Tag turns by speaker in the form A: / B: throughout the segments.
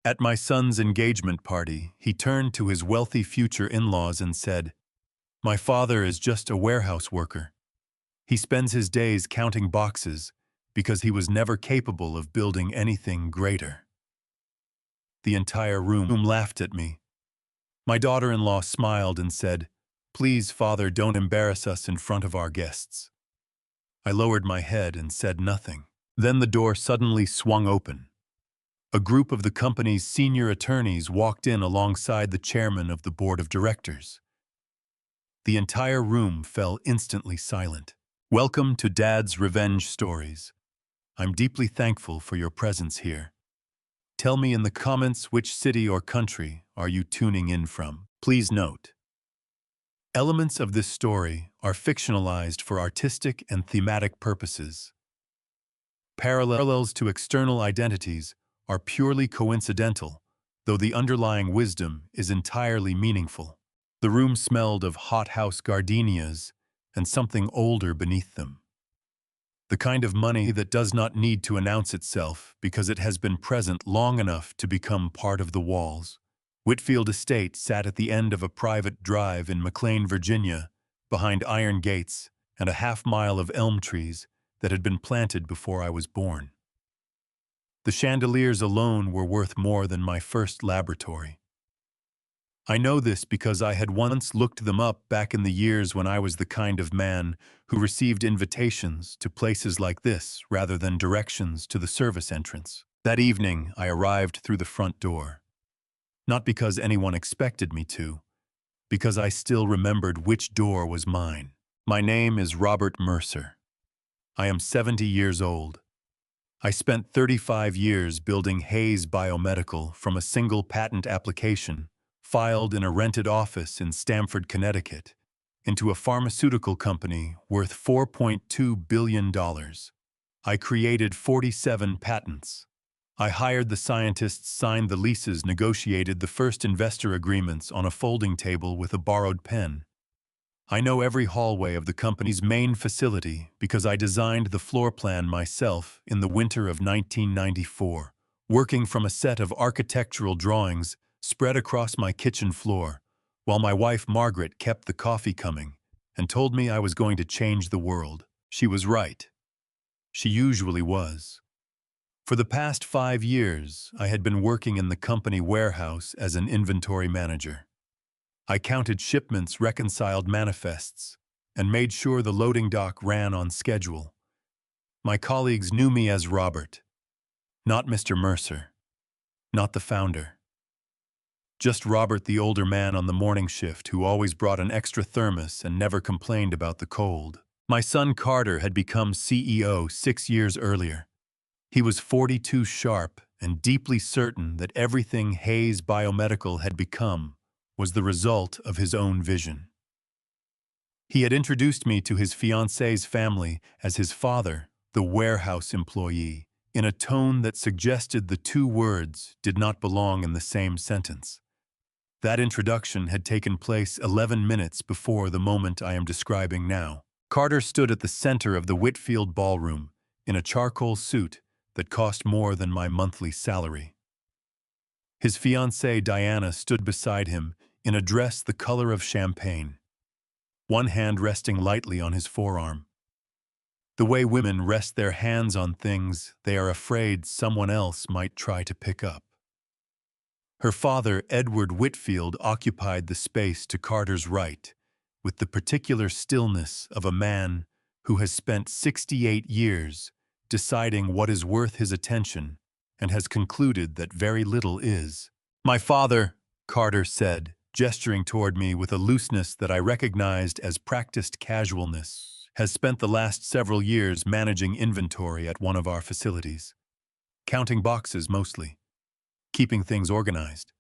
A: At my son's engagement party, he turned to his wealthy future in-laws and said, "My father is just a warehouse worker. He spends his days counting boxes because he was never capable of building anything greater." The entire room laughed at me. My daughter-in-law smiled and said, "Please, father, don't embarrass us in front of our guests." I lowered my head and said nothing. Then the door suddenly swung open. A group of the company's senior attorneys walked in alongside the chairman of the board of directors. The entire room fell instantly silent. "Welcome to Dad's Revenge Stories. I'm deeply thankful for your presence here. Tell me in the comments which city or country are you tuning in from. Please note, elements of this story are fictionalized for artistic and thematic purposes. Parallels to external identities are purely coincidental, though the underlying wisdom is entirely meaningful." The room smelled of hothouse gardenias and something older beneath them. The kind of money that does not need to announce itself because it has been present long enough to become part of the walls. Whitfield Estate sat at the end of a private drive in McLean, Virginia, behind iron gates and a half-mile of elm trees that had been planted before I was born. The chandeliers alone were worth more than my first laboratory. I know this because I had once looked them up back in the years when I was the kind of man who received invitations to places like this rather than directions to the service entrance. That evening, I arrived through the front door. Not because anyone expected me to, because I still remembered which door was mine. My name is Robert Mercer. I am 70 years old. I spent 35 years building Hayes Biomedical from a single patent application filed in a rented office in Stamford, Connecticut, into a pharmaceutical company worth $4.2 billion. I created 47 patents. I hired the scientists, signed the leases, negotiated the first investor agreements on a folding table with a borrowed pen. I know every hallway of the company's main facility because I designed the floor plan myself in the winter of 1994, working from a set of architectural drawings spread across my kitchen floor, while my wife Margaret kept the coffee coming and told me I was going to change the world. She was right. She usually was. For the past 5 years, I had been working in the company warehouse as an inventory manager. I counted shipments, reconciled manifests, and made sure the loading dock ran on schedule. My colleagues knew me as Robert, not Mr. Mercer, not the founder. Just Robert, the older man on the morning shift who always brought an extra thermos and never complained about the cold. My son Carter had become CEO 6 years earlier. He was 42 sharp and deeply certain that everything Hayes Biomedical had become was the result of his own vision. He had introduced me to his fiancée's family as his father, the warehouse employee, in a tone that suggested the two words did not belong in the same sentence. That introduction had taken place 11 minutes before the moment I am describing now. Carter stood at the center of the Whitfield ballroom in a charcoal suit that cost more than my monthly salary. His fiancée Diana stood beside him in a dress the color of champagne, one hand resting lightly on his forearm. The way women rest their hands on things they are afraid someone else might try to pick up. Her father, Edward Whitfield, occupied the space to Carter's right, with the particular stillness of a man who has spent 68 years deciding what is worth his attention and has concluded that very little is. "My father," Carter said, gesturing toward me with a looseness that I recognized as practiced casualness, "has spent the last several years managing inventory at one of our facilities. Counting boxes mostly. Keeping things organized."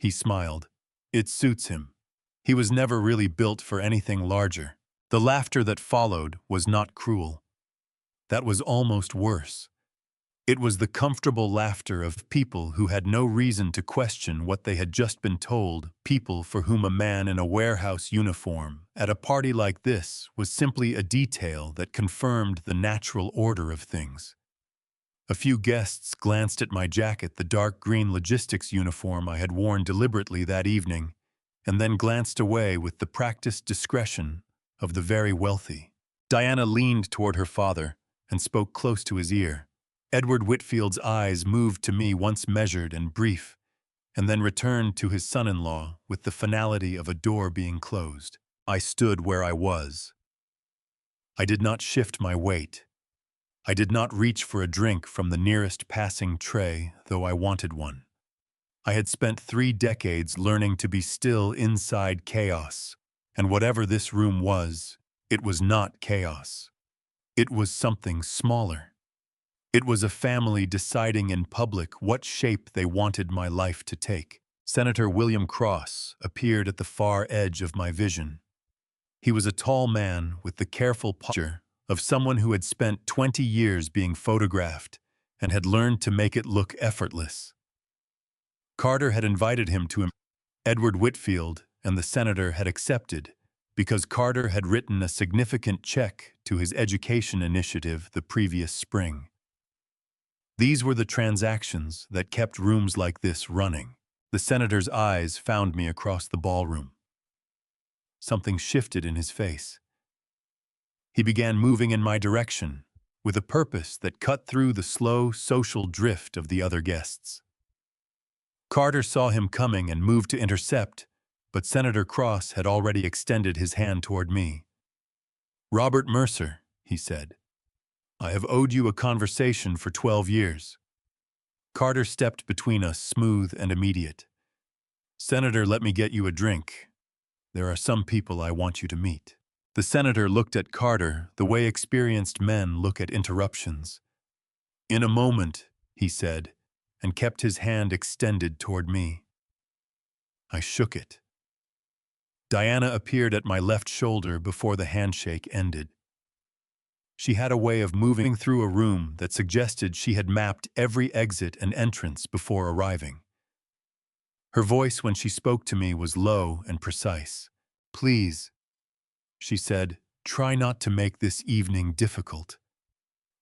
A: He smiled. "It suits him. He was never really built for anything larger." The laughter that followed was not cruel. That was almost worse. It was the comfortable laughter of people who had no reason to question what they had just been told, people for whom a man in a warehouse uniform at a party like this was simply a detail that confirmed the natural order of things. A few guests glanced at my jacket, the dark green logistics uniform I had worn deliberately that evening, and then glanced away with the practiced discretion of the very wealthy. Diana leaned toward her father and spoke close to his ear. Edward Whitfield's eyes moved to me, once measured and brief, and then returned to his son-in-law with the finality of a door being closed. I stood where I was. I did not shift my weight. I did not reach for a drink from the nearest passing tray, though I wanted one. I had spent 3 decades learning to be still inside chaos, and whatever this room was, it was not chaos. It was something smaller. It was a family deciding in public what shape they wanted my life to take. Senator William Cross appeared at the far edge of my vision. He was a tall man with the careful posture of someone who had spent 20 years being photographed and had learned to make it look effortless. Carter had invited him to him. Edward Whitfield and the senator had accepted because Carter had written a significant check to his education initiative the previous spring. These were the transactions that kept rooms like this running. The senator's eyes found me across the ballroom. Something shifted in his face. He began moving in my direction with a purpose that cut through the slow social drift of the other guests. Carter saw him coming and moved to intercept, but Senator Cross had already extended his hand toward me. "Robert Mercer," he said, "I have owed you a conversation for 12 years. Carter stepped between us, smooth and immediate. "Senator, let me get you a drink. There are some people I want you to meet." The senator looked at Carter the way experienced men look at interruptions. "In a moment," he said, and kept his hand extended toward me. I shook it. Diana appeared at my left shoulder before the handshake ended. She had a way of moving through a room that suggested she had mapped every exit and entrance before arriving. Her voice when she spoke to me was low and precise. "Please," she said, "try not to make this evening difficult.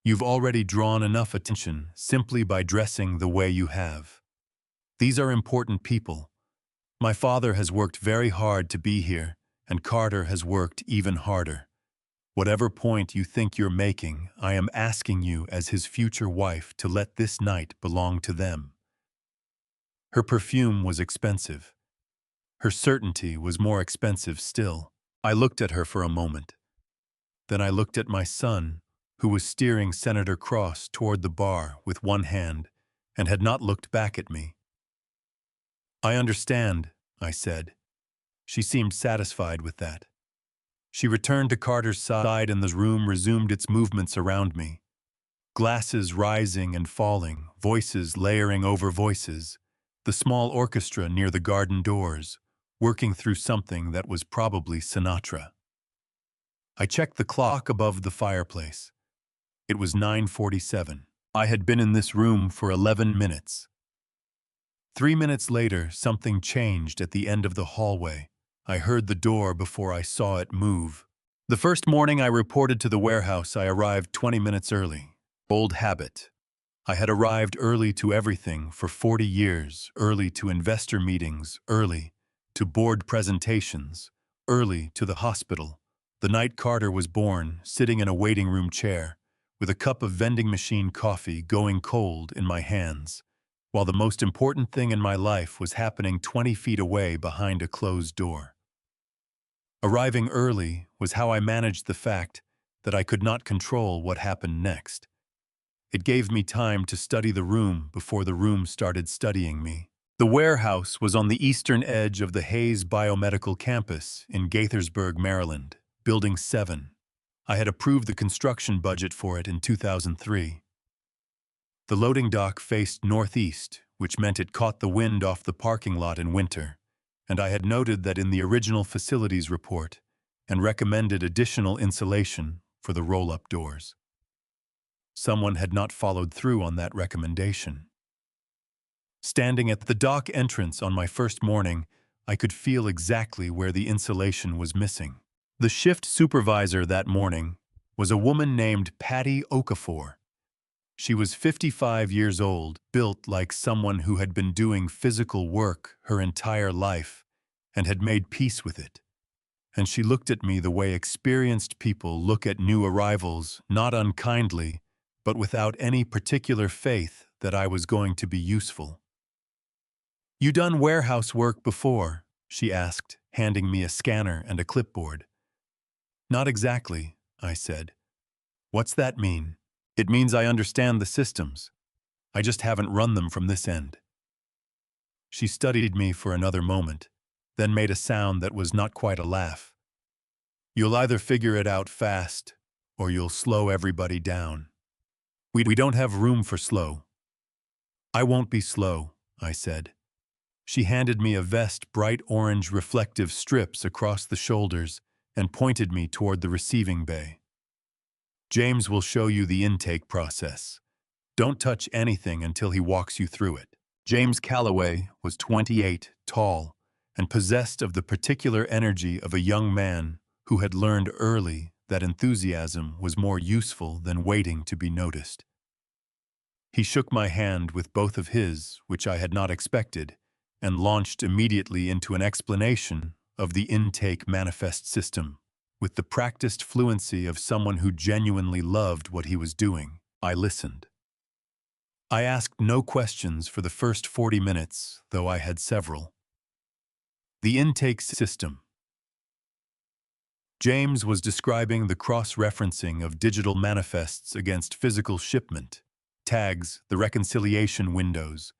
A: You've already drawn enough attention simply by dressing the way you have. These are important people. My father has worked very hard to be here, and Carter has worked even harder. Whatever point you think you're making, I am asking you as his future wife to let this night belong to them." Her perfume was expensive. Her certainty was more expensive still. I looked at her for a moment. Then I looked at my son, who was steering Senator Cross toward the bar with one hand and had not looked back at me. "I understand," I said. She seemed satisfied with that. She returned to Carter's side and the room resumed its movements around me. Glasses rising and falling, voices layering over voices, the small orchestra near the garden doors, working through something that was probably Sinatra. I checked the clock above the fireplace. It was 9:47. I had been in this room for 11 minutes. 3 minutes later, something changed at the end of the hallway. I heard the door before I saw it move. The first morning I reported to the warehouse, I arrived 20 minutes early. Old habit. I had arrived early to everything for 40 years, early to investor meetings, early to board presentations, early to the hospital. The night Carter was born, sitting in a waiting room chair, with a cup of vending machine coffee going cold in my hands, while the most important thing in my life was happening 20 feet away behind a closed door. Arriving early was how I managed the fact that I could not control what happened next. It gave me time to study the room before the room started studying me. The warehouse was on the eastern edge of the Hayes Biomedical Campus in Gaithersburg, Maryland, Building 7. I had approved the construction budget for it in 2003. The loading dock faced northeast, which meant it caught the wind off the parking lot in winter, and I had noted that in the original facilities report and recommended additional insulation for the roll-up doors. Someone had not followed through on that recommendation. Standing at the dock entrance on my first morning, I could feel exactly where the insulation was missing. The shift supervisor that morning was a woman named Patty Okafor. She was 55 years old, built like someone who had been doing physical work her entire life and had made peace with it. And she looked at me the way experienced people look at new arrivals, not unkindly, but without any particular faith that I was going to be useful. "You done warehouse work before?" she asked, handing me a scanner and a clipboard. "Not exactly," I said. "What's that mean?" "It means I understand the systems. I just haven't run them from this end." She studied me for another moment, then made a sound that was not quite a laugh. "You'll either figure it out fast, or you'll slow everybody down. We don't have room for slow." "I won't be slow," I said. She handed me a vest, bright orange reflective strips across the shoulders, and pointed me toward the receiving bay. "James will show you the intake process. Don't touch anything until he walks you through it." James Calloway was 28, tall, and possessed of the particular energy of a young man who had learned early that enthusiasm was more useful than waiting to be noticed. He shook my hand with both of his, which I had not expected, and launched immediately into an explanation of the intake manifest system. With the practiced fluency of someone who genuinely loved what he was doing, I listened. I asked no questions for the first 40 minutes, though I had several. The intake system. James was describing the cross-referencing of digital manifests against physical shipment, tags, the reconciliation windows.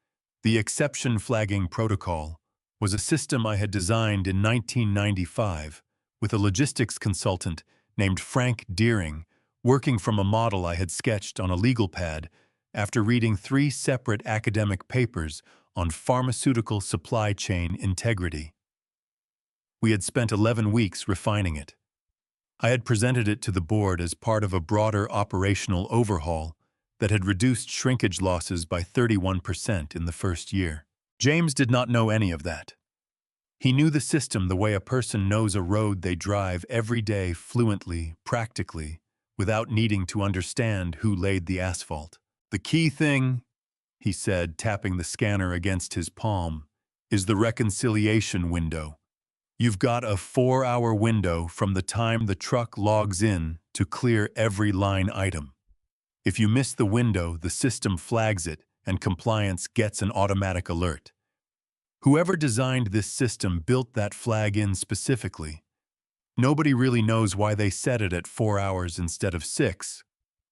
A: The exception flagging protocol was a system I had designed in 1995 with a logistics consultant named Frank Deering, working from a model I had sketched on a legal pad after reading 3 separate academic papers on pharmaceutical supply chain integrity. We had spent 11 weeks refining it. I had presented it to the board as part of a broader operational overhaul that had reduced shrinkage losses by 31% in the first year. James did not know any of that. He knew the system the way a person knows a road they drive every day fluently, practically, without needing to understand who laid the asphalt. "The key thing," he said, tapping the scanner against his palm, "is the reconciliation window. You've got a 4-hour window from the time the truck logs in to clear every line item. If you miss the window, the system flags it and compliance gets an automatic alert. Whoever designed this system built that flag in specifically. Nobody really knows why they set it at 4 hours instead of 6,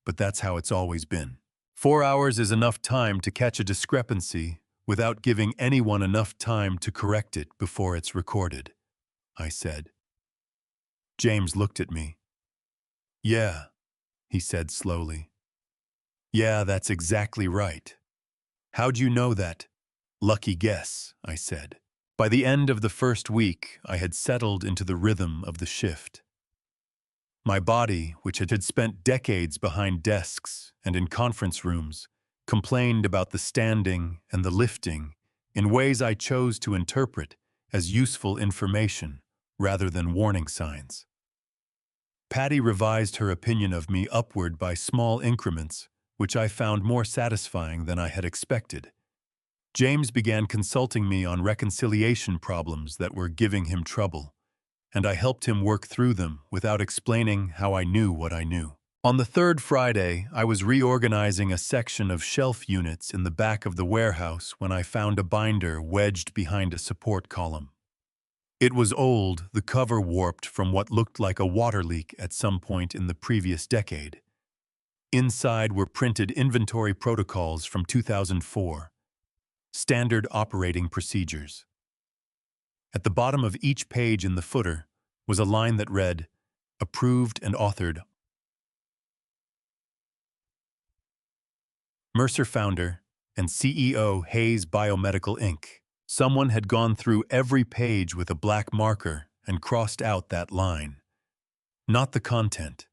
A: but that's how it's always been. 4 hours is enough time to catch a discrepancy without giving anyone enough time to correct it before it's recorded," I said. James looked at me. "Yeah," he said slowly. "Yeah, that's exactly right." "How'd you know that?" "Lucky guess," I said. By the end of the first week, I had settled into the rhythm of the shift. My body, which had spent decades behind desks and in conference rooms, complained about the standing and the lifting in ways I chose to interpret as useful information rather than warning signs. Patty revised her opinion of me upward by small increments, which I found more satisfying than I had expected. James began consulting me on reconciliation problems that were giving him trouble, and I helped him work through them without explaining how I knew what I knew. On the third Friday, I was reorganizing a section of shelf units in the back of the warehouse when I found a binder wedged behind a support column. It was old, the cover warped from what looked like a water leak at some point in the previous decade. Inside were printed inventory protocols from 2004, standard operating procedures. At the bottom of each page in the footer was a line that read, "Approved and authored. Mercer founder and CEO Hayes Biomedical Inc." Someone had gone through every page with a black marker and crossed out that line. Not the content,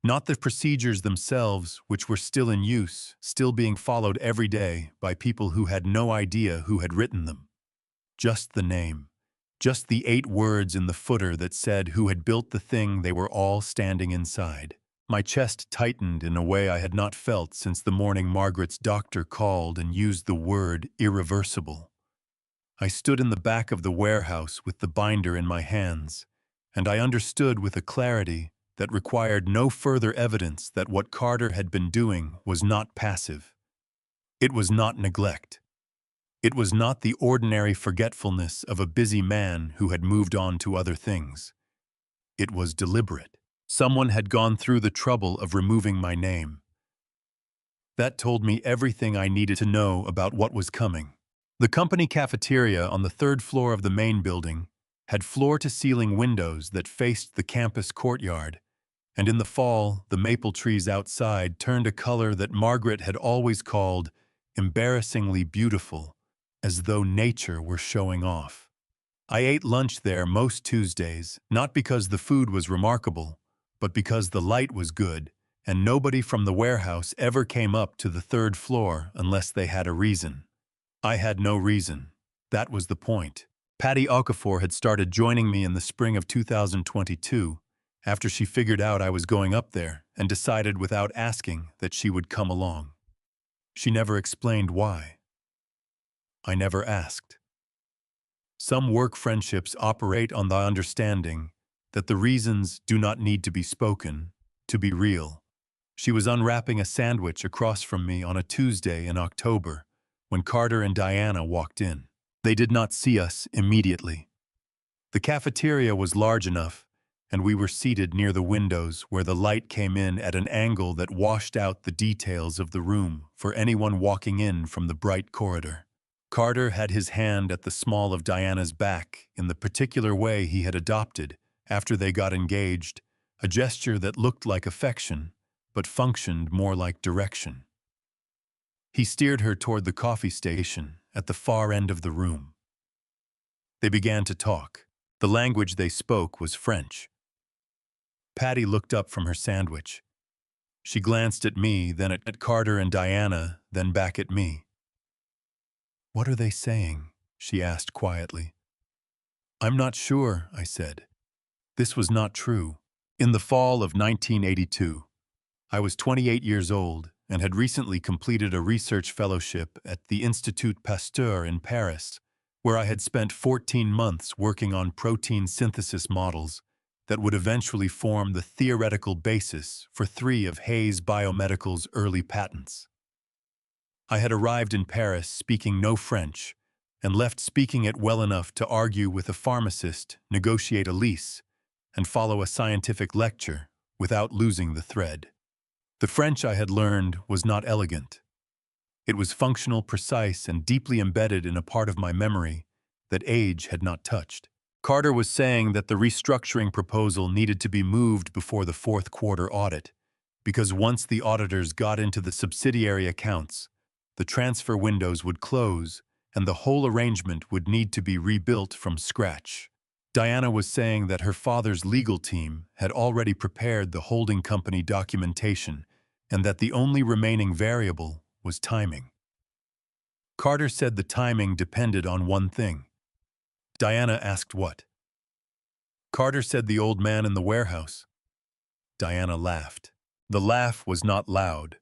A: not the procedures themselves, which were still in use, still being followed every day by people who had no idea who had written them. Just the name, just the 8 words in the footer that said who had built the thing they were all standing inside. My chest tightened in a way I had not felt since the morning Margaret's doctor called and used the word irreversible. I stood in the back of the warehouse with the binder in my hands, and I understood with a clarity that required no further evidence that what Carter had been doing was not passive. It was not neglect. It was not the ordinary forgetfulness of a busy man who had moved on to other things. It was deliberate. Someone had gone through the trouble of removing my name. That told me everything I needed to know about what was coming. The company cafeteria on the third floor of the main building had floor-to-ceiling windows that faced the campus courtyard, and in the fall, the maple trees outside turned a color that Margaret had always called embarrassingly beautiful, as though nature were showing off. I ate lunch there most Tuesdays, not because the food was remarkable, but because the light was good, and nobody from the warehouse ever came up to the third floor unless they had a reason. I had no reason. That was the point. Patty Okafor had started joining me in the spring of 2022, after she figured out I was going up there and decided without asking that she would come along. She never explained why. I never asked. Some work friendships operate on the understanding that the reasons do not need to be spoken to be real. She was unwrapping a sandwich across from me on a Tuesday in October when Carter and Diana walked in. They did not see us immediately. The cafeteria was large enough, and we were seated near the windows where the light came in at an angle that washed out the details of the room for anyone walking in from the bright corridor. Carter had his hand at the small of Diana's back in the particular way he had adopted after they got engaged, a gesture that looked like affection, but functioned more like direction. He steered her toward the coffee station at the far end of the room. They began to talk. The language they spoke was French. Patty looked up from her sandwich. She glanced at me, then at Carter and Diana, then back at me. "What are they saying?" she asked quietly. "I'm not sure," I said. This was not true. In the fall of 1982, I was 28 years old and had recently completed a research fellowship at the Institut Pasteur in Paris, where I had spent 14 months working on protein synthesis models that would eventually form the theoretical basis for 3 of Hayes Biomedical's early patents. I had arrived in Paris speaking no French and left speaking it well enough to argue with a pharmacist, negotiate a lease, and follow a scientific lecture without losing the thread. The French I had learned was not elegant. It was functional, precise, and deeply embedded in a part of my memory that age had not touched. Carter was saying that the restructuring proposal needed to be moved before the fourth quarter audit, because once the auditors got into the subsidiary accounts, the transfer windows would close and the whole arrangement would need to be rebuilt from scratch. Diana was saying that her father's legal team had already prepared the holding company documentation and that the only remaining variable was timing. Carter said the timing depended on one thing. Diana asked what? Carter said the old man in the warehouse. Diana laughed. The laugh was not loud.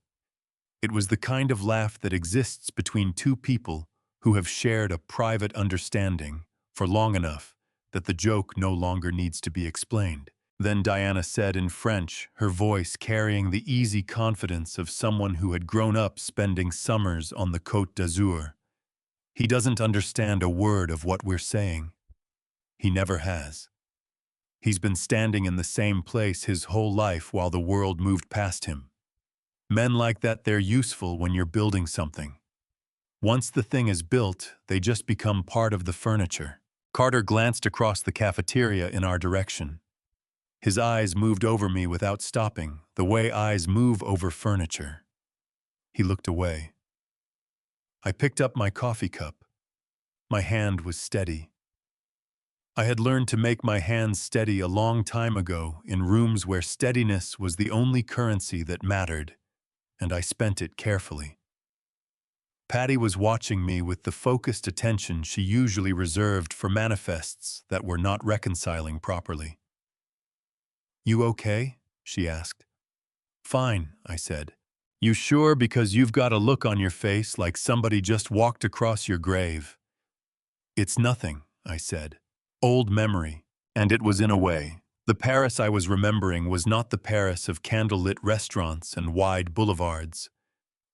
A: It was the kind of laugh that exists between two people who have shared a private understanding for long enough that the joke no longer needs to be explained. Then Diana said in French, her voice carrying the easy confidence of someone who had grown up spending summers on the Côte d'Azur. "He doesn't understand a word of what we're saying. He never has. He's been standing in the same place his whole life while the world moved past him. Men like that, they're useful when you're building something. Once the thing is built, they just become part of the furniture." Carter glanced across the cafeteria in our direction. His eyes moved over me without stopping, the way eyes move over furniture. He looked away. I picked up my coffee cup. My hand was steady. I had learned to make my hands steady a long time ago in rooms where steadiness was the only currency that mattered, and I spent it carefully. Patty was watching me with the focused attention she usually reserved for manifests that were not reconciling properly. "You okay?" she asked. Fine, I said. You sure? Because you've got a look on your face like somebody just walked across your grave. It's nothing, I said. Old memory. And it was in a way. The Paris I was remembering was not the Paris of candlelit restaurants and wide boulevards,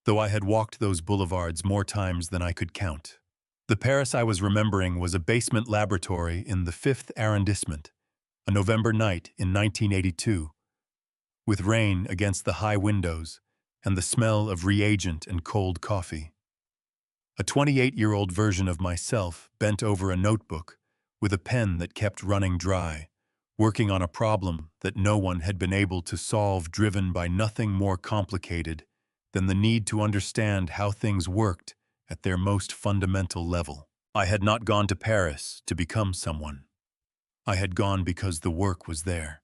A: though I had walked those boulevards more times than I could count. The Paris I was remembering was a basement laboratory in the 5th arrondissement, a November night in 1982, with rain against the high windows and the smell of reagent and cold coffee. A 28-year-old version of myself bent over a notebook with a pen that kept running dry, working on a problem that no one had been able to solve, driven by nothing more complicated than the need to understand how things worked at their most fundamental level. I had not gone to Paris to become someone. I had gone because the work was there.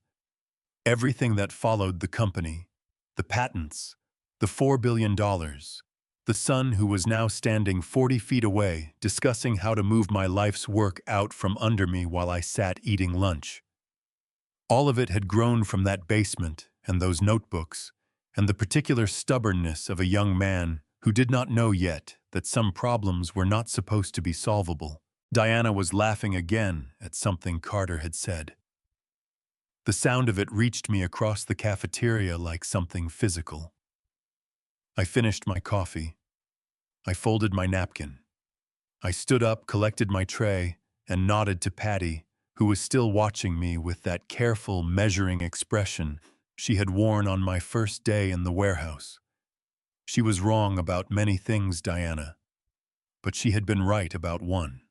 A: Everything that followed the company, the patents, the $4 billion, the son who was now standing 40 feet away, discussing how to move my life's work out from under me while I sat eating lunch. All of it had grown from that basement and those notebooks, and the particular stubbornness of a young man who did not know yet that some problems were not supposed to be solvable. Diana was laughing again at something Carter had said. The sound of it reached me across the cafeteria like something physical. I finished my coffee. I folded my napkin. I stood up, collected my tray, and nodded to Patty, who was still watching me with that careful, measuring expression she had worn on my first day in the warehouse. She was wrong about many things, Diana, but she had been right about one.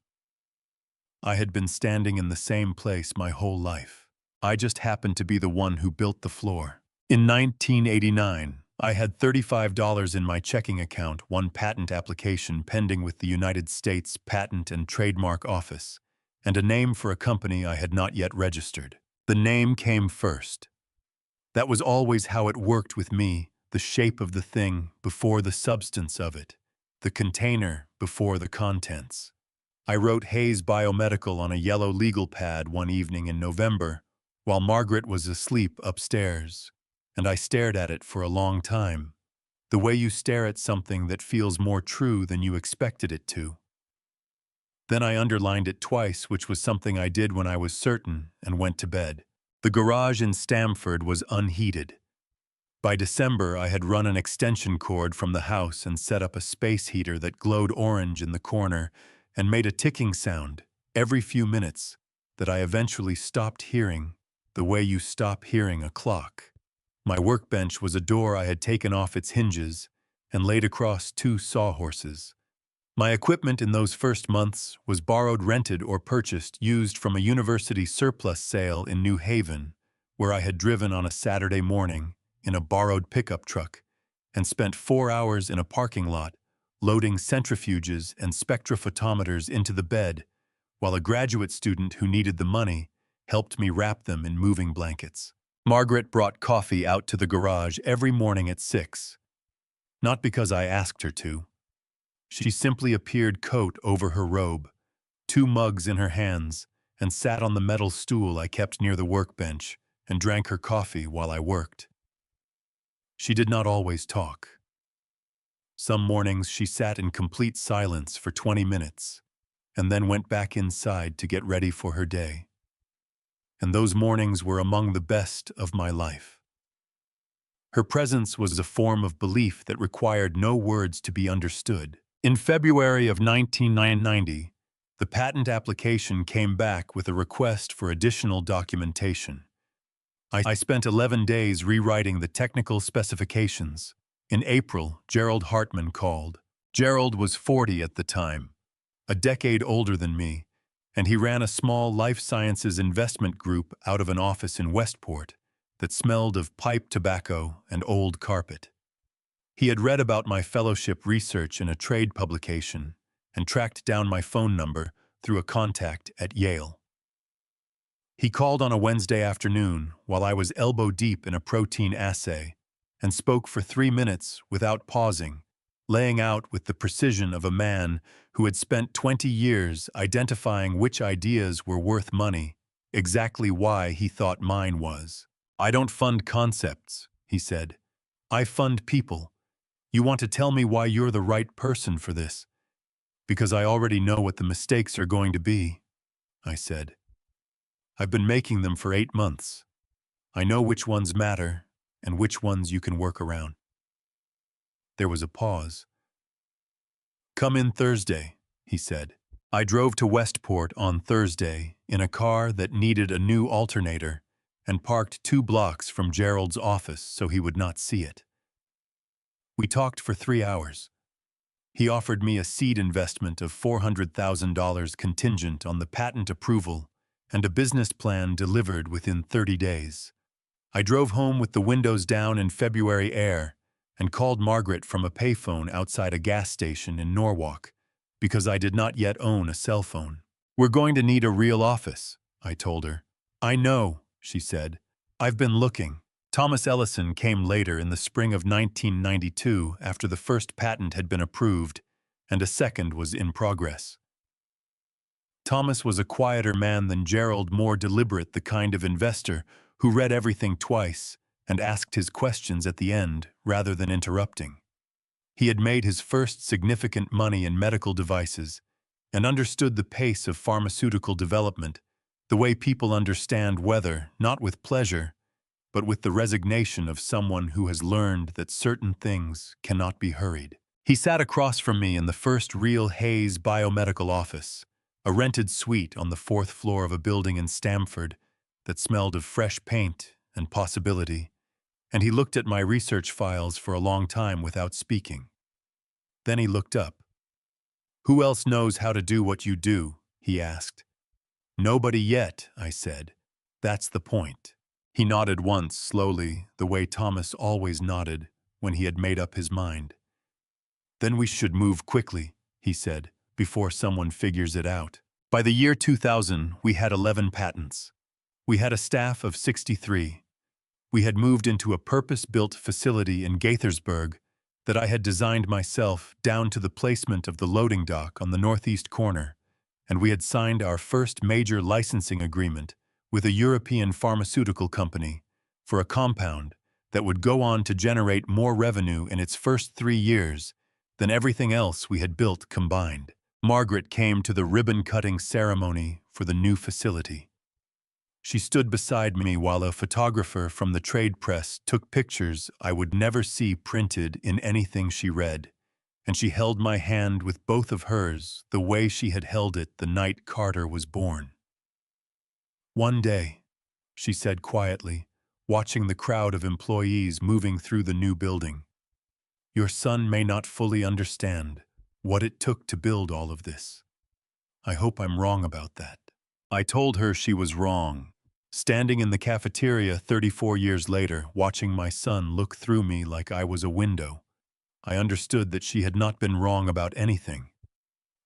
A: I had been standing in the same place my whole life. I just happened to be the one who built the floor. In 1989, I had $35 in my checking account, one patent application pending with the United States Patent and Trademark Office, and a name for a company I had not yet registered. The name came first. That was always how it worked with me, the shape of the thing before the substance of it, the container before the contents. I wrote Hayes Biomedical on a yellow legal pad one evening in November, while Margaret was asleep upstairs, and I stared at it for a long time, the way you stare at something that feels more true than you expected it to. Then I underlined it twice, which was something I did when I was certain, and went to bed. The garage in Stamford was unheated. By December, I had run an extension cord from the house and set up a space heater that glowed orange in the corner and made a ticking sound every few minutes that I eventually stopped hearing, the way you stop hearing a clock. My workbench was a door I had taken off its hinges and laid across two sawhorses. My equipment in those first months was borrowed, rented, or purchased, used from a university surplus sale in New Haven, where I had driven on a Saturday morning in a borrowed pickup truck and spent 4 hours in a parking lot loading centrifuges and spectrophotometers into the bed, while a graduate student who needed the money helped me wrap them in moving blankets. Margaret brought coffee out to the garage every morning at 6. Not because I asked her to. She simply appeared, coat over her robe, 2 mugs in her hands, and sat on the metal stool I kept near the workbench and drank her coffee while I worked. She did not always talk. Some mornings she sat in complete silence for 20 minutes and then went back inside to get ready for her day. And those mornings were among the best of my life. Her presence was a form of belief that required no words to be understood. In February of 1990, the patent application came back with a request for additional documentation. I spent 11 days rewriting the technical specifications. In April, Gerald Hartman called. Gerald was 40 at the time, a decade older than me, and he ran a small life sciences investment group out of an office in Westport that smelled of pipe tobacco and old carpet. He had read about my fellowship research in a trade publication and tracked down my phone number through a contact at Yale. He called on a Wednesday afternoon while I was elbow-deep in a protein assay and spoke for 3 minutes without pausing, laying out with the precision of a man who had spent 20 years identifying which ideas were worth money, exactly why he thought mine was. "I don't fund concepts," he said. I fund people. You want to tell me why you're the right person for this? Because I already know what the mistakes are going to be, I said. I've been making them for 8 months. I know which ones matter and which ones you can work around. There was a pause. Come in Thursday, he said. I drove to Westport on Thursday in a car that needed a new alternator and parked 2 blocks from Gerald's office so he would not see it. We talked for 3 hours. He offered me a seed investment of $400,000 contingent on the patent approval and a business plan delivered within 30 days. I drove home with the windows down in February air and called Margaret from a payphone outside a gas station in Norwalk because I did not yet own a cell phone. We're going to need a real office, I told her. I know, she said. I've been looking. Thomas Ellison came later in the spring of 1992 after the first patent had been approved and a second was in progress. Thomas was a quieter man than Gerald, more deliberate, the kind of investor who read everything twice and asked his questions at the end rather than interrupting. He had made his first significant money in medical devices and understood the pace of pharmaceutical development, the way people understand weather, not with pleasure, but with the resignation of someone who has learned that certain things cannot be hurried. He sat across from me in the first real Hayes biomedical office, a rented suite on the 4th floor of a building in Stamford that smelled of fresh paint and possibility, and he looked at my research files for a long time without speaking. Then he looked up. Who else knows how to do what you do? He asked. Nobody yet, I said. That's the point. He nodded once, slowly, the way Thomas always nodded when he had made up his mind. Then we should move quickly, he said, before someone figures it out. By the year 2000, we had 11 patents. We had a staff of 63. We had moved into a purpose-built facility in Gaithersburg that I had designed myself down to the placement of the loading dock on the northeast corner, and we had signed our first major licensing agreement with a European pharmaceutical company for a compound that would go on to generate more revenue in its first 3 years than everything else we had built combined. Margaret came to the ribbon-cutting ceremony for the new facility. She stood beside me while a photographer from the trade press took pictures I would never see printed in anything she read, and she held my hand with both of hers the way she had held it the night Carter was born. One day, she said quietly, watching the crowd of employees moving through the new building, your son may not fully understand what it took to build all of this. I hope I'm wrong about that. I told her she was wrong. Standing in the cafeteria 34 years later, watching my son look through me like I was a window, I understood that she had not been wrong about anything.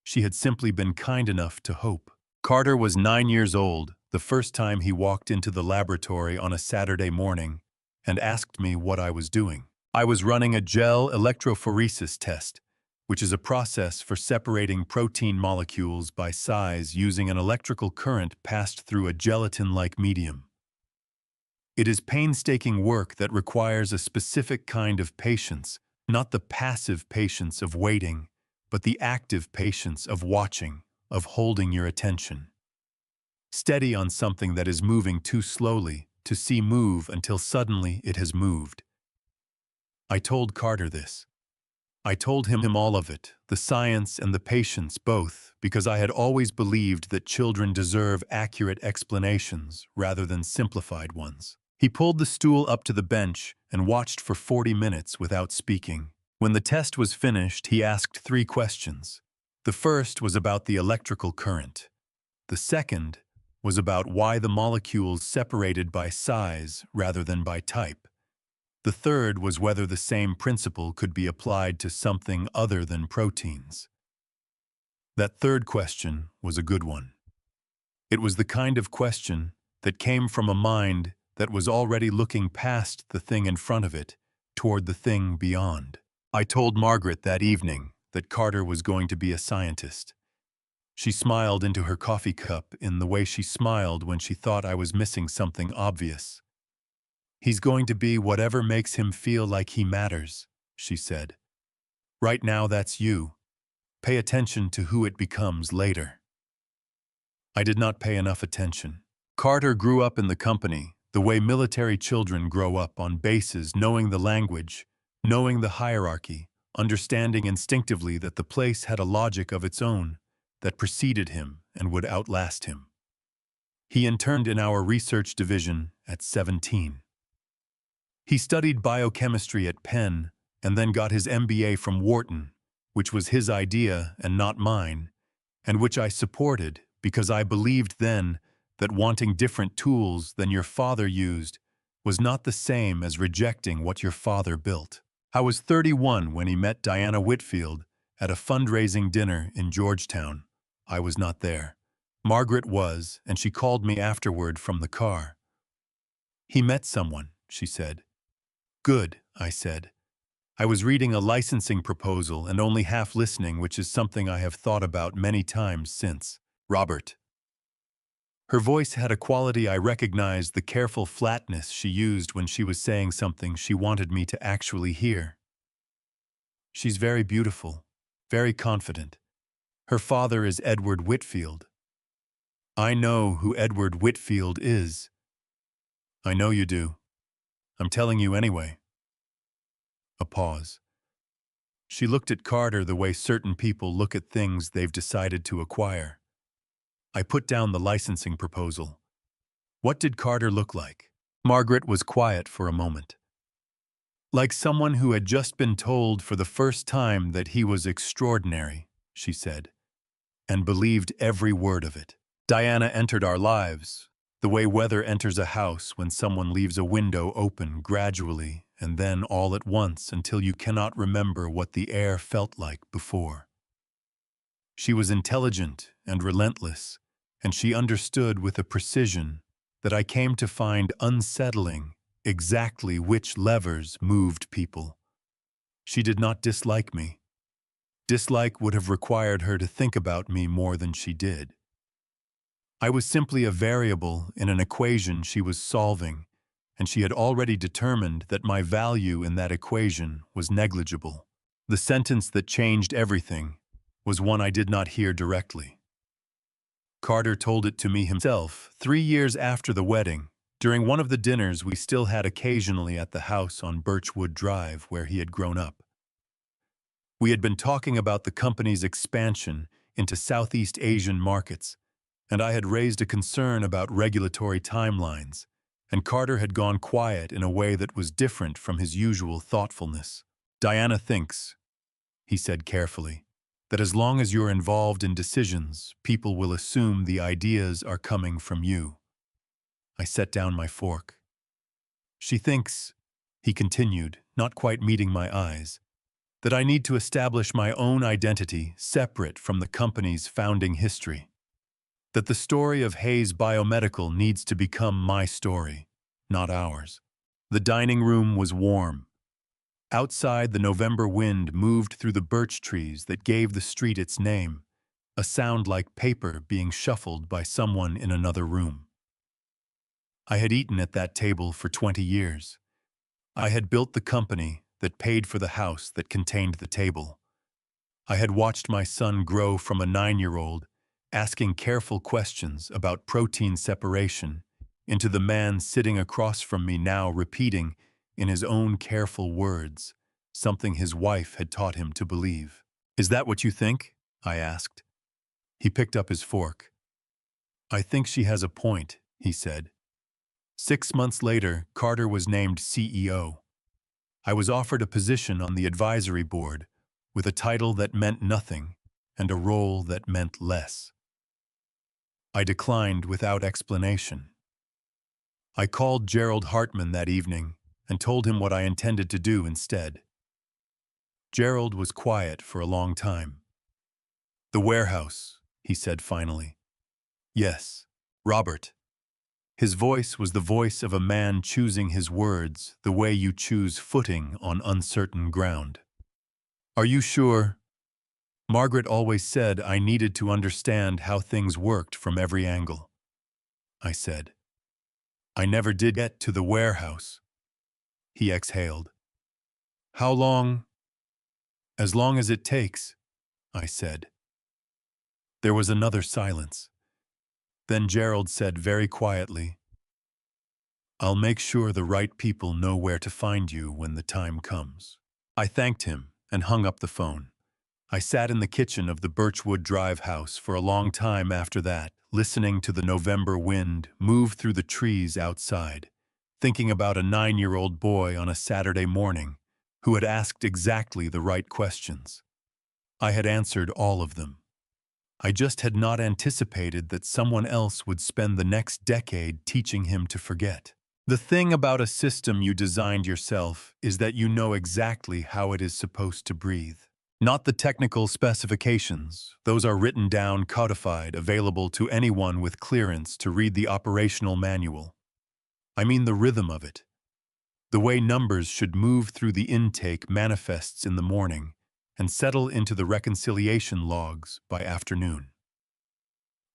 A: She had simply been kind enough to hope. Carter was 9 years old the first time he walked into the laboratory on a Saturday morning and asked me what I was doing. I was running a gel electrophoresis test, which is a process for separating protein molecules by size using an electrical current passed through a gelatin-like medium. It is painstaking work that requires a specific kind of patience, not the passive patience of waiting, but the active patience of watching, of holding your attention. Steady on something that is moving too slowly to see move until suddenly it has moved. I told Carter this. I told him all of it, the science and the patience both, because I had always believed that children deserve accurate explanations rather than simplified ones. He pulled the stool up to the bench and watched for 40 minutes without speaking. When the test was finished, he asked 3 questions. The first was about the electrical current. The second was about why the molecules separated by size rather than by type. The third was whether the same principle could be applied to something other than proteins. That third question was a good one. It was the kind of question that came from a mind that was already looking past the thing in front of it, toward the thing beyond. I told Margaret that evening that Carter was going to be a scientist. She smiled into her coffee cup in the way she smiled when she thought I was missing something obvious. He's going to be whatever makes him feel like he matters, she said. Right now, that's you. Pay attention to who it becomes later. I did not pay enough attention. Carter grew up in the company, the way military children grow up on bases, knowing the language, knowing the hierarchy, understanding instinctively that the place had a logic of its own that preceded him and would outlast him. He interned in our research division at 17. He studied biochemistry at Penn and then got his MBA from Wharton, which was his idea and not mine, and which I supported because I believed then that wanting different tools than your father used was not the same as rejecting what your father built. I was 31 when he met Diana Whitfield at a fundraising dinner in Georgetown. I was not there. Margaret was, and she called me afterward from the car. He met someone, she said. Good, I said. I was reading a licensing proposal and only half listening, which is something I have thought about many times since. Robert. Her voice had a quality I recognized, the careful flatness she used when she was saying something she wanted me to actually hear. She's very beautiful, very confident. Her father is Edward Whitfield. I know who Edward Whitfield is. I know you do. I'm telling you anyway. A pause. She looked at Carter the way certain people look at things they've decided to acquire. I put down the licensing proposal. What did Carter look like? Margaret was quiet for a moment. Like someone who had just been told for the first time that he was extraordinary, she said, and believed every word of it. Diana entered our lives, the way weather enters a house when someone leaves a window open gradually and then all at once until you cannot remember what the air felt like before. She was intelligent and relentless, and she understood with a precision that I came to find unsettling exactly which levers moved people. She did not dislike me. Dislike would have required her to think about me more than she did. I was simply a variable in an equation she was solving, and she had already determined that my value in that equation was negligible. The sentence that changed everything was one I did not hear directly. Carter told it to me himself 3 years after the wedding, during one of the dinners we still had occasionally at the house on Birchwood Drive where he had grown up. We had been talking about the company's expansion into Southeast Asian markets, and I had raised a concern about regulatory timelines, and Carter had gone quiet in a way that was different from his usual thoughtfulness. Diana thinks, he said carefully, that as long as you're involved in decisions, people will assume the ideas are coming from you. I set down my fork. She thinks, he continued, not quite meeting my eyes, that I need to establish my own identity separate from the company's founding history. That the story of Hayes Biomedical needs to become my story, not ours. The dining room was warm. Outside, the November wind moved through the birch trees that gave the street its name, a sound like paper being shuffled by someone in another room. I had eaten at that table for 20 years. I had built the company that paid for the house that contained the table. I had watched my son grow from a 9-year-old, asking careful questions about protein separation, into the man sitting across from me now repeating, in his own careful words, something his wife had taught him to believe. Is that what you think? I asked. He picked up his fork. I think she has a point, he said. 6 months later, Carter was named CEO. I was offered a position on the advisory board, with a title that meant nothing and a role that meant less. I declined without explanation. I called Gerald Hartman that evening and told him what I intended to do instead. Gerald was quiet for a long time. The warehouse, he said finally. Yes, Robert. His voice was the voice of a man choosing his words the way you choose footing on uncertain ground. Are you sure? Margaret always said I needed to understand how things worked from every angle. I said. I never did get to the warehouse. he exhaled. How long? As long as it takes, I said. There was another silence. Then Gerald said very quietly, I'll make sure the right people know where to find you when the time comes. I thanked him and hung up the phone. I sat in the kitchen of the Birchwood Drive house for a long time after that, listening to the November wind move through the trees outside, thinking about a 9-year-old boy on a Saturday morning who had asked exactly the right questions. I had answered all of them. I just had not anticipated that someone else would spend the next decade teaching him to forget. The thing about a system you designed yourself is that you know exactly how it is supposed to breathe. Not the technical specifications. Those are written down, codified, available to anyone with clearance to read the operational manual. I mean the rhythm of it. The way numbers should move through the intake manifests in the morning and settle into the reconciliation logs by afternoon.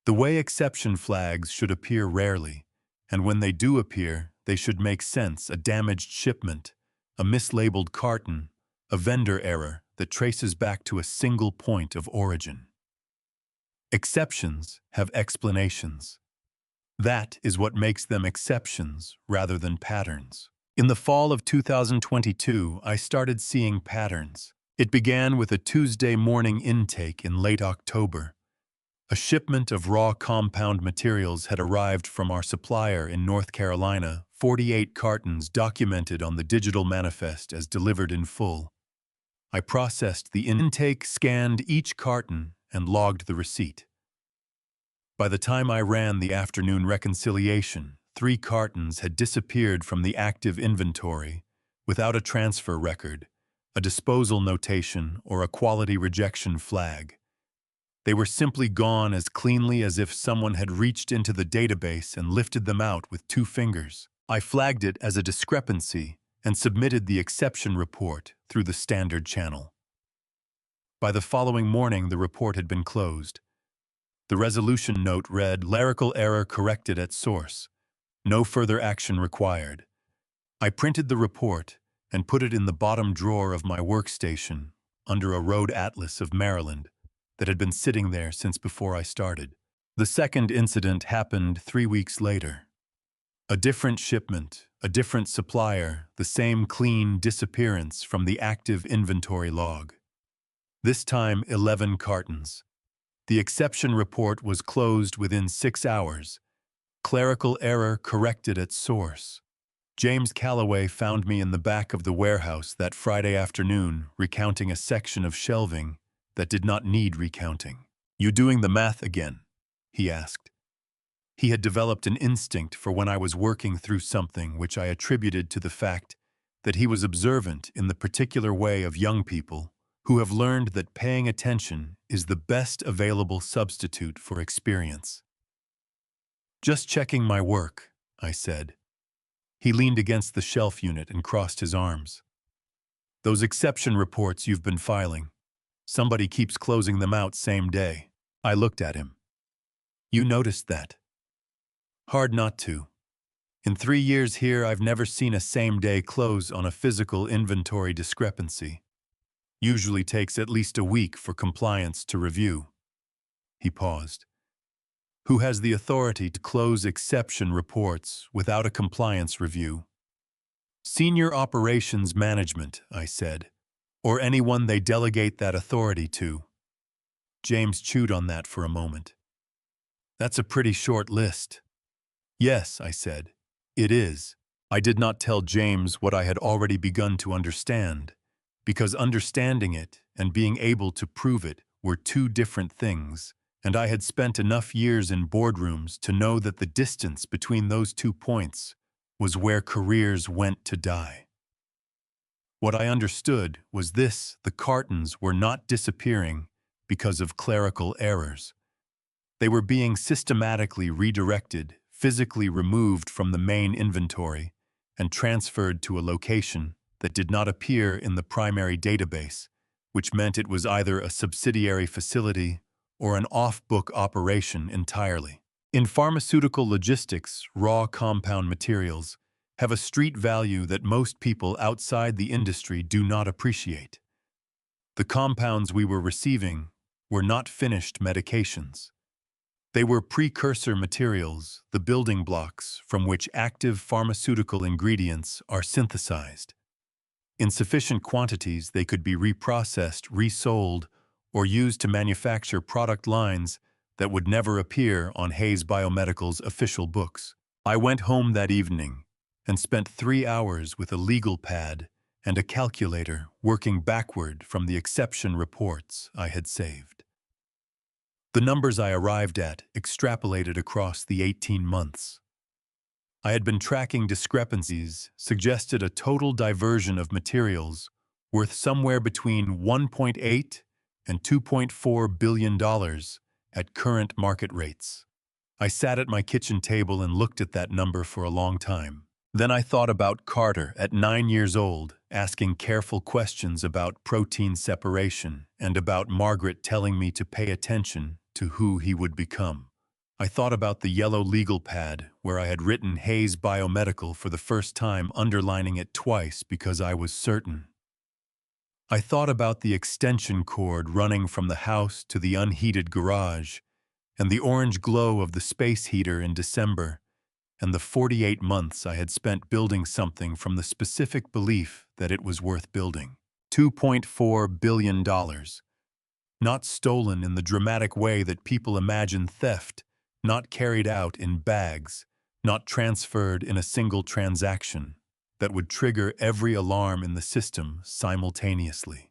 A: The way exception flags should appear rarely, and when they do appear, they should make sense: a damaged shipment, a mislabeled carton, a vendor error that traces back to a single point of origin. Exceptions have explanations. That is what makes them exceptions rather than patterns. In the fall of 2022, I started seeing patterns. It began with a Tuesday morning intake in late October. A shipment of raw compound materials had arrived from our supplier in North Carolina, 48 cartons documented on the digital manifest as delivered in full. I processed the intake, scanned each carton, and logged the receipt. By the time I ran the afternoon reconciliation, 3 cartons had disappeared from the active inventory without a transfer record, a disposal notation, or a quality rejection flag. They were simply gone as cleanly as if someone had reached into the database and lifted them out with 2 fingers. I flagged it as a discrepancy and submitted the exception report through the standard channel. By the following morning, the report had been closed. The resolution note read, "Clerical error corrected at source. No further action required." I printed the report and put it in the bottom drawer of my workstation under a road atlas of Maryland that had been sitting there since before I started. The second incident happened 3 weeks later. A different shipment, a different supplier, the same clean disappearance from the active inventory log. This time, 11 cartons. The exception report was closed within 6 hours. Clerical error corrected at source. James Calloway found me in the back of the warehouse that Friday afternoon, recounting a section of shelving that did not need recounting. "You doing the math again?" he asked. He had developed an instinct for when I was working through something, which I attributed to the fact that he was observant in the particular way of young people who have learned that paying attention is the best available substitute for experience. "Just checking my work," I said. He leaned against the shelf unit and crossed his arms. "Those exception reports you've been filing, somebody keeps closing them out same day." I looked at him. "You noticed that?" "Hard not to. In 3 years here, I've never seen a same-day close on a physical inventory discrepancy. Usually takes at least a week for compliance to review." He paused. "Who has the authority to close exception reports without a compliance review?" "Senior Operations Management," I said, "or anyone they delegate that authority to." James chewed on that for a moment. "That's a pretty short list." "Yes," I said, "it is." I did not tell James what I had already begun to understand, because understanding it and being able to prove it were 2 different things, and I had spent enough years in boardrooms to know that the distance between those 2 points was where careers went to die. What I understood was this: the cartons were not disappearing because of clerical errors. They were being systematically redirected, physically removed from the main inventory, and transferred to a location that did not appear in the primary database, which meant it was either a subsidiary facility or an off-book operation entirely. In pharmaceutical logistics, raw compound materials have a street value that most people outside the industry do not appreciate. The compounds we were receiving were not finished medications. They were precursor materials, the building blocks from which active pharmaceutical ingredients are synthesized. In sufficient quantities, they could be reprocessed, resold, or used to manufacture product lines that would never appear on Hayes Biomedical's official books. I went home that evening and spent 3 hours with a legal pad and a calculator working backward from the exception reports I had saved. The numbers I arrived at extrapolated across the 18 months. I had been tracking discrepancies, suggested a total diversion of materials worth somewhere between $1.8 and $2.4 billion at current market rates. I sat at my kitchen table and looked at that number for a long time. Then I thought about Carter at 9 years old, asking careful questions about protein separation and about Margaret telling me to pay attention to who he would become. I thought about the yellow legal pad where I had written Hayes Biomedical for the first time, underlining it twice because I was certain. I thought about the extension cord running from the house to the unheated garage, and the orange glow of the space heater in December, and the 48 months I had spent building something from the specific belief that it was worth building. $2.4 billion. Not stolen in the dramatic way that people imagine theft, not carried out in bags, not transferred in a single transaction that would trigger every alarm in the system simultaneously.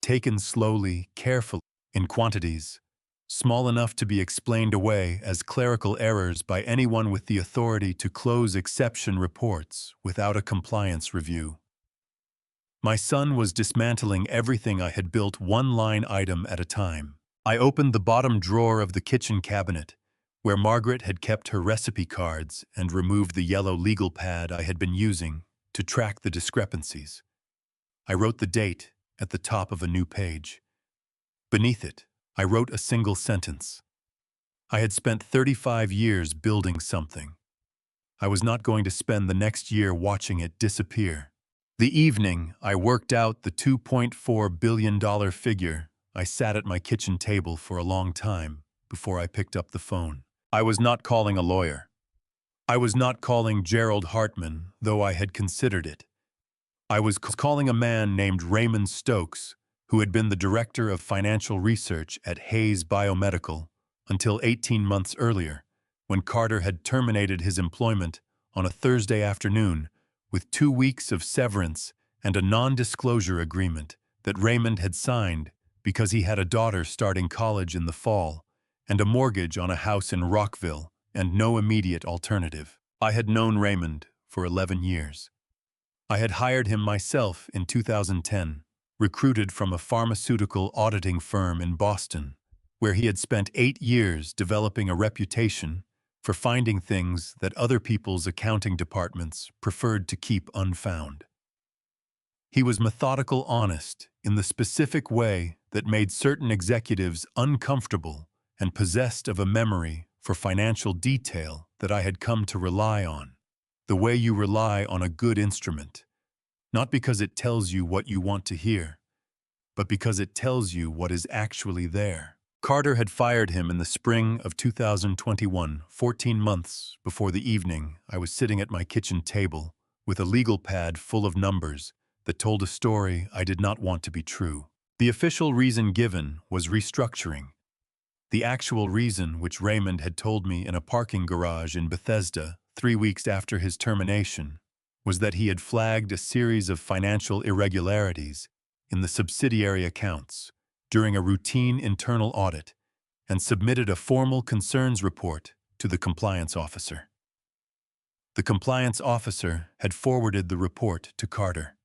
A: Taken slowly, carefully, in quantities, small enough to be explained away as clerical errors by anyone with the authority to close exception reports without a compliance review. My son was dismantling everything I had built one line item at a time. I opened the bottom drawer of the kitchen cabinet, where Margaret had kept her recipe cards, and removed the yellow legal pad I had been using to track the discrepancies. I wrote the date at the top of a new page. Beneath it, I wrote a single sentence. I had spent 35 years building something. I was not going to spend the next year watching it disappear. The evening I worked out the $2.4 billion figure, I sat at my kitchen table for a long time before I picked up the phone. I was not calling a lawyer. I was not calling Gerald Hartman, though I had considered it. I was calling a man named Raymond Stokes, who had been the director of financial research at Hayes Biomedical until 18 months earlier, when Carter had terminated his employment on a Thursday afternoon with 2 weeks of severance and a non-disclosure agreement that Raymond had signed because he had a daughter starting college in the fall and a mortgage on a house in Rockville and no immediate alternative. I had known Raymond for 11 years. I had hired him myself in 2010, recruited from a pharmaceutical auditing firm in Boston, where he had spent 8 years developing a reputation for finding things that other people's accounting departments preferred to keep unfound. He was methodical, honest, in the specific way that made certain executives uncomfortable and possessed of a memory for financial detail that I had come to rely on, the way you rely on a good instrument, not because it tells you what you want to hear, but because it tells you what is actually there. Carter had fired him in the spring of 2021, 14 months before the evening I was sitting at my kitchen table with a legal pad full of numbers that told a story I did not want to be true. The official reason given was restructuring. The actual reason, which Raymond had told me in a parking garage in Bethesda 3 weeks after his termination, was that he had flagged a series of financial irregularities in the subsidiary accounts during a routine internal audit and submitted a formal concerns report to the compliance officer. The compliance officer had forwarded the report to Carter.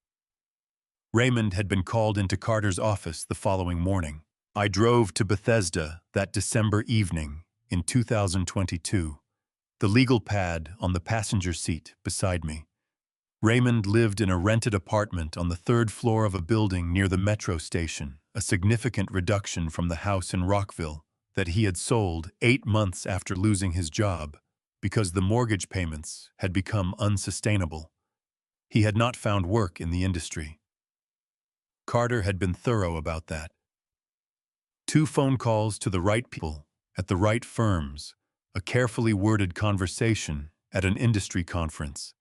A: Raymond had been called into Carter's office the following morning. I drove to Bethesda that December evening in 2022, the legal pad on the passenger seat beside me. Raymond lived in a rented apartment on the 3rd floor of a building near the metro station, a significant reduction from the house in Rockville that he had sold 8 months after losing his job because the mortgage payments had become unsustainable. He had not found work in the industry. Carter had been thorough about that. 2 phone calls to the right people, at the right firms, a carefully worded conversation at an industry conference,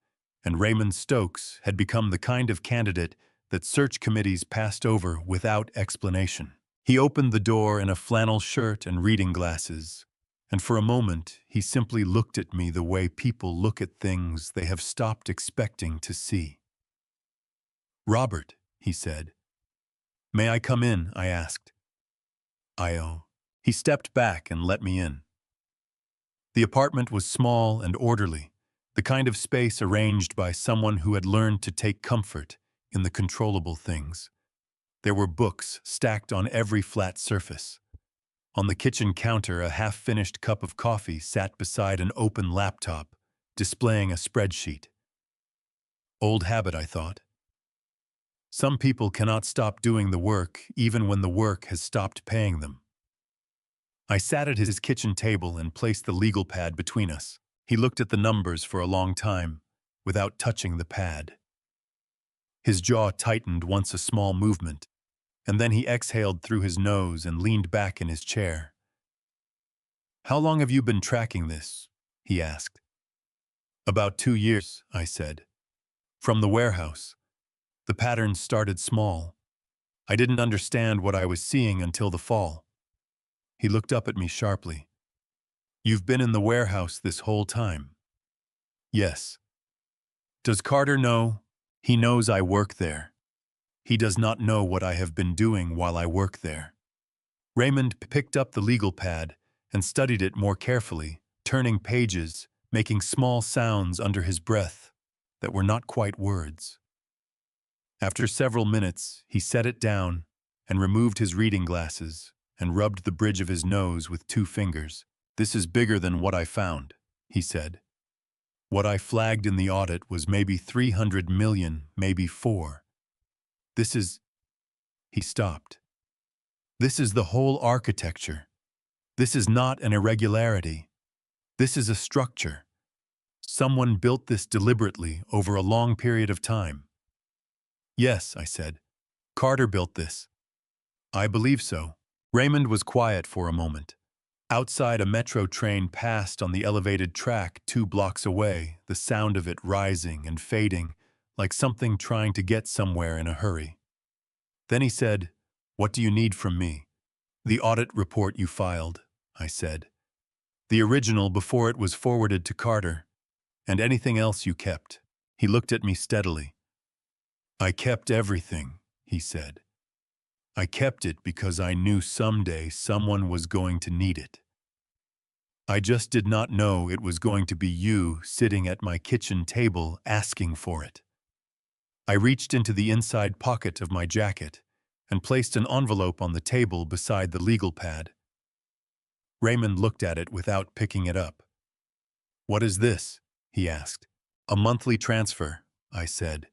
A: and Raymond Stokes had become the kind of candidate that search committees passed over without explanation. He opened the door in a flannel shirt and reading glasses, and for a moment he simply looked at me the way people look at things they have stopped expecting to see. "Robert," he said. "May I come in?" I asked. He stepped back and let me in. The apartment was small and orderly, the kind of space arranged by someone who had learned to take comfort in the controllable things. There were books stacked on every flat surface. On the kitchen counter, a half-finished cup of coffee sat beside an open laptop, displaying a spreadsheet. Old habit, I thought. Some people cannot stop doing the work even when the work has stopped paying them. I sat at his kitchen table and placed the legal pad between us. He looked at the numbers for a long time, without touching the pad. His jaw tightened once a small movement, and then he exhaled through his nose and leaned back in his chair. "How long have you been tracking this?" he asked. "About 2 years," I said. "From the warehouse. The patterns started small. I didn't understand what I was seeing until the fall." He looked up at me sharply. "You've been in the warehouse this whole time?" "Yes." "Does Carter know?" "He knows I work there. He does not know what I have been doing while I work there." Raymond picked up the legal pad and studied it more carefully, turning pages, making small sounds under his breath that were not quite words. After several minutes, he set it down and removed his reading glasses and rubbed the bridge of his nose with 2 fingers. "This is bigger than what I found," he said. "What I flagged in the audit was maybe 300 million, maybe 4. This is—" He stopped. "This is the whole architecture. This is not an irregularity. This is a structure. Someone built this deliberately over a long period of time." "Yes," I said. "Carter built this." "I believe so." Raymond was quiet for a moment. Outside, a metro train passed on the elevated track 2 blocks away, the sound of it rising and fading, like something trying to get somewhere in a hurry. Then he said, "What do you need from me?" "The audit report you filed," I said. "The original before it was forwarded to Carter, and anything else you kept." He looked at me steadily. "I kept everything," he said. "I kept it because I knew someday someone was going to need it. I just did not know it was going to be you sitting at my kitchen table asking for it." I reached into the inside pocket of my jacket and placed an envelope on the table beside the legal pad. Raymond looked at it without picking it up. "What is this?" he asked. "A monthly transfer," I said.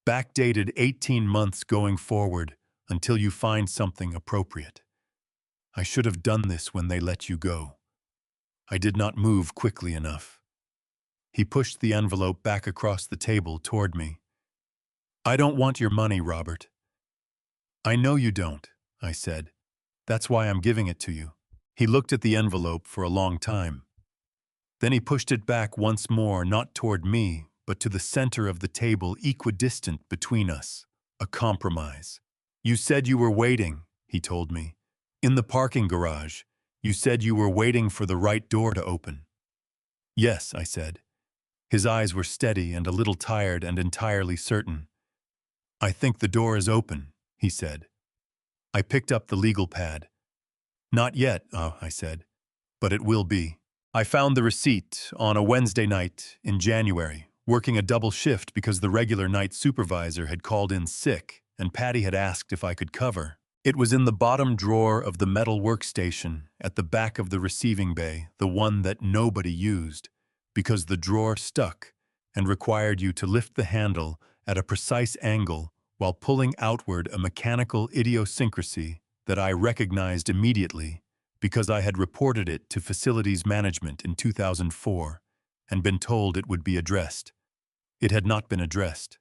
A: "Backdated 18 months going forward until you find something appropriate. I should have done this when they let you go. I did not move quickly enough." He pushed the envelope back across the table toward me. "I don't want your money, Robert." "I know you don't," I said. "That's why I'm giving it to you." He looked at the envelope for a long time. Then he pushed it back once more, not toward me, but to the center of the table, equidistant between us. A compromise. "You said you were waiting," he told me. "In the parking garage. You said you were waiting for the right door to open." "Yes," I said. His eyes were steady and a little tired and entirely certain. "I think the door is open," he said. I picked up the legal pad. "Not yet," I said, "but it will be." I found the receipt on a Wednesday night in January, working a double shift because the regular night supervisor had called in sick and Patty had asked if I could cover. It was in the bottom drawer of the metal workstation at the back of the receiving bay, the one that nobody used, because the drawer stuck and required you to lift the handle at a precise angle while pulling outward, a mechanical idiosyncrasy that I recognized immediately because I had reported it to facilities management in 2004 and been told it would be addressed. It had not been addressed.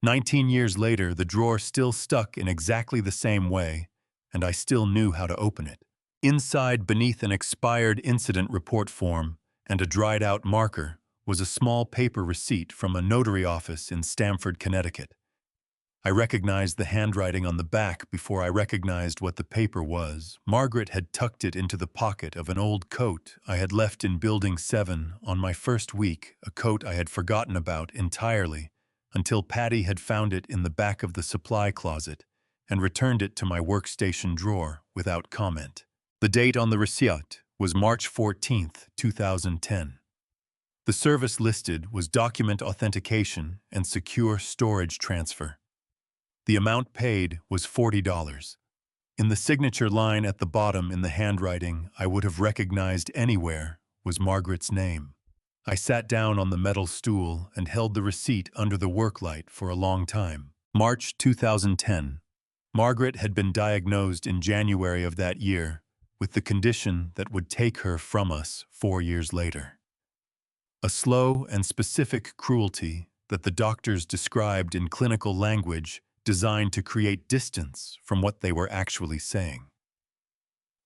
A: 19 years later, the drawer still stuck in exactly the same way, and I still knew how to open it. Inside, beneath an expired incident report form and a dried-out marker, was a small paper receipt from a notary office in Stamford, Connecticut. I recognized the handwriting on the back before I recognized what the paper was. Margaret had tucked it into the pocket of an old coat I had left in Building 7 on my first week, a coat I had forgotten about entirely, until Patty had found it in the back of the supply closet and returned it to my workstation drawer without comment. The date on the receipt was March 14, 2010. The service listed was document authentication and secure storage transfer. The amount paid was $40. In the signature line at the bottom in the handwriting I would have recognized anywhere was Margaret's name. I sat down on the metal stool and held the receipt under the work light for a long time. March 2010. Margaret had been diagnosed in January of that year with the condition that would take her from us 4 years later. A slow and specific cruelty that the doctors described in clinical language designed to create distance from what they were actually saying.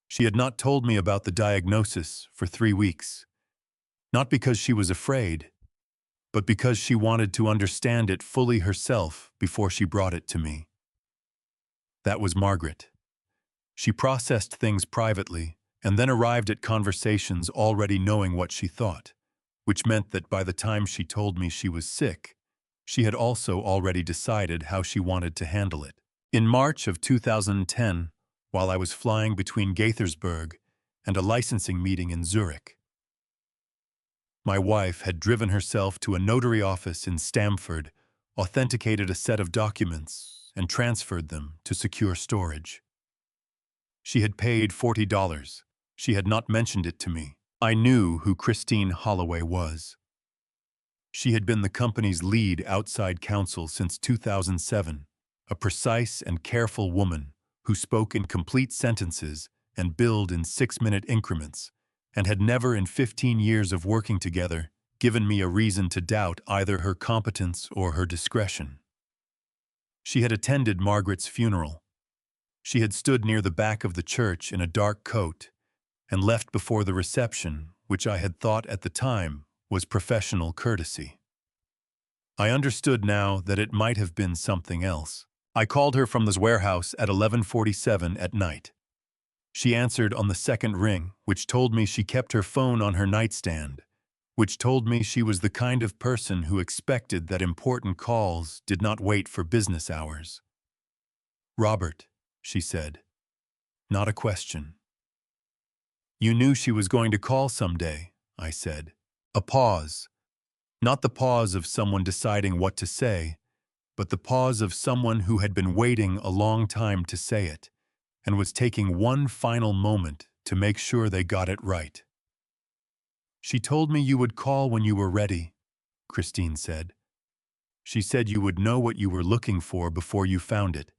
A: She had not told me about the diagnosis for 3 weeks, not because she was afraid, but because she wanted to understand it fully herself before she brought it to me. That was Margaret. She processed things privately and then arrived at conversations already knowing what she thought, which meant that by the time she told me she was sick, she had also already decided how she wanted to handle it. In March of 2010, while I was flying between Gaithersburg and a licensing meeting in Zurich, my wife had driven herself to a notary office in Stamford, authenticated a set of documents, and transferred them to secure storage. She had paid $40. She had not mentioned it to me. I knew who Christine Holloway was. She had been the company's lead outside counsel since 2007, a precise and careful woman who spoke in complete sentences and billed in 6-minute increments, and had never in 15 years of working together given me a reason to doubt either her competence or her discretion. She had attended Margaret's funeral. She had stood near the back of the church in a dark coat and left before the reception, which I had thought at the time was professional courtesy. I understood now that it might have been something else. I called her from this warehouse at 11:47 at night. She answered on the second ring, which told me she kept her phone on her nightstand, which told me she was the kind of person who expected that important calls did not wait for business hours. "Robert," she said. Not a question. "You knew she was going to call someday," I said. A pause. Not the pause of someone deciding what to say, but the pause of someone who had been waiting a long time to say it, and was taking one final moment to make sure they got it right. "She told me you would call when you were ready," Christine said. "She said you would know what you were looking for before you found it,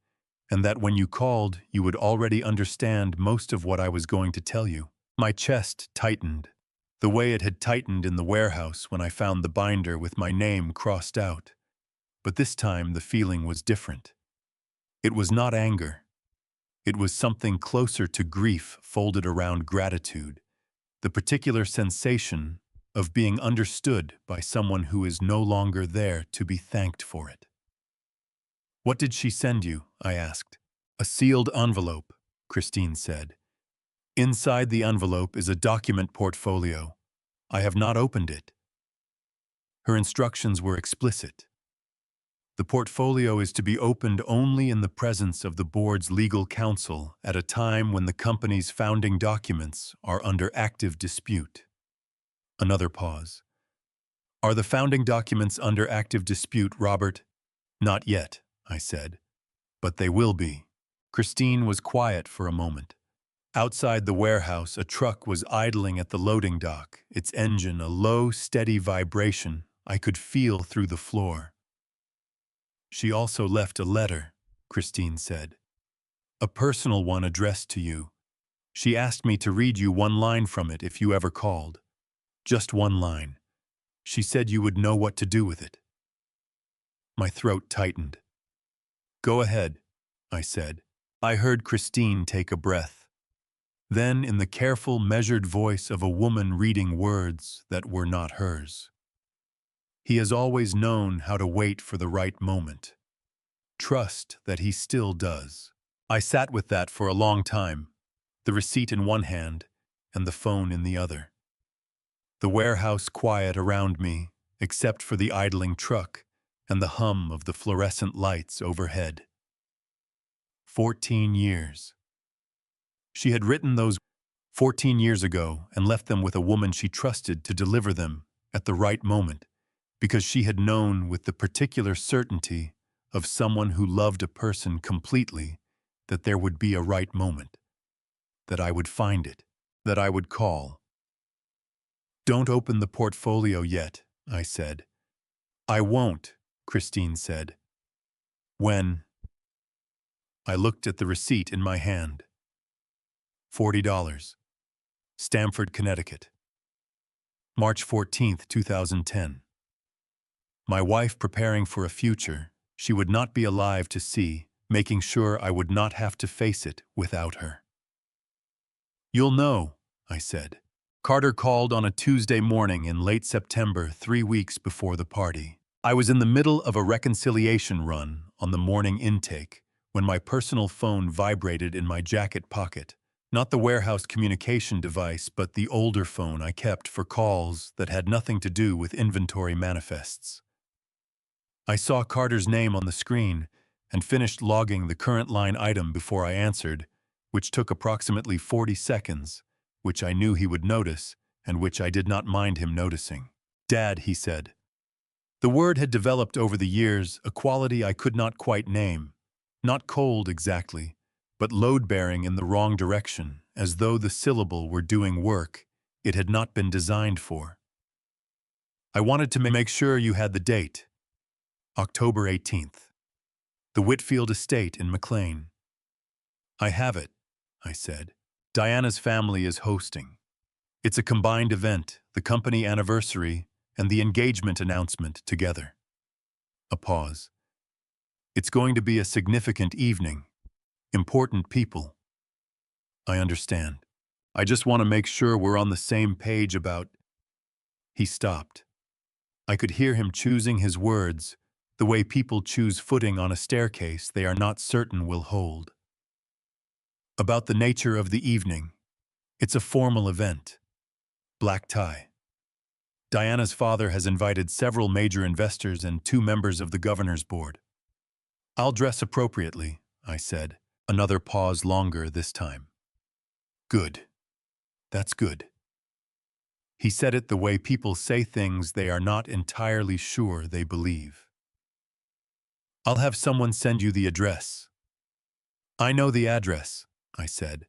A: and that when you called, you would already understand most of what I was going to tell you." My chest tightened, the way it had tightened in the warehouse when I found the binder with my name crossed out. But this time the feeling was different. It was not anger. It was something closer to grief folded around gratitude, the particular sensation of being understood by someone who is no longer there to be thanked for it. "What did she send you?" I asked. "A sealed envelope," Christine said. "Inside the envelope is a document portfolio. I have not opened it." Her instructions were explicit. The portfolio is to be opened only in the presence of the board's legal counsel at a time when the company's founding documents are under active dispute. Another pause. "Are the founding documents under active dispute, Robert?" "Not yet," I said. "But they will be." Christine was quiet for a moment. Outside the warehouse, a truck was idling at the loading dock, its engine a low, steady vibration I could feel through the floor. "She also left a letter," Christine said. "A personal one addressed to you. She asked me to read you one line from it if you ever called. Just one line. She said you would know what to do with it. My throat tightened. Go ahead, I said. I heard Christine take a breath. Then, in the careful, measured voice of a woman reading words that were not hers. He has always known how to wait for the right moment. Trust that he still does. I sat with that for a long time, the receipt in one hand and the phone in the other. The warehouse quiet around me, except for the idling truck and the hum of the fluorescent lights overhead. 14 years. She had written those 14 years ago and left them with a woman she trusted to deliver them at the right moment, because she had known with the particular certainty of someone who loved a person completely that there would be a right moment, that I would find it, that I would call. Don't open the portfolio yet, I said. I won't, Christine said. When? I looked at the receipt in my hand. $40. Stamford, Connecticut. March 14th, 2010. My wife preparing for a future she would not be alive to see, making sure I would not have to face it without her. You'll know, I said. Carter called on a Tuesday morning in late September, 3 weeks before the party. I was in the middle of a reconciliation run on the morning intake when my personal phone vibrated in my jacket pocket. Not the warehouse communication device, but the older phone I kept for calls that had nothing to do with inventory manifests. I saw Carter's name on the screen and finished logging the current line item before I answered, which took approximately 40 seconds, which I knew he would notice and which I did not mind him noticing. Dad, he said. The word had developed over the years a quality I could not quite name. Not cold exactly, but load-bearing in the wrong direction, as though the syllable were doing work it had not been designed for. I wanted to make sure you had the date. October 18th. The Whitfield Estate in McLean. I have it, I said. Diana's family is hosting. It's a combined event, the company anniversary and the engagement announcement together. A pause. It's going to be a significant evening. Important people. I understand. I just want to make sure we're on the same page about... He stopped. I could hear him choosing his words, the way people choose footing on a staircase they are not certain will hold. About the nature of the evening. It's a formal event. Black tie. Diana's father has invited several major investors and 2 members of the governor's board. I'll dress appropriately, I said. Another pause longer this time. Good. That's good. He said it the way people say things they are not entirely sure they believe. I'll have someone send you the address. I know the address, I said.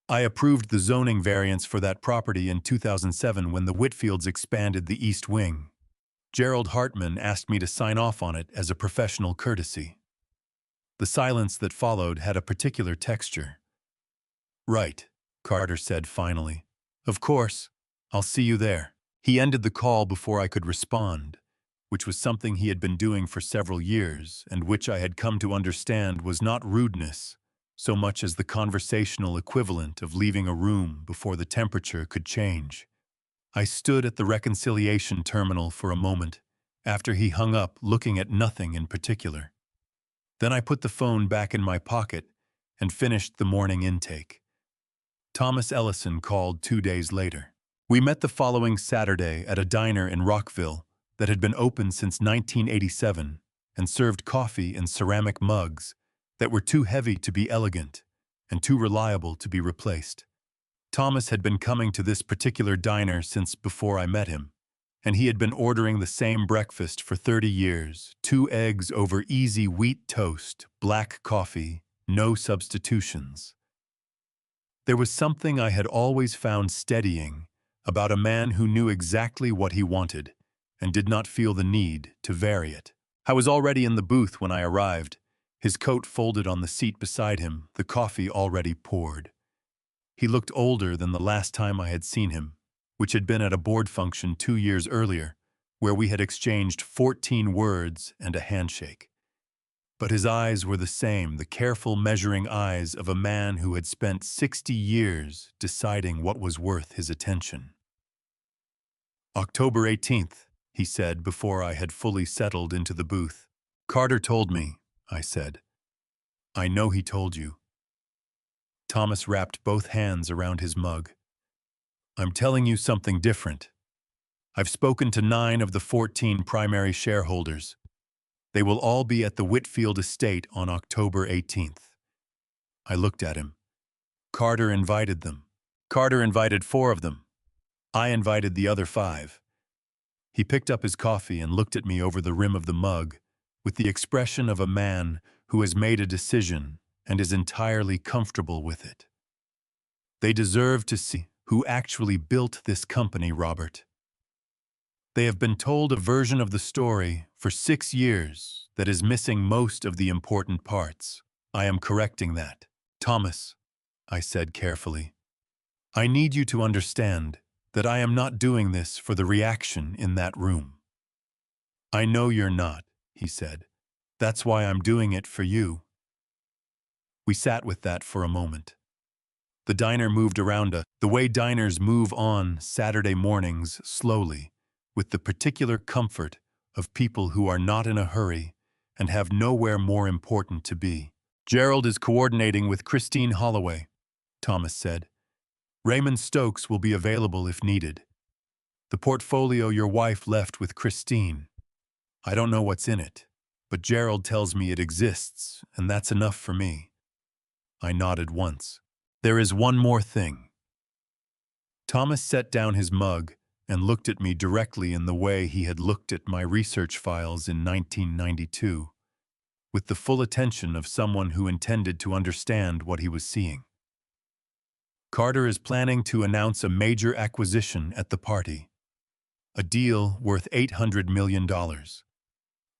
A: I approved the zoning variance for that property in 2007 when the Whitfields expanded the East Wing. Gerald Hartman asked me to sign off on it as a professional courtesy. The silence that followed had a particular texture. Right, Carter said finally. Of course, I'll see you there. He ended the call before I could respond, which was something he had been doing for several years and which I had come to understand was not rudeness, so much as the conversational equivalent of leaving a room before the temperature could change. I stood at the reconciliation terminal for a moment, after he hung up looking at nothing in particular. Then I put the phone back in my pocket and finished the morning intake. Thomas Ellison called 2 days later. We met the following Saturday at a diner in Rockville that had been open since 1987 and served coffee in ceramic mugs that were too heavy to be elegant and too reliable to be replaced. Thomas had been coming to this particular diner since before I met him, and he had been ordering the same breakfast for 30 years, 2 eggs over easy wheat toast, black coffee, no substitutions. There was something I had always found steadying about a man who knew exactly what he wanted and did not feel the need to vary it. I was already in the booth when I arrived, his coat folded on the seat beside him, the coffee already poured. He looked older than the last time I had seen him, which had been at a board function 2 years earlier, where we had exchanged 14 words and a handshake. But his eyes were the same, the careful measuring eyes of a man who had spent 60 years deciding what was worth his attention. October 18th, he said before I had fully settled into the booth. Carter told me, I said. I know he told you. Thomas wrapped both hands around his mug. I'm telling you something different. I've spoken to 9 of the 14 primary shareholders. They will all be at the Whitfield estate on October 18th. I looked at him. Carter invited them. Carter invited 4 of them. I invited the other 5. He picked up his coffee and looked at me over the rim of the mug with the expression of a man who has made a decision and is entirely comfortable with it. They deserve to see who actually built this company, Robert. They have been told a version of the story for 6 years that is missing most of the important parts. I am correcting that. Thomas, I said carefully, I need you to understand that I am not doing this for the reaction in that room. I know you're not, he said. That's why I'm doing it for you. We sat with that for a moment. The diner moved around us, the way diners move on Saturday mornings slowly, with the particular comfort of people who are not in a hurry and have nowhere more important to be. Gerald is coordinating with Christine Holloway, Thomas said. Raymond Stokes will be available if needed. The portfolio your wife left with Christine. I don't know what's in it, but Gerald tells me it exists, and that's enough for me. I nodded once. There is one more thing. Thomas set down his mug and looked at me directly in the way he had looked at my research files in 1992, with the full attention of someone who intended to understand what he was seeing. Carter is planning to announce a major acquisition at the party, a deal worth $800 million.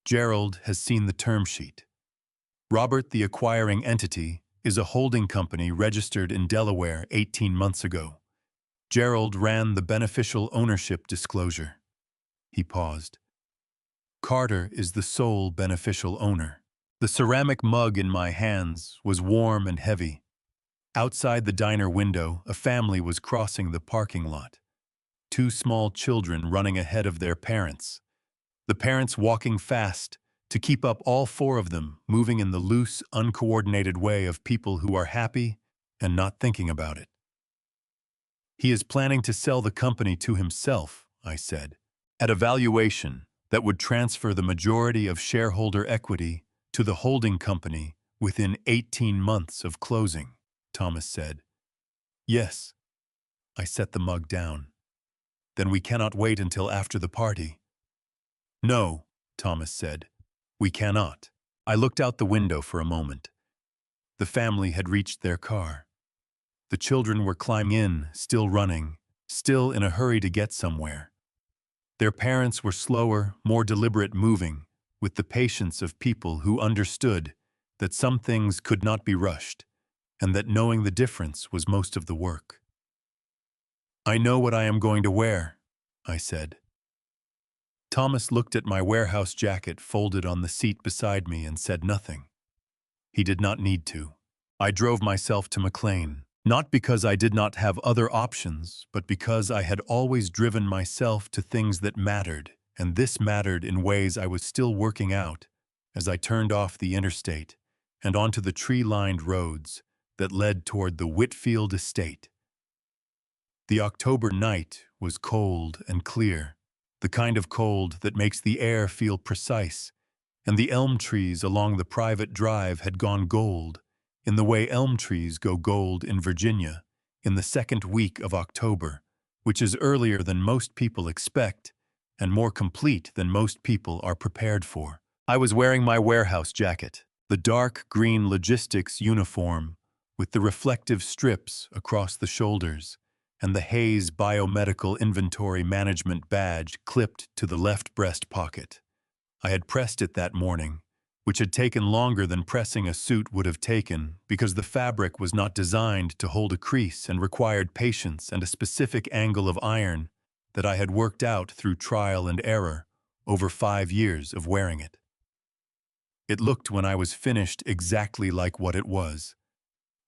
A: Gerald has seen the term sheet. Robert, the acquiring entity, is a holding company registered in Delaware 18 months ago. Gerald ran the beneficial ownership disclosure. He paused. Carter is the sole beneficial owner. The ceramic mug in my hands was warm and heavy. Outside the diner window, a family was crossing the parking lot. 2 small children running ahead of their parents. The parents walking fast to keep up, all 4 of them moving in the loose, uncoordinated way of people who are happy and not thinking about it. He is planning to sell the company to himself, I said, at a valuation that would transfer the majority of shareholder equity to the holding company within 18 months of closing, Thomas said. Yes. I set the mug down. Then we cannot wait until after the party. No, Thomas said. We cannot. I looked out the window for a moment. The family had reached their car. The children were climbing in, still running, still in a hurry to get somewhere. Their parents were slower, more deliberate moving, with the patience of people who understood that some things could not be rushed, and that knowing the difference was most of the work. I know what I am going to wear, I said. Thomas looked at my warehouse jacket folded on the seat beside me and said nothing. He did not need to. I drove myself to McLean, not because I did not have other options, but because I had always driven myself to things that mattered, and this mattered in ways I was still working out as I turned off the interstate and onto the tree-lined roads that led toward the Whitfield estate. The October night was cold and clear, the kind of cold that makes the air feel precise, and the elm trees along the private drive had gone gold, in the way elm trees go gold in Virginia in the second week of October, which is earlier than most people expect and more complete than most people are prepared for. I was wearing my warehouse jacket, the dark green logistics uniform with the reflective strips across the shoulders and the Hayes Biomedical Inventory Management badge clipped to the left breast pocket. I had pressed it that morning, which had taken longer than pressing a suit would have taken because the fabric was not designed to hold a crease and required patience and a specific angle of iron that I had worked out through trial and error over 5 years of wearing it. It looked when I was finished exactly like what it was.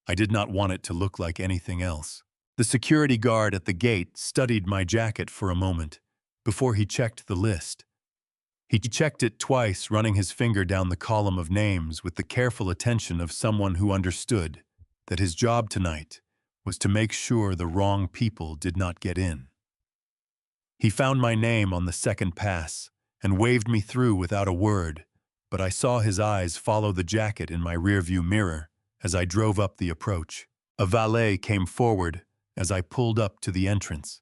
A: I did not want it to look like anything else. The security guard at the gate studied my jacket for a moment before he checked the list. He checked it twice, running his finger down the column of names with the careful attention of someone who understood that his job tonight was to make sure the wrong people did not get in. He found my name on the second pass and waved me through without a word, but I saw his eyes follow the jacket in my rearview mirror as I drove up the approach. A valet came forward as I pulled up to the entrance.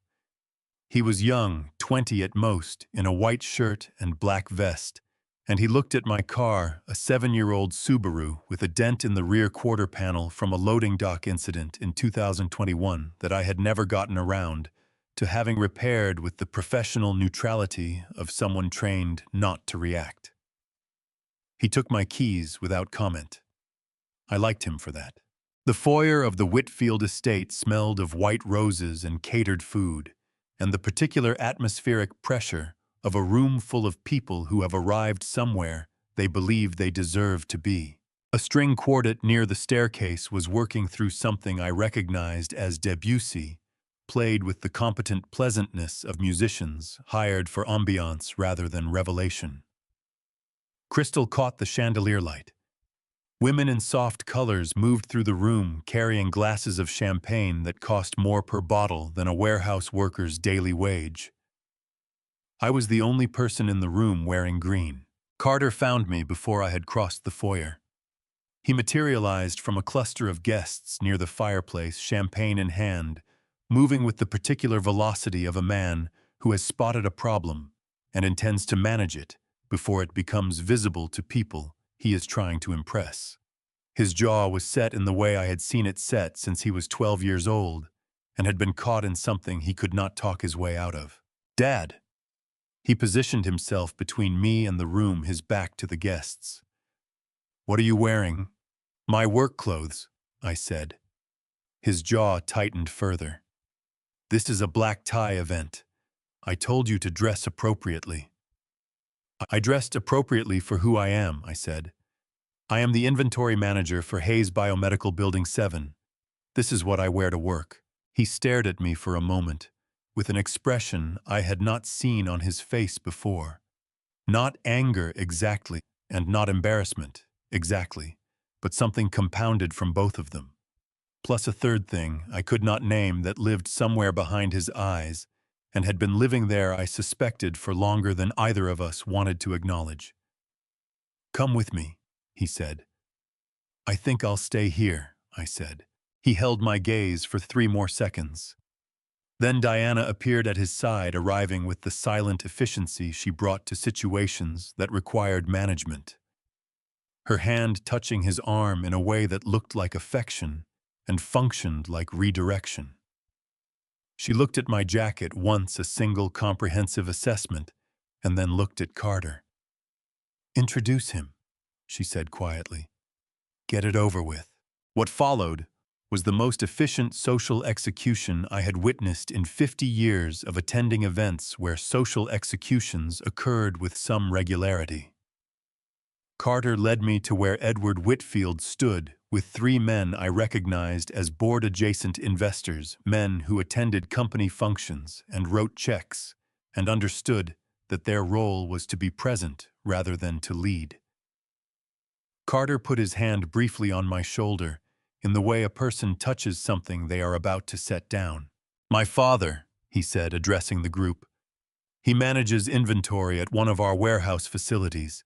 A: He was young, 20 at most, in a white shirt and black vest, and he looked at my car, a 7-year-old Subaru with a dent in the rear quarter panel from a loading dock incident in 2021 that I had never gotten around to having repaired with the professional neutrality of someone trained not to react. He took my keys without comment. I liked him for that. The foyer of the Whitfield estate smelled of white roses and catered food, and the particular atmospheric pressure of a room full of people who have arrived somewhere they believe they deserve to be. A string quartet near the staircase was working through something I recognized as Debussy, played with the competent pleasantness of musicians hired for ambiance rather than revelation. Crystal caught the chandelier light. Women in soft colors moved through the room carrying glasses of champagne that cost more per bottle than a warehouse worker's daily wage. I was the only person in the room wearing green. Carter found me before I had crossed the foyer. He materialized from a cluster of guests near the fireplace, champagne in hand, moving with the particular velocity of a man who has spotted a problem and intends to manage it before it becomes visible to people he is trying to impress. His jaw was set in the way I had seen it set since he was 12 years old and had been caught in something he could not talk his way out of. "Dad!" He positioned himself between me and the room, his back to the guests. "What are you wearing?" "My work clothes," I said. His jaw tightened further. "This is a black tie event. I told you to dress appropriately." "I dressed appropriately for who I am," I said. "I am the inventory manager for Hayes Biomedical Building 7. This is what I wear to work." He stared at me for a moment, with an expression I had not seen on his face before. Not anger exactly, and not embarrassment exactly, but something compounded from both of them. Plus a third thing I could not name that lived somewhere behind his eyes, and had been living there, I suspected, for longer than either of us wanted to acknowledge. "Come with me," he said. "I think I'll stay here," I said. He held my gaze for 3 more seconds. Then Diana appeared at his side, arriving with the silent efficiency she brought to situations that required management. Her hand touching his arm in a way that looked like affection and functioned like redirection. She looked at my jacket once, a single comprehensive assessment, and then looked at Carter. "Introduce him," she said quietly. "Get it over with." What followed was the most efficient social execution I had witnessed in 50 years of attending events where social executions occurred with some regularity. Carter led me to where Edward Whitfield stood with 3 men I recognized as board-adjacent investors, men who attended company functions and wrote checks and understood that their role was to be present rather than to lead. Carter put his hand briefly on my shoulder in the way a person touches something they are about to set down. "My father," he said, addressing the group. "He manages inventory at one of our warehouse facilities,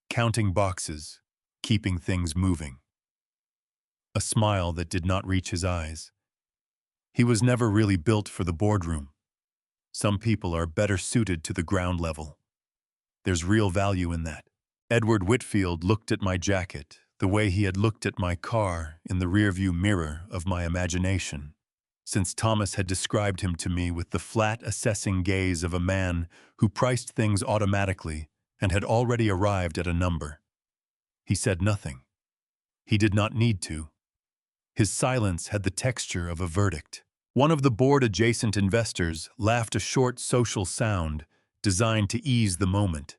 A: counting boxes, keeping things moving." A smile that did not reach his eyes. He was never really built for the boardroom. Some people are better suited to the ground level. There's real value in that. Edward Whitfield looked at my jacket the way he had looked at my car in the rearview mirror of my imagination, since Thomas had described him to me with the flat, assessing gaze of a man who priced things automatically and had already arrived at a number. He said nothing. He did not need to. His silence had the texture of a verdict. One of the board-adjacent investors laughed a short social sound, designed to ease the moment.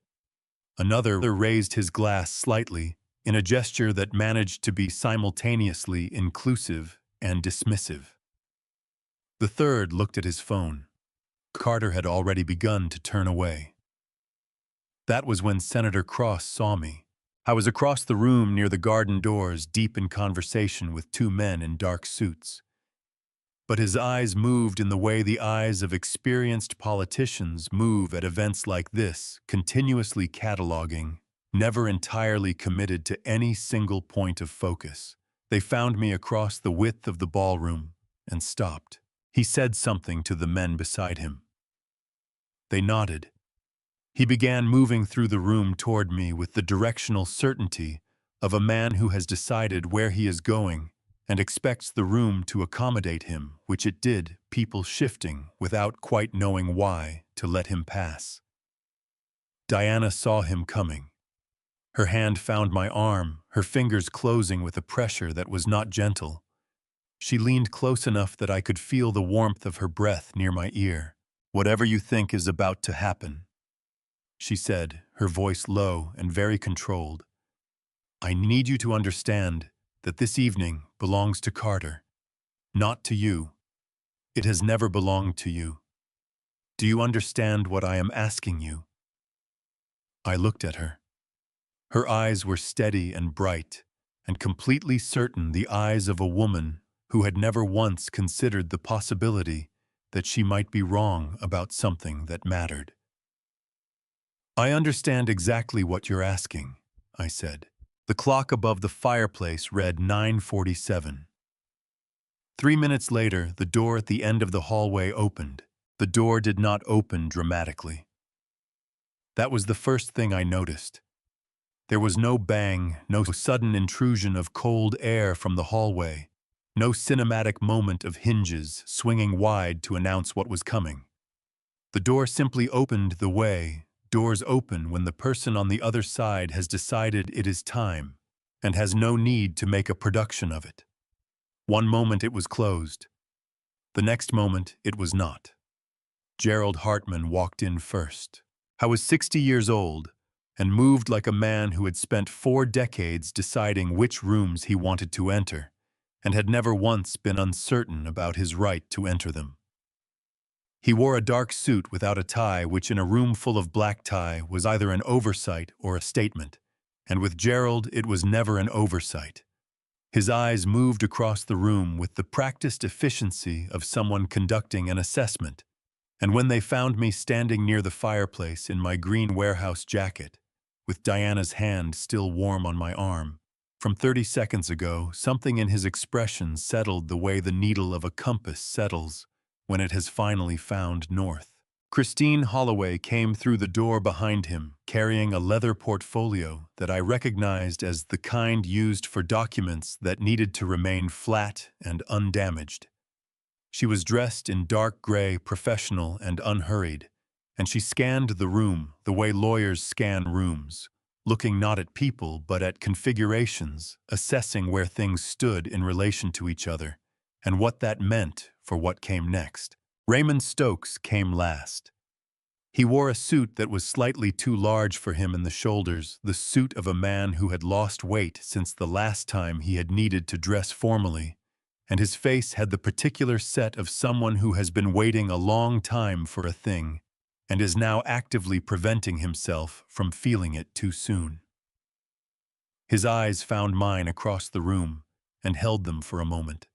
A: Another raised his glass slightly, in a gesture that managed to be simultaneously inclusive and dismissive. The third looked at his phone. Carter had already begun to turn away. That was when Senator Cross saw me. I was across the room near the garden doors, deep in conversation with two men in dark suits. But his eyes moved in the way the eyes of experienced politicians move at events like this, continuously cataloging, never entirely committed to any single point of focus. They found me across the width of the ballroom and stopped. He said something to the men beside him. They nodded. He began moving through the room toward me with the directional certainty of a man who has decided where he is going and expects the room to accommodate him, which it did, people shifting without quite knowing why to let him pass. Diana saw him coming. Her hand found my arm, her fingers closing with a pressure that was not gentle. She leaned close enough that I could feel the warmth of her breath near my ear. "Whatever you think is about to happen," she said, her voice low and very controlled. "I need you to understand that this evening belongs to Carter, not to you. It has never belonged to you. Do you understand what I am asking you?" I looked at her. Her eyes were steady and bright, and completely certain, the eyes of a woman who had never once considered the possibility that she might be wrong about something that mattered. "I understand exactly what you're asking," I said. The clock above the fireplace read 9:47. 3 minutes later, the door at the end of the hallway opened. The door did not open dramatically. That was the first thing I noticed. There was no bang, no sudden intrusion of cold air from the hallway, no cinematic moment of hinges swinging wide to announce what was coming. The door simply opened the way doors open when the person on the other side has decided it is time and has no need to make a production of it. One moment it was closed. The next moment it was not. Gerald Hartman walked in first. I was 60 years old and moved like a man who had spent 4 decades deciding which rooms he wanted to enter and had never once been uncertain about his right to enter them. He wore a dark suit without a tie, which in a room full of black tie was either an oversight or a statement, and with Gerald it was never an oversight. His eyes moved across the room with the practiced efficiency of someone conducting an assessment, and when they found me standing near the fireplace in my green warehouse jacket, with Diana's hand still warm on my arm, from 30 seconds ago, something in his expression settled the way the needle of a compass settles when it has finally found north. Christine Holloway came through the door behind him, carrying a leather portfolio that I recognized as the kind used for documents that needed to remain flat and undamaged. She was dressed in dark gray, professional and unhurried, and she scanned the room the way lawyers scan rooms, looking not at people but at configurations, assessing where things stood in relation to each other, and what that meant for what came next. Raymond Stokes came last. He wore a suit that was slightly too large for him in the shoulders, the suit of a man who had lost weight since the last time he had needed to dress formally, and his face had the particular set of someone who has been waiting a long time for a thing and is now actively preventing himself from feeling it too soon. His eyes found mine across the room and held them for a moment.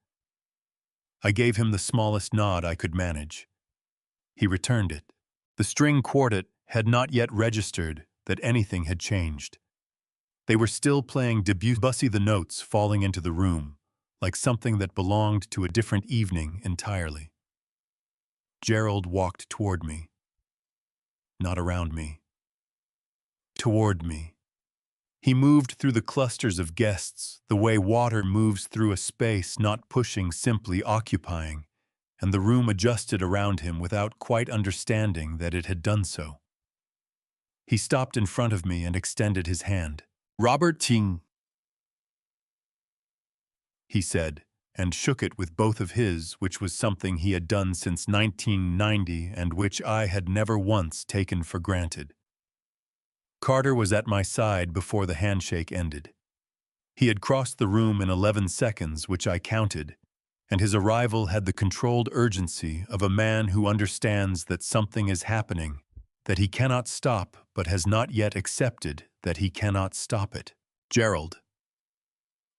A: I gave him the smallest nod I could manage. He returned it. The string quartet had not yet registered that anything had changed. They were still playing Debussy, the notes falling into the room, like something that belonged to a different evening entirely. Gerald walked toward me. Not around me. Toward me. He moved through the clusters of guests, the way water moves through a space, not pushing, simply occupying, and the room adjusted around him without quite understanding that it had done so. He stopped in front of me and extended his hand. "Robert Ting," he said, and shook it with both of his, which was something he had done since 1990 and which I had never once taken for granted. Carter was at my side before the handshake ended. He had crossed the room in 11 seconds, which I counted, and his arrival had the controlled urgency of a man who understands that something is happening, that he cannot stop but has not yet accepted that he cannot stop it. Gerald.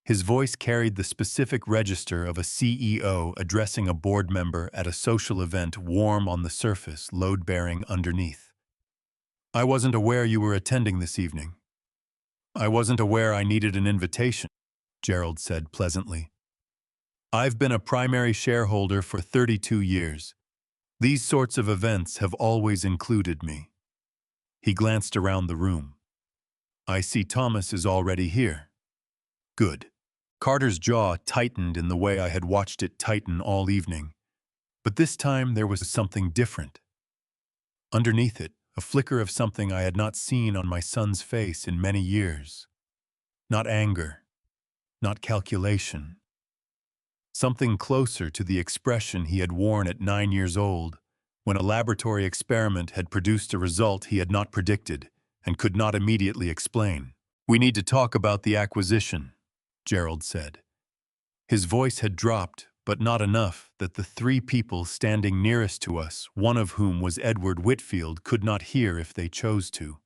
A: His voice carried the specific register of a CEO addressing a board member at a social event, warm on the surface, load-bearing underneath. I wasn't aware you were attending this evening. I wasn't aware I needed an invitation, Gerald said pleasantly. I've been a primary shareholder for 32 years. These sorts of events have always included me. He glanced around the room. I see Thomas is already here. Good. Carter's jaw tightened in the way I had watched it tighten all evening. But this time there was something different. Underneath it, a flicker of something I had not seen on my son's face in many years. Not anger, not calculation. Something closer to the expression he had worn at 9 years old, when a laboratory experiment had produced a result he had not predicted and could not immediately explain. We need to talk about the acquisition, Gerald said. His voice had dropped, but not enough that the three people standing nearest to us, one of whom was Edward Whitfield, could not hear if they chose to.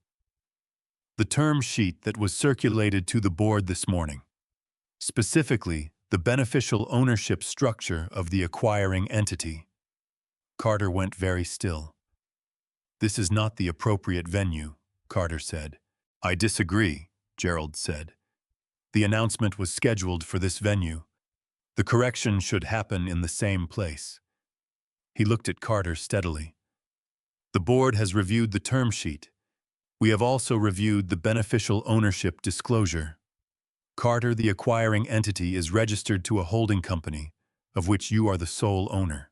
A: The term sheet that was circulated to the board this morning. Specifically, the beneficial ownership structure of the acquiring entity. Carter went very still. This is not the appropriate venue, Carter said. I disagree, Gerald said. The announcement was scheduled for this venue. The correction should happen in the same place. He looked at Carter steadily. The board has reviewed the term sheet. We have also reviewed the beneficial ownership disclosure. Carter, the acquiring entity, is registered to a holding company, of which you are the sole owner.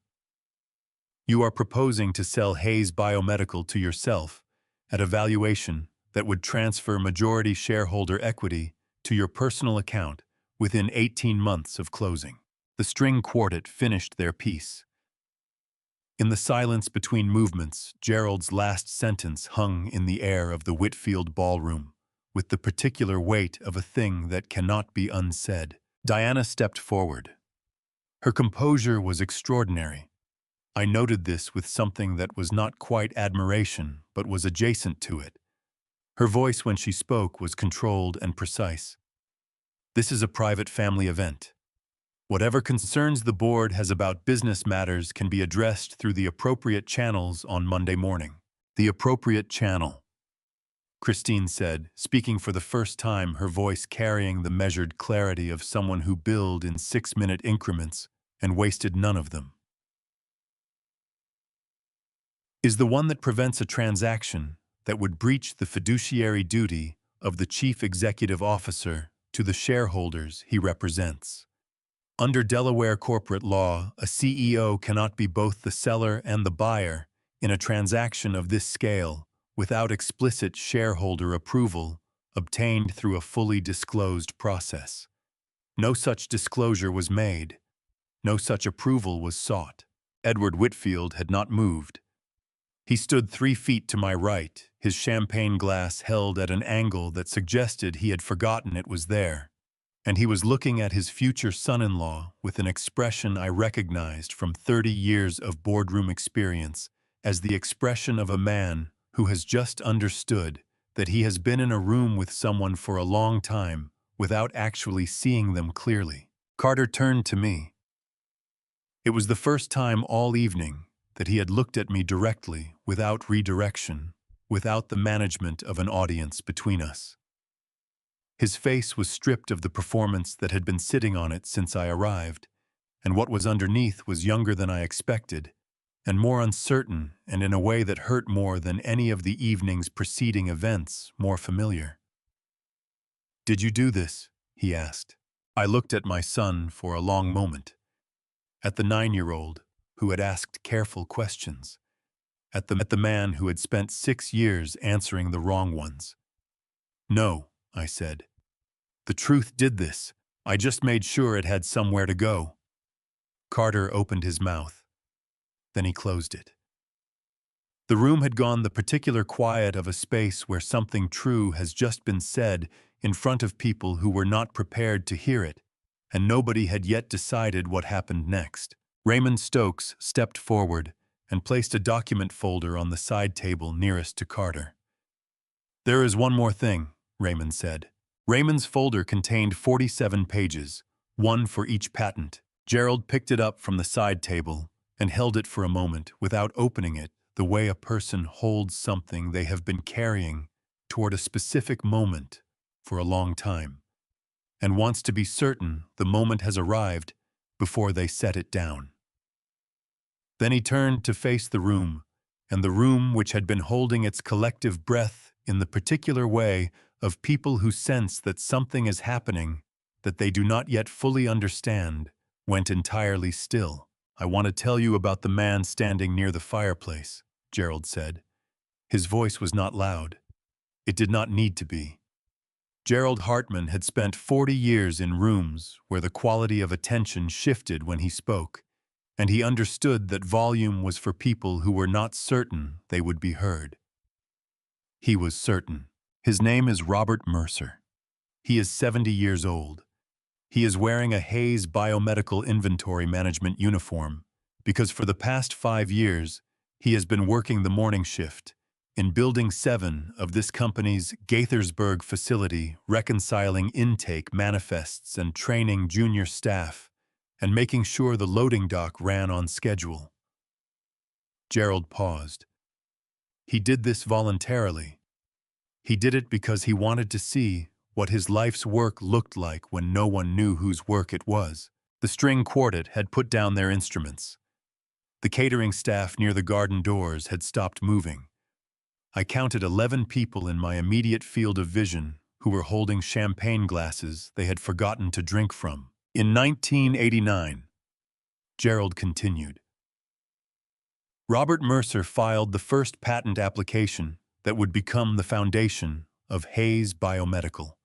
A: You are proposing to sell Hayes Biomedical to yourself at a valuation that would transfer majority shareholder equity to your personal account within 18 months of closing. The string quartet finished their piece. In the silence between movements, Gerald's last sentence hung in the air of the Whitfield ballroom, with the particular weight of a thing that cannot be unsaid. Diana stepped forward. Her composure was extraordinary. I noted this with something that was not quite admiration, but was adjacent to it. Her voice when she spoke was controlled and precise. This is a private family event. Whatever concerns the board has about business matters can be addressed through the appropriate channels on Monday morning. The appropriate channel, Christine said, speaking for the first time, her voice carrying the measured clarity of someone who billed in 6-minute increments and wasted none of them. Is the one that prevents a transaction that would breach the fiduciary duty of the chief executive officer to the shareholders he represents. Under Delaware corporate law, a CEO cannot be both the seller and the buyer in a transaction of this scale without explicit shareholder approval obtained through a fully disclosed process. No such disclosure was made. No such approval was sought. Edward Whitfield had not moved. He stood 3 feet to my right, his champagne glass held at an angle that suggested he had forgotten it was there, and he was looking at his future son-in-law with an expression I recognized from 30 years of boardroom experience as the expression of a man who has just understood that he has been in a room with someone for a long time without actually seeing them clearly. Carter turned to me. It was the first time all evening that he had looked at me directly, without redirection, without the management of an audience between us. His face was stripped of the performance that had been sitting on it since I arrived, and what was underneath was younger than I expected, and more uncertain, and in a way that hurt more than any of the evening's preceding events, more familiar. "Did you do this?" he asked. I looked at my son for a long moment, at the 9-year-old who had asked careful questions, at the man who had spent 6 years answering the wrong ones. "No," I said. "The truth did this. I just made sure it had somewhere to go." Carter opened his mouth. Then he closed it. The room had gone the particular quiet of a space where something true has just been said in front of people who were not prepared to hear it, and nobody had yet decided what happened next. Raymond Stokes stepped forward and placed a document folder on the side table nearest to Carter. "There is one more thing," Raymond said. Raymond's folder contained 47 pages, one for each patent. Gerald picked it up from the side table and held it for a moment without opening it, the way a person holds something they have been carrying toward a specific moment for a long time, and wants to be certain the moment has arrived before they set it down. Then he turned to face the room, and the room which had been holding its collective breath in the particular way of people who sense that something is happening that they do not yet fully understand, went entirely still. "I want to tell you about the man standing near the fireplace," Gerald said. His voice was not loud. It did not need to be. Gerald Hartman had spent 40 years in rooms where the quality of attention shifted when he spoke, and he understood that volume was for people who were not certain they would be heard. He was certain. His name is Robert Mercer. He is 70 years old. He is wearing a Hayes biomedical inventory management uniform because for the past 5 years, he has been working the morning shift in Building 7 of this company's Gaithersburg facility, reconciling intake manifests and training junior staff and making sure the loading dock ran on schedule. Gerald paused. He did this voluntarily. He did it because he wanted to see what his life's work looked like when no one knew whose work it was. The string quartet had put down their instruments. The catering staff near the garden doors had stopped moving. I counted 11 people in my immediate field of vision who were holding champagne glasses they had forgotten to drink from. In 1989, Gerald continued, Robert Mercer filed the first patent application that would become the foundation of Hayes Biomedical.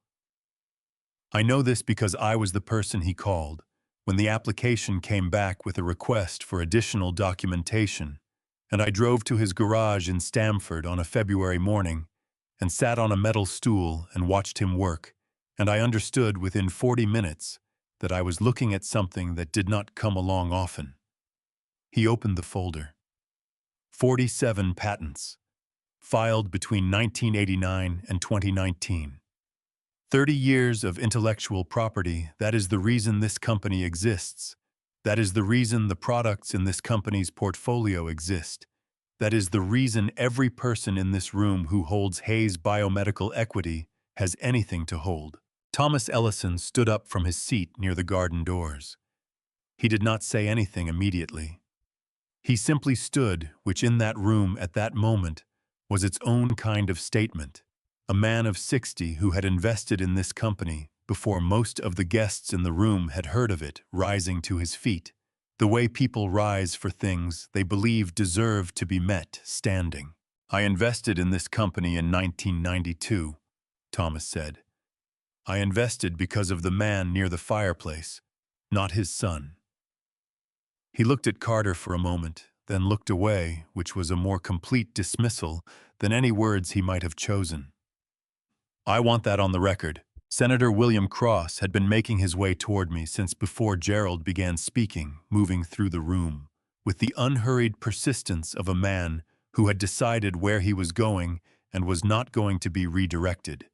A: I know this because I was the person he called when the application came back with a request for additional documentation, and I drove to his garage in Stamford on a February morning and sat on a metal stool and watched him work, and I understood within 40 minutes that I was looking at something that did not come along often. He opened the folder. 47 patents, filed between 1989 and 2019. 30 years of intellectual property, that is the reason this company exists. That is the reason the products in this company's portfolio exist. That is the reason every person in this room who holds Hayes Biomedical equity has anything to hold. Thomas Ellison stood up from his seat near the garden doors. He did not say anything immediately. He simply stood, which in that room at that moment was its own kind of statement. A man of 60 who had invested in this company before most of the guests in the room had heard of it, rising to his feet, the way people rise for things they believe deserve to be met standing. I invested in this company in 1992, Thomas said. I invested because of the man near the fireplace, not his son. He looked at Carter for a moment, then looked away, which was a more complete dismissal than any words he might have chosen. I want that on the record. Senator William Cross had been making his way toward me since before Gerald began speaking, moving through the room, with the unhurried persistence of a man who had decided where he was going and was not going to be redirected.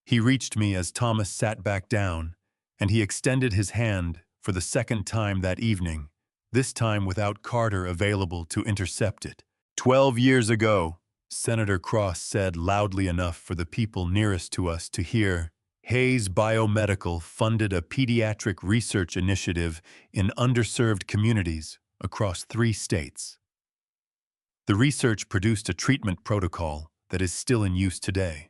A: He reached me as Thomas sat back down, and he extended his hand for the second time that evening, this time without Carter available to intercept it. 12 years ago, Senator Cross said loudly enough for the people nearest to us to hear, Hayes Biomedical funded a pediatric research initiative in underserved communities across 3 states. The research produced a treatment protocol that is still in use today.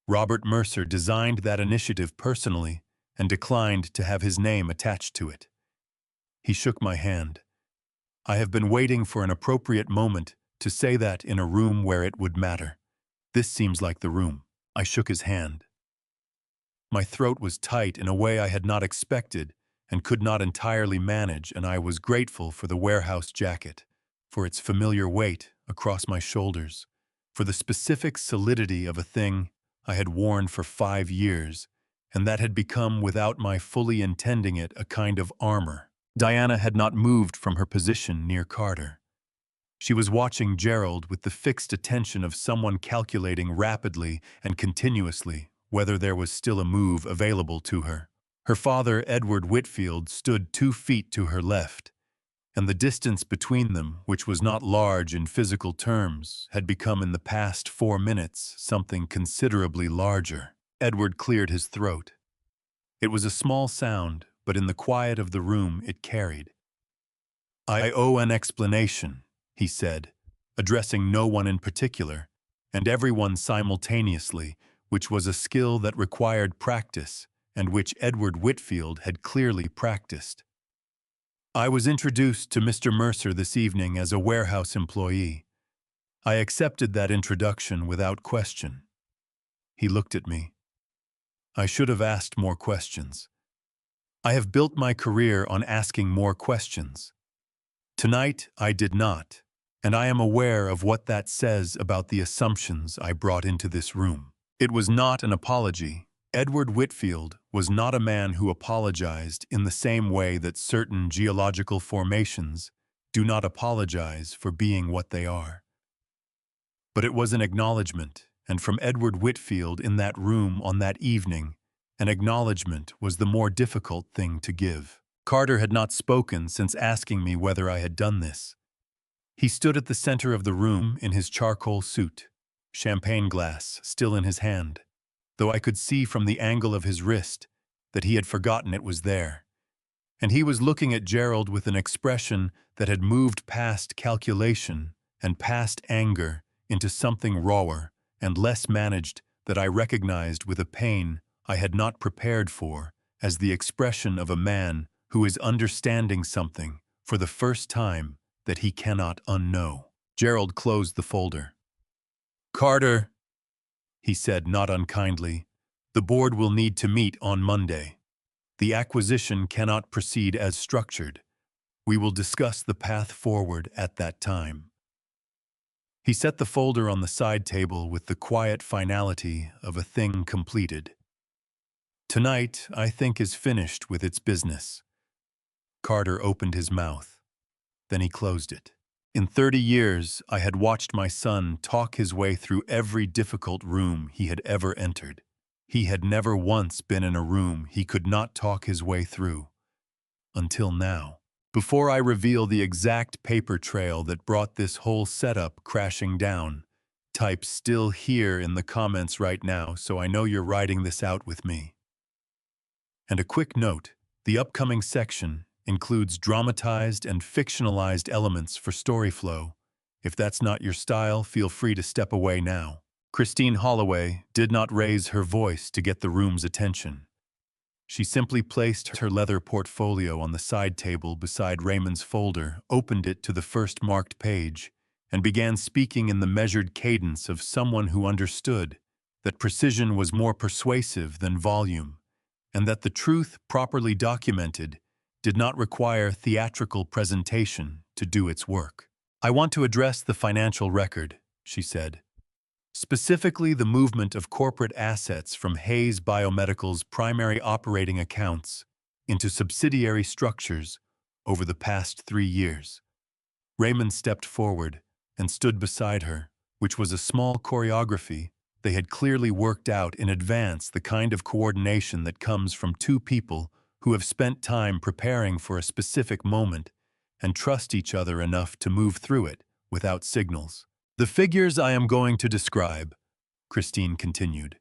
A: Robert Mercer designed that initiative personally and declined to have his name attached to it. He shook my hand. I have been waiting for an appropriate moment to say that in a room where it would matter. This seems like the room. I shook his hand. My throat was tight in a way I had not expected, and could not entirely manage, and I was grateful for the warehouse jacket, for its familiar weight across my shoulders, for the specific solidity of a thing I had worn for 5 years, and that had become, without my fully intending it, a kind of armor. Diana had not moved from her position near Carter. She was watching Gerald with the fixed attention of someone calculating rapidly and continuously whether there was still a move available to her. Her father, Edward Whitfield, stood 2 feet to her left, and the distance between them, which was not large in physical terms, had become in the past 4 minutes something considerably larger. Edward cleared his throat. It was a small sound, but in the quiet of the room it carried. "I owe an explanation," he said, addressing no one in particular, and everyone simultaneously, which was a skill that required practice, and which Edward Whitfield had clearly practiced. "I was introduced to Mr. Mercer this evening as a warehouse employee. I accepted that introduction without question." He looked at me. I should have asked more questions. I have built my career on asking more questions. Tonight, I did not, and I am aware of what that says about the assumptions I brought into this room. It was not an apology. Edward Whitfield was not a man who apologized in the same way that certain geological formations do not apologize for being what they are. But it was an acknowledgement, and from Edward Whitfield in that room on that evening, an acknowledgement was the more difficult thing to give. Carter had not spoken since asking me whether I had done this. He stood at the center of the room in his charcoal suit, champagne glass still in his hand, though I could see from the angle of his wrist that he had forgotten it was there. And he was looking at Gerald with an expression that had moved past calculation and past anger into something rawer and less managed that I recognized with a pain I had not prepared for as the expression of a man who is understanding something for the first time that he cannot unknow. Gerald closed the folder. "Carter," he said not unkindly, "the board will need to meet on Monday. The acquisition cannot proceed as structured. We will discuss the path forward at that time." He set the folder on the side table with the quiet finality of a thing completed. "Tonight, I think, is finished with its business." Carter opened his mouth. Then he closed it. In 30 years, I had watched my son talk his way through every difficult room he had ever entered. He had never once been in a room he could not talk his way through. Until now. Before I reveal the exact paper trail that brought this whole setup crashing down, type "still here" in the comments right now so I know you're writing this out with me. And a quick note, the upcoming section includes dramatized and fictionalized elements for story flow. If that's not your style, feel free to step away now. Christine Holloway did not raise her voice to get the room's attention. She simply placed her leather portfolio on the side table beside Raymond's folder, opened it to the first marked page, and began speaking in the measured cadence of someone who understood that precision was more persuasive than volume, and that the truth properly documented did not require theatrical presentation to do its work. "I want to address the financial record," she said. "Specifically the movement of corporate assets from Hayes Biomedical's primary operating accounts into subsidiary structures over the past 3 years." Raymond stepped forward and stood beside her, which was a small choreography. They had clearly worked out in advance the kind of coordination that comes from two people who have spent time preparing for a specific moment and trust each other enough to move through it without signals. "The figures I am going to describe," Christine continued,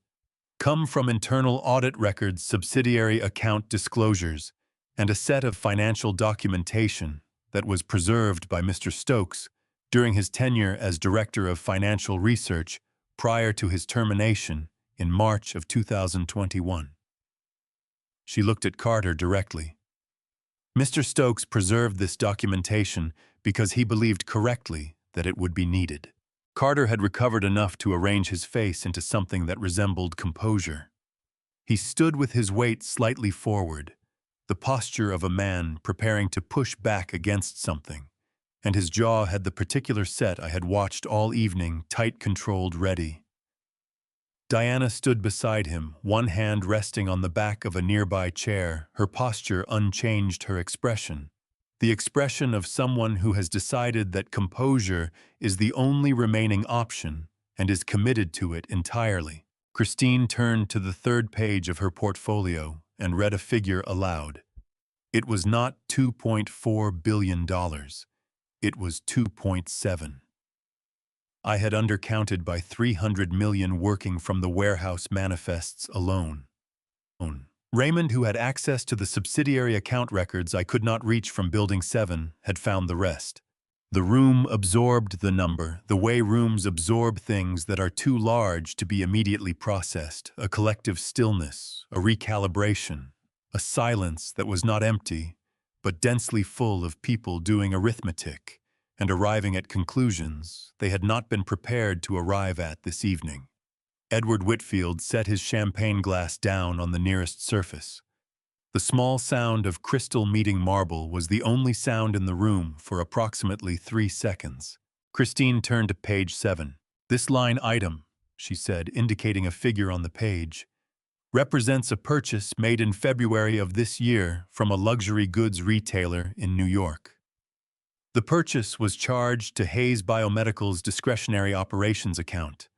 A: "come from internal audit records, subsidiary account disclosures, and a set of financial documentation that was preserved by Mr. Stokes during his tenure as Director of Financial Research prior to his termination in March of 2021. She looked at Carter directly. Mr. Stokes preserved this documentation because he believed correctly that it would be needed. Carter had recovered enough to arrange his face into something that resembled composure. He stood with his weight slightly forward, the posture of a man preparing to push back against something, and his jaw had the particular set I had watched all evening, tight, controlled, ready. Diana stood beside him, one hand resting on the back of a nearby chair, her posture unchanged, her expression. The expression of someone who has decided that composure is the only remaining option and is committed to it entirely. Christine turned to the third page of her portfolio and read a figure aloud. It was not $2.4 billion. It was 2.7. I had undercounted by 300 million working from the warehouse manifests alone. Raymond, who had access to the subsidiary account records I could not reach from Building 7, had found the rest. The room absorbed the number, the way rooms absorb things that are too large to be immediately processed, a collective stillness, a recalibration, a silence that was not empty, but densely full of people doing arithmetic and arriving at conclusions they had not been prepared to arrive at this evening. Edward Whitfield set his champagne glass down on the nearest surface. The small sound of crystal meeting marble was the only sound in the room for approximately 3 seconds. Christine turned to page 7. This line item, she said, indicating a figure on the page, represents a purchase made in February of this year from a luxury goods retailer in New York. The purchase was charged to Hayes Biomedical's discretionary operations account,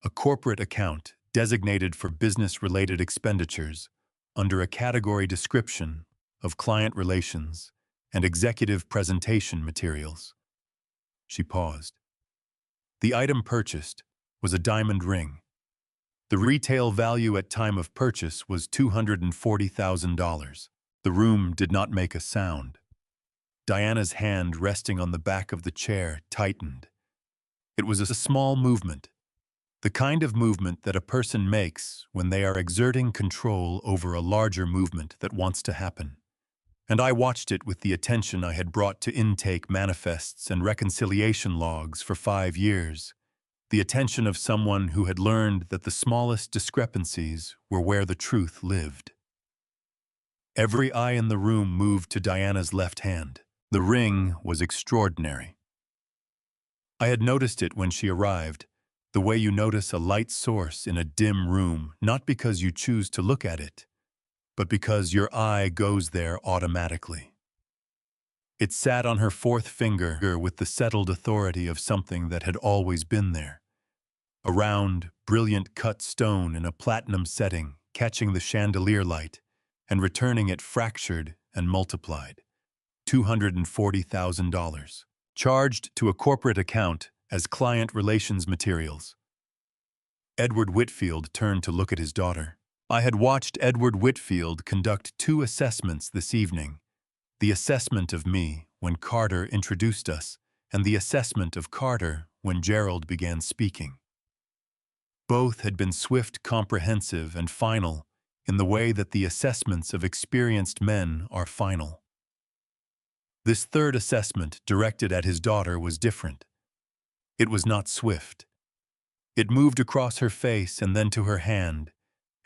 A: a corporate account designated for business-related expenditures under a category description of client relations and executive presentation materials. She paused. The item purchased was a diamond ring. The retail value at time of purchase was $240,000. The room did not make a sound. Diana's hand resting on the back of the chair tightened. It was a small movement, the kind of movement that a person makes when they are exerting control over a larger movement that wants to happen. And I watched it with the attention I had brought to intake manifests and reconciliation logs for 5 years, the attention of someone who had learned that the smallest discrepancies were where the truth lived. Every eye in the room moved to Diana's left hand. The ring was extraordinary. I had noticed it when she arrived, the way you notice a light source in a dim room, not because you choose to look at it, but because your eye goes there automatically. It sat on her fourth finger with the settled authority of something that had always been there. A round, brilliant cut stone in a platinum setting, catching the chandelier light and returning it fractured and multiplied. $240,000, charged to a corporate account as client relations materials. Edward Whitfield turned to look at his daughter. I had watched Edward Whitfield conduct 2 assessments this evening. The assessment of me when Carter introduced us, and the assessment of Carter when Gerald began speaking. Both had been swift, comprehensive, and final in the way that the assessments of experienced men are final. This third assessment, directed at his daughter, was different. It was not swift. It moved across her face and then to her hand,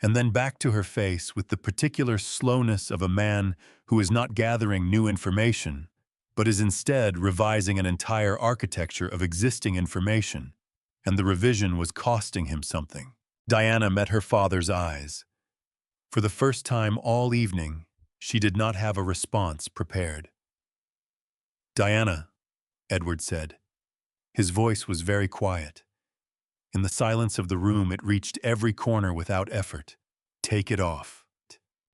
A: and then back to her face with the particular slowness of a man who is not gathering new information, but is instead revising an entire architecture of existing information, and the revision was costing him something. Diana met her father's eyes. For the first time all evening, she did not have a response prepared. "Diana," Edward said. His voice was very quiet. In the silence of the room, it reached every corner without effort. "Take it off."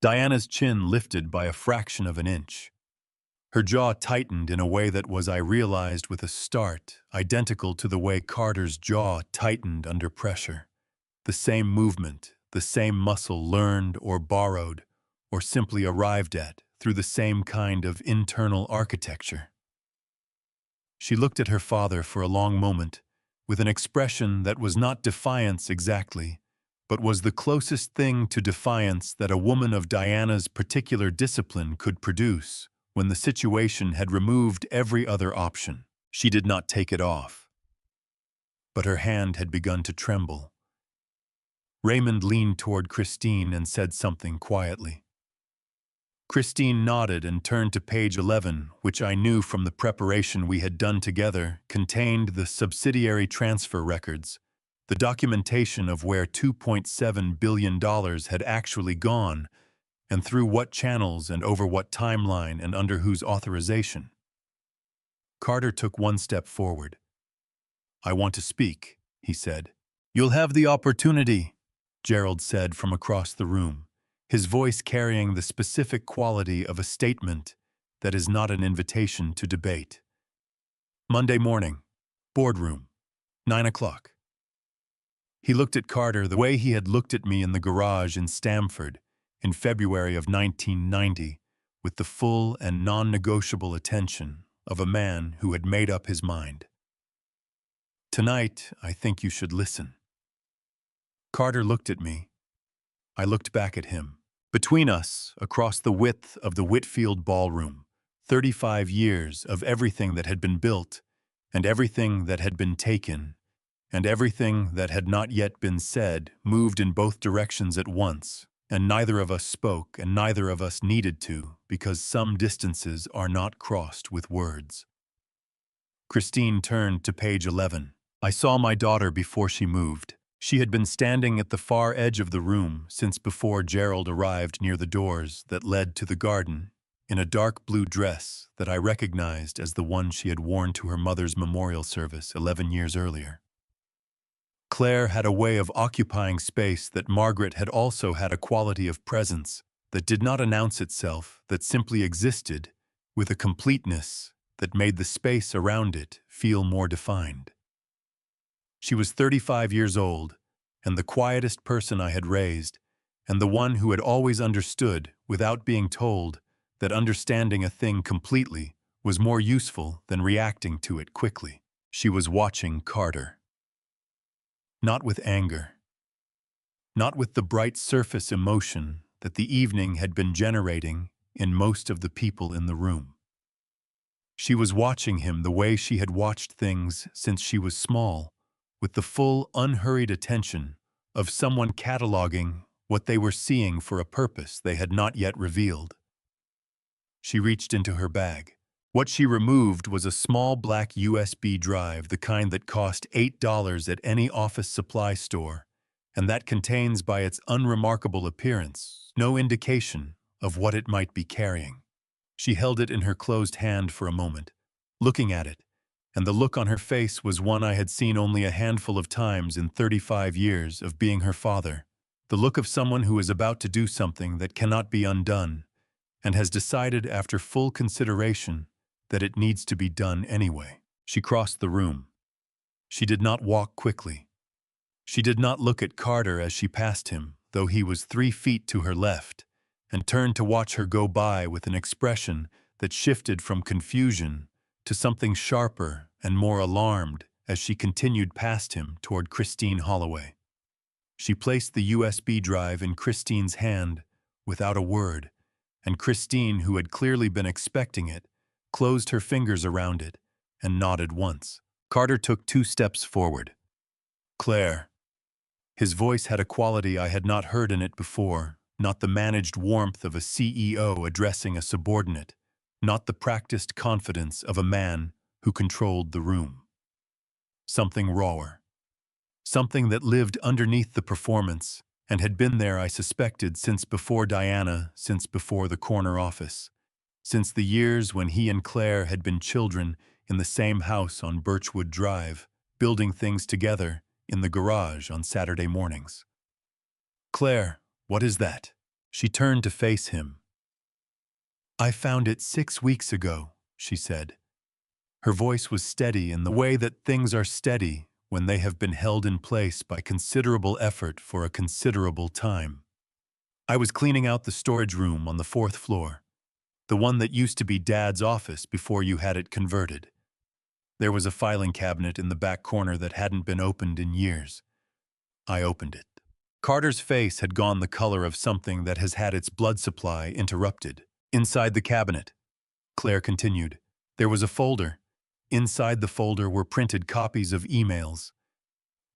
A: Diana's chin lifted by a fraction of an inch. Her jaw tightened in a way that was, I realized with a start, identical to the way Carter's jaw tightened under pressure. The same movement, the same muscle learned or borrowed, or simply arrived at through the same kind of internal architecture. She looked at her father for a long moment, with an expression that was not defiance exactly, but was the closest thing to defiance that a woman of Diana's particular discipline could produce when the situation had removed every other option. She did not take it off, but her hand had begun to tremble. Raymond leaned toward Christine and said something quietly. Christine nodded and turned to page 11, which I knew from the preparation we had done together contained the subsidiary transfer records, the documentation of where $2.7 billion had actually gone, and through what channels and over what timeline and under whose authorization. Carter took one step forward. "I want to speak," he said. "You'll have the opportunity," Gerald said from across the room, his voice carrying the specific quality of a statement that is not an invitation to debate. Monday morning, boardroom, 9 o'clock. He looked at Carter the way he had looked at me in the garage in Stamford in February of 1990, with the full and non-negotiable attention of a man who had made up his mind. "Tonight, I think you should listen." Carter looked at me. I looked back at him. Between us, across the width of the Whitfield ballroom, 35 years of everything that had been built, and everything that had been taken, and everything that had not yet been said moved in both directions at once, and neither of us spoke and neither of us needed to, because some distances are not crossed with words. Christine turned to page 11. I saw my daughter before she moved. She had been standing at the far edge of the room since before Gerald arrived near the doors that led to the garden, in a dark blue dress that I recognized as the one she had worn to her mother's memorial service 11 years earlier. Claire had a way of occupying space that Margaret had also had a quality of presence that did not announce itself, that simply existed, with a completeness that made the space around it feel more defined. She was 35 years old, and the quietest person I had raised, and the one who had always understood, without being told, that understanding a thing completely was more useful than reacting to it quickly. She was watching Carter. Not with anger. Not with the bright surface emotion that the evening had been generating in most of the people in the room. She was watching him the way she had watched things since she was small, with the full, unhurried attention of someone cataloging what they were seeing for a purpose they had not yet revealed. She reached into her bag. What she removed was a small black USB drive, the kind that cost $8 at any office supply store, and that contains, by its unremarkable appearance, no indication of what it might be carrying. She held it in her closed hand for a moment, looking at it, and the look on her face was one I had seen only a handful of times in 35 years of being her father, the look of someone who is about to do something that cannot be undone, and has decided after full consideration that it needs to be done anyway. She crossed the room. She did not walk quickly. She did not look at Carter as she passed him, though he was 3 feet to her left, and turned to watch her go by with an expression that shifted from confusion to something sharper and more alarmed as she continued past him toward Christine Holloway. She placed the USB drive in Christine's hand without a word, and Christine, who had clearly been expecting it, closed her fingers around it and nodded once. Carter took 2 steps forward. "Claire." His voice had a quality I had not heard in it before, not the managed warmth of a CEO addressing a subordinate, not the practiced confidence of a man who controlled the room. Something rawer. Something that lived underneath the performance and had been there, I suspected, since before Diana, since before the corner office, since the years when he and Claire had been children in the same house on Birchwood Drive, building things together in the garage on Saturday mornings. "Claire, what is that?" She turned to face him. "I found it 6 weeks ago," she said. Her voice was steady in the way that things are steady when they have been held in place by considerable effort for a considerable time. "I was cleaning out the storage room on the 4th floor, the one that used to be Dad's office before you had it converted. There was a filing cabinet in the back corner that hadn't been opened in years. I opened it." Carter's face had gone the color of something that has had its blood supply interrupted. "Inside the cabinet," Claire continued, "there was a folder. Inside the folder were printed copies of emails.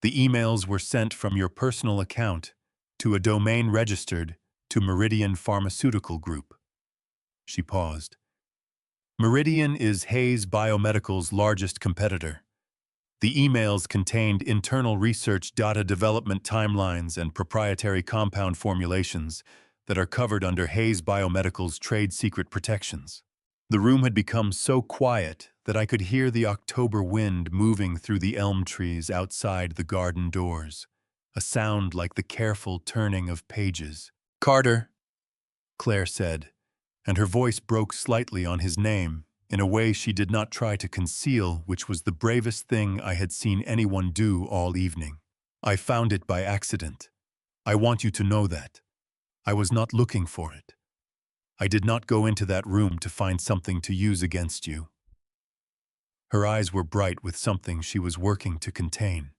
A: The emails were sent from your personal account to a domain registered to Meridian Pharmaceutical Group. She paused. Meridian is Hayes Biomedical's largest competitor. The emails contained internal research data development timelines and proprietary compound formulations that are covered under Hayes Biomedical's trade secret protections. The room had become so quiet that I could hear the October wind moving through the elm trees outside the garden doors, a sound like the careful turning of pages. "Carter," Claire said, and her voice broke slightly on his name in a way she did not try to conceal, which was the bravest thing I had seen anyone do all evening. "I found it by accident. I want you to know that. I was not looking for it. I did not go into that room to find something to use against you." Her eyes were bright with something she was working to contain.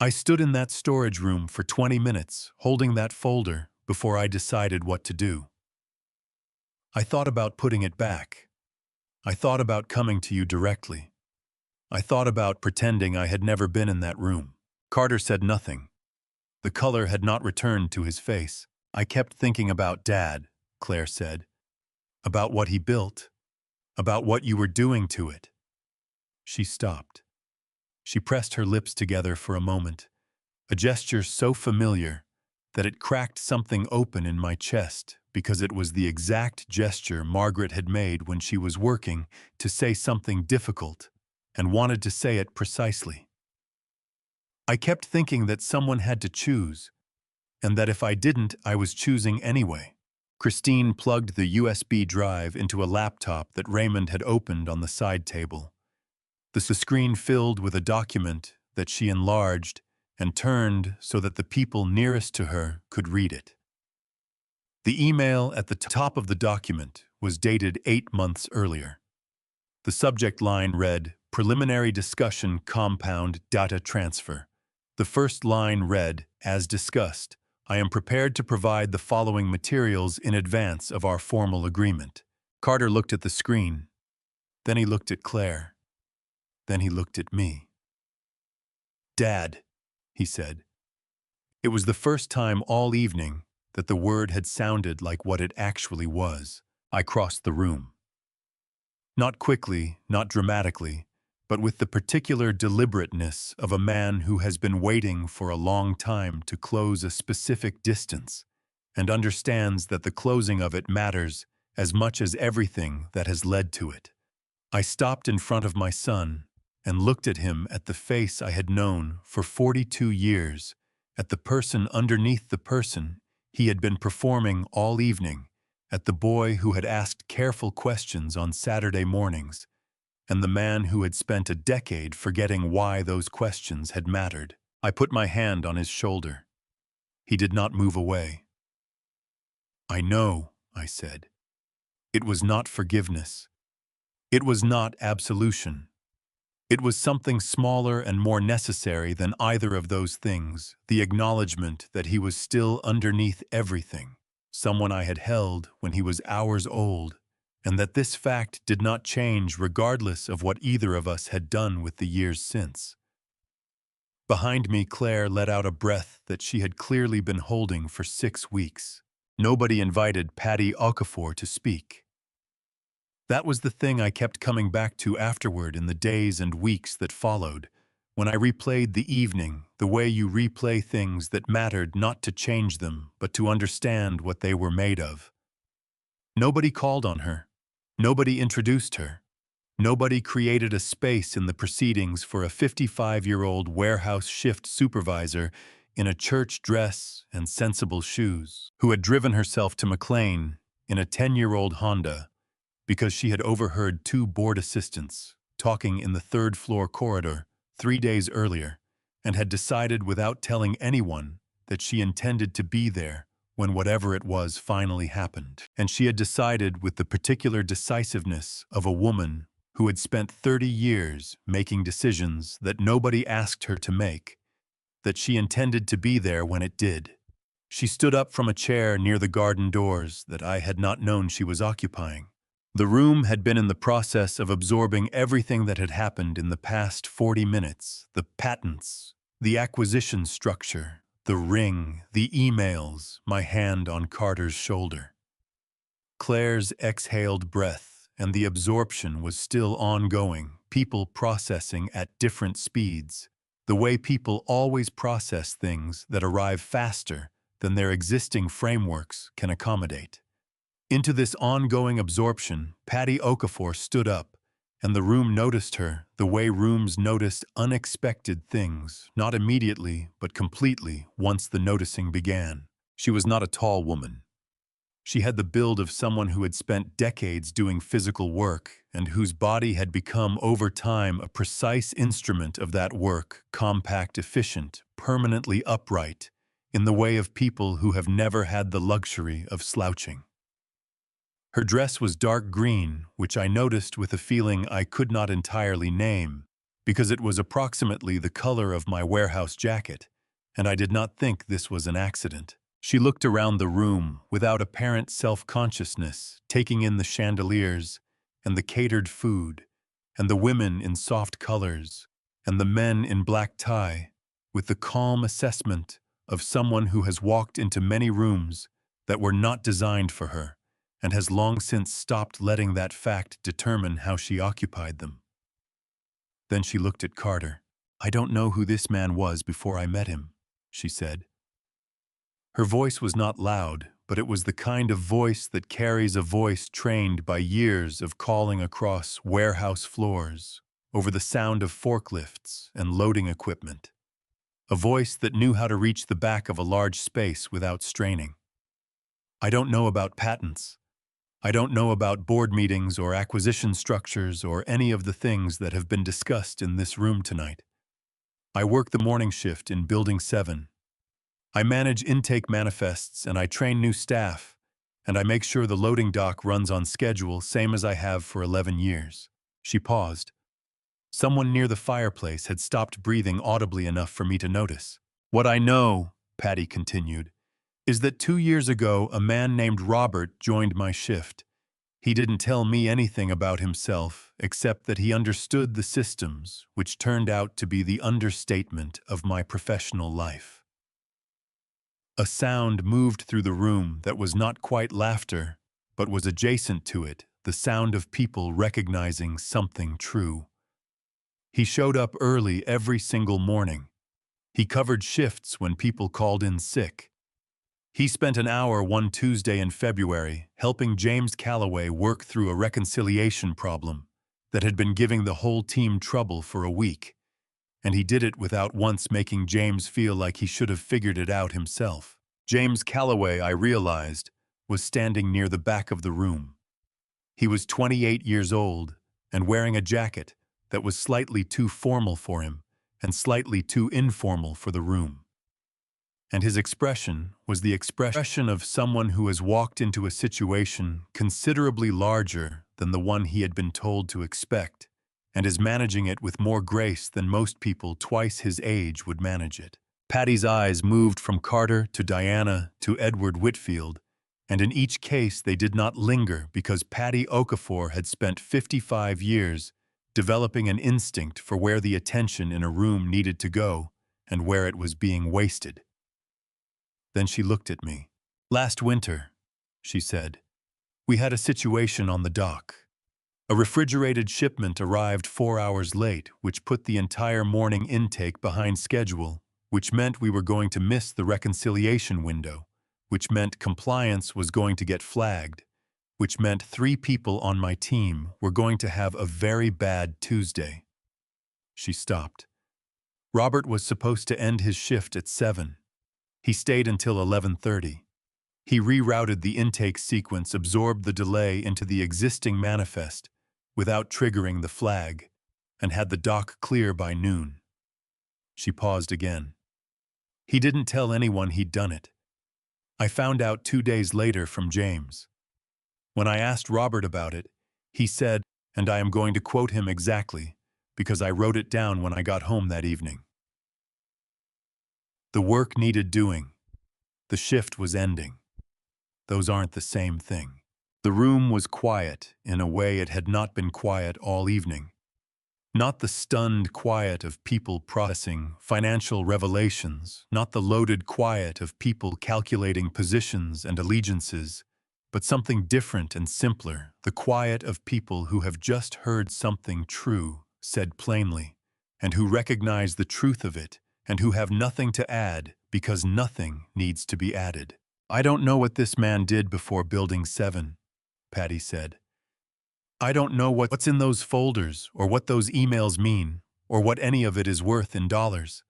A: "I stood in that storage room for 20 minutes, holding that folder, before I decided what to do. I thought about putting it back. I thought about coming to you directly. I thought about pretending I had never been in that room." Carter said nothing. The color had not returned to his face. "I kept thinking about Dad," Claire said. "About what he built. About what you were doing to it." She stopped. She pressed her lips together for a moment, a gesture so familiar that it cracked something open in my chest, because it was the exact gesture Margaret had made when she was working to say something difficult and wanted to say it precisely. "I kept thinking that someone had to choose, and that if I didn't, I was choosing anyway." Christine plugged the USB drive into a laptop that Raymond had opened on the side table. The screen filled with a document that she enlarged and turned so that the people nearest to her could read it. The email at the top of the document was dated 8 months earlier. The subject line read, "Preliminary Discussion Compound Data Transfer." The first line read, "As discussed, I am prepared to provide the following materials in advance of our formal agreement." Carter looked at the screen. Then he looked at Claire. Then he looked at me. "Dad," he said. It was the first time all evening that the word had sounded like what it actually was. I crossed the room. Not quickly, not dramatically, but with the particular deliberateness of a man who has been waiting for a long time to close a specific distance and understands that the closing of it matters as much as everything that has led to it. I stopped in front of my son and looked at him, at the face I had known for 42 years, at the person underneath the person he had been performing all evening, at the boy who had asked careful questions on Saturday mornings, and the man who had spent a decade forgetting why those questions had mattered. I put my hand on his shoulder. He did not move away. "I know," I said. It was not forgiveness. It was not absolution. It was something smaller and more necessary than either of those things, the acknowledgement that he was still underneath everything, someone I had held when he was hours old, and that this fact did not change regardless of what either of us had done with the years since. Behind me, Claire let out a breath that she had clearly been holding for 6 weeks. Nobody invited Patty Okafor to speak. That was the thing I kept coming back to afterward in the days and weeks that followed, when I replayed the evening the way you replay things that mattered, not to change them, but to understand what they were made of. Nobody called on her. Nobody introduced her. Nobody created a space in the proceedings for a 55-year-old warehouse shift supervisor in a church dress and sensible shoes, who had driven herself to McLean in a 10-year-old Honda, because she had overheard 2 board assistants talking in the 3rd-floor corridor 3 days earlier and had decided without telling anyone that she intended to be there when whatever it was finally happened. And she had decided with the particular decisiveness of a woman who had spent 30 years making decisions that nobody asked her to make, that she intended to be there when it did. She stood up from a chair near the garden doors that I had not known she was occupying. The room had been in the process of absorbing everything that had happened in the past 40 minutes, the patents, the acquisition structure, the ring, the emails, my hand on Carter's shoulder. Claire's exhaled breath, and the absorption was still ongoing, people processing at different speeds. The way people always process things that arrive faster than their existing frameworks can accommodate. Into this ongoing absorption, Patty Okafor stood up, and the room noticed her the way rooms notice unexpected things, not immediately, but completely, once the noticing began. She was not a tall woman. She had the build of someone who had spent decades doing physical work and whose body had become over time a precise instrument of that work, compact, efficient, permanently upright, in the way of people who have never had the luxury of slouching. Her dress was dark green, which I noticed with a feeling I could not entirely name, because it was approximately the color of my warehouse jacket, and I did not think this was an accident. She looked around the room without apparent self-consciousness, taking in the chandeliers, and the catered food, and the women in soft colors, and the men in black tie, with the calm assessment of someone who has walked into many rooms that were not designed for her, and has long since stopped letting that fact determine how she occupied them. Then she looked at Carter. "I don't know who this man was before I met him," she said. Her voice was not loud, but it was the kind of voice that carries a voice trained by years of calling across warehouse floors, over the sound of forklifts and loading equipment. A voice that knew how to reach the back of a large space without straining. "I don't know about patents. I don't know about board meetings or acquisition structures or any of the things that have been discussed in this room tonight. I work the morning shift in Building 7. I manage intake manifests and I train new staff, and I make sure the loading dock runs on schedule, same as I have for 11 years. She paused. Someone near the fireplace had stopped breathing audibly enough for me to notice. "What I know," Patty continued, "is that 2 years ago a man named Robert joined my shift. He didn't tell me anything about himself except that he understood the systems, which turned out to be the understatement of my professional life." A sound moved through the room that was not quite laughter, but was adjacent to it, the sound of people recognizing something true. He showed up early every single morning. He covered shifts when people called in sick. He spent an hour one Tuesday in February helping James Calloway work through a reconciliation problem that had been giving the whole team trouble for a week, and he did it without once making James feel like he should have figured it out himself. James Calloway, I realized, was standing near the back of the room. He was 28 years old and wearing a jacket that was slightly too formal for him and slightly too informal for the room. And his expression was the expression of someone who has walked into a situation considerably larger than the one he had been told to expect, and is managing it with more grace than most people twice his age would manage it. Patty's eyes moved from Carter to Diana to Edward Whitfield, and in each case they did not linger because Patty Okafor had spent 55 years developing an instinct for where the attention in a room needed to go and where it was being wasted. Then she looked at me. "Last winter," she said, "we had a situation on the dock. A refrigerated shipment arrived 4 hours late, which put the entire morning intake behind schedule, which meant we were going to miss the reconciliation window, which meant compliance was going to get flagged, which meant 3 people on my team were going to have a very bad Tuesday." She stopped. Robert was supposed to end his shift at 7. He stayed until 11:30. He rerouted the intake sequence, absorbed the delay into the existing manifest without triggering the flag, and had the dock clear by noon. She paused again. He didn't tell anyone he'd done it. I found out 2 days later from James. When I asked Robert about it, he said, and I am going to quote him exactly, because I wrote it down when I got home that evening. "The work needed doing. The shift was ending. Those aren't the same thing." The room was quiet in a way it had not been quiet all evening. Not the stunned quiet of people processing financial revelations, not the loaded quiet of people calculating positions and allegiances, but something different and simpler, the quiet of people who have just heard something true, said plainly, and who recognize the truth of it, and who have nothing to add because nothing needs to be added. I don't know what this man did before Building 7, Patty said. I don't know what's in those folders, or what those emails mean, or what any of it is worth in dollars.